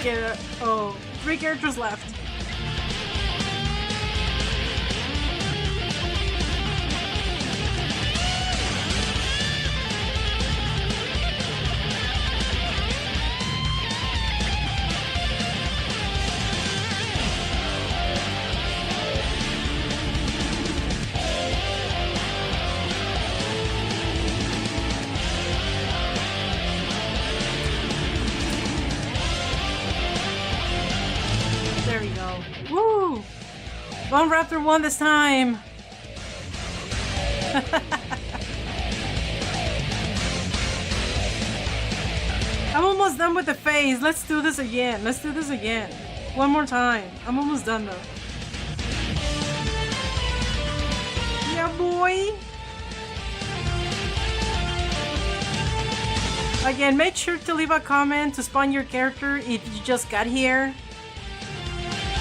Okay, oh, 3 characters left. There we go. Woo! Bone Raptor won this time! I'm almost done with the phase. Let's do this again. Let's do this again. One more time. I'm almost done though. Yeah, boy! Again, make sure to leave a comment to spawn your character if you just got here.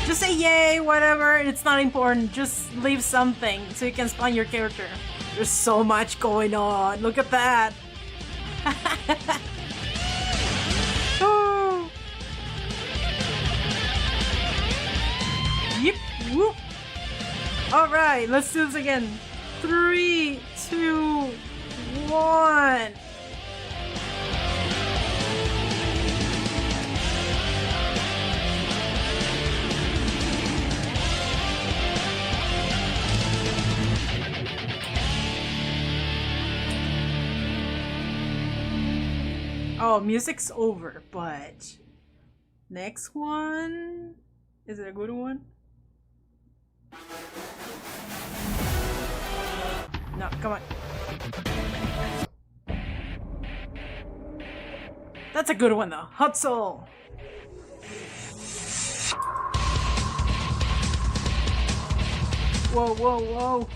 Just say yay, whatever, it's not important. Just leave something so you can spawn your character. There's so much going on. Look at that. Oh. Yep. Whoop. Alright, let's do this again. 3, 2, 1. Oh, music's over, but next one, is it a good one? No, come on. That's a good one though. Hot Soul. Whoa, whoa, whoa.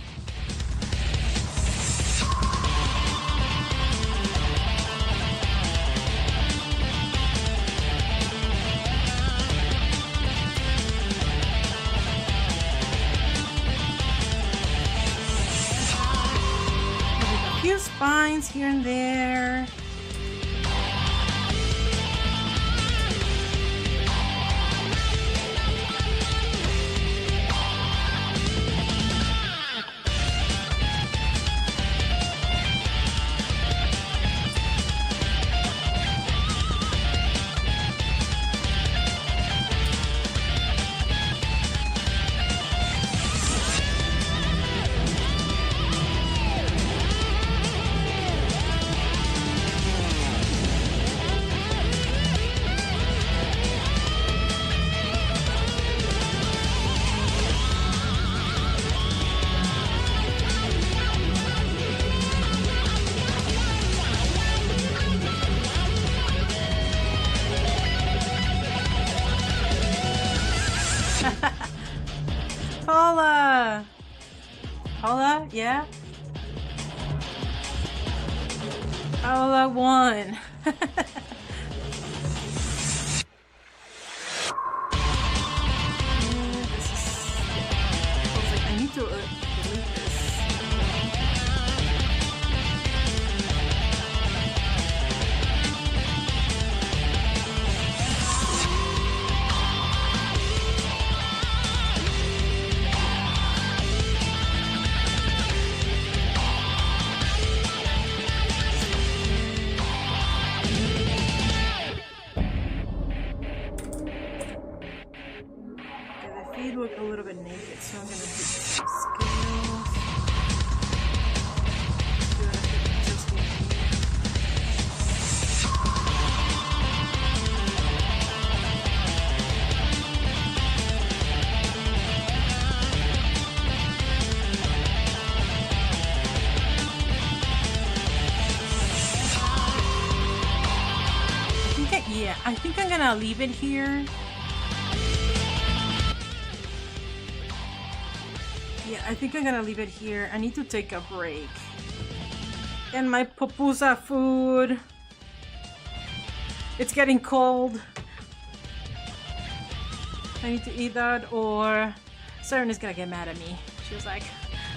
Few spines here and there. Paula! Paula, yeah? Paula won. I need to delete this. Look a little bit naked, so I'm gonna do some scales. I think I'm gonna leave it here. Yeah, I think I'm gonna leave it here. I need to take a break. And my pupusa food. It's getting cold. I need to eat that, or Saren is gonna get mad at me. She was like,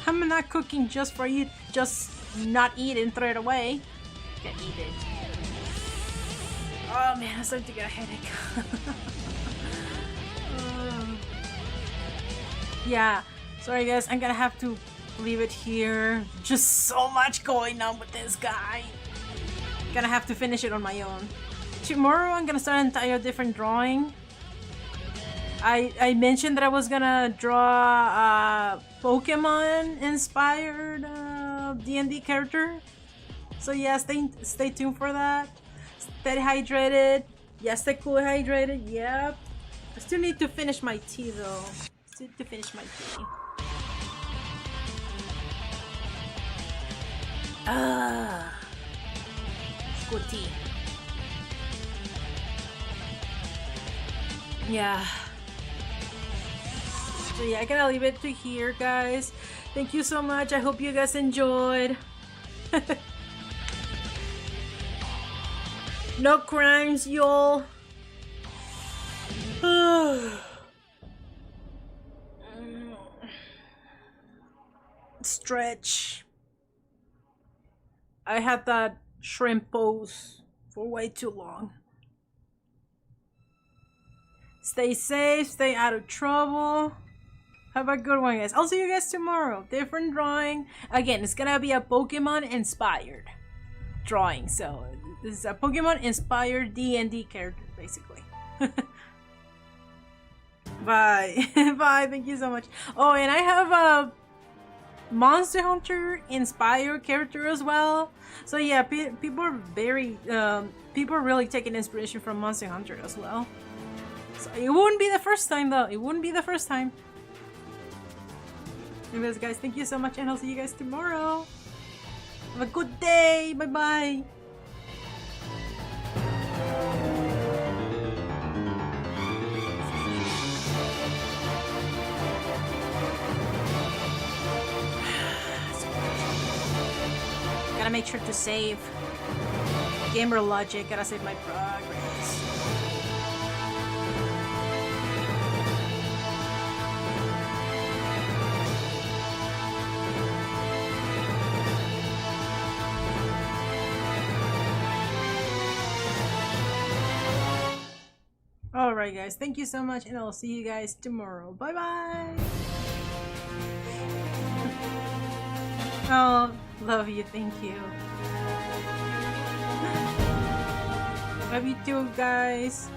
I'm not cooking just for you, just not eat it and throw it away. Gotta eat it. Oh man, I'm starting to get a headache. Yeah. Sorry guys, I'm gonna have to leave it here. Just so much going on with this guy. Gonna have to finish it on my own. Tomorrow I'm gonna start an entire different drawing. I mentioned that I was gonna draw a Pokemon inspired D&D character. So yeah, stay tuned for that. Stay hydrated. Yes, stay cool hydrated. Yep. I still need to finish my tea though. Still need to finish my tea. Ah, it's good tea. Yeah. So yeah, I gotta leave it to here, guys. Thank you so much. I hope you guys enjoyed. No crimes, y'all. Stretch. I had that shrimp pose for way too long. Stay safe, stay out of trouble. Have a good one, guys. I'll see you guys tomorrow. Different drawing. Again, it's gonna be a Pokemon inspired drawing. So this is a Pokemon inspired D&D character, basically. Bye. Bye. Thank you so much. Oh, and I have a Monster Hunter inspired character as well. So yeah, people are people are really taking inspiration from Monster Hunter as well. So it wouldn't be the first time though. It wouldn't be the first time. Anyways, guys, thank you so much, and I'll see you guys tomorrow. Have a good day. Bye bye. Gotta make sure to save. Gamer logic, gotta save my progress. Alright guys, thank you so much, and I'll see you guys tomorrow. Bye bye! Oh, love you, thank you. Love you too, guys.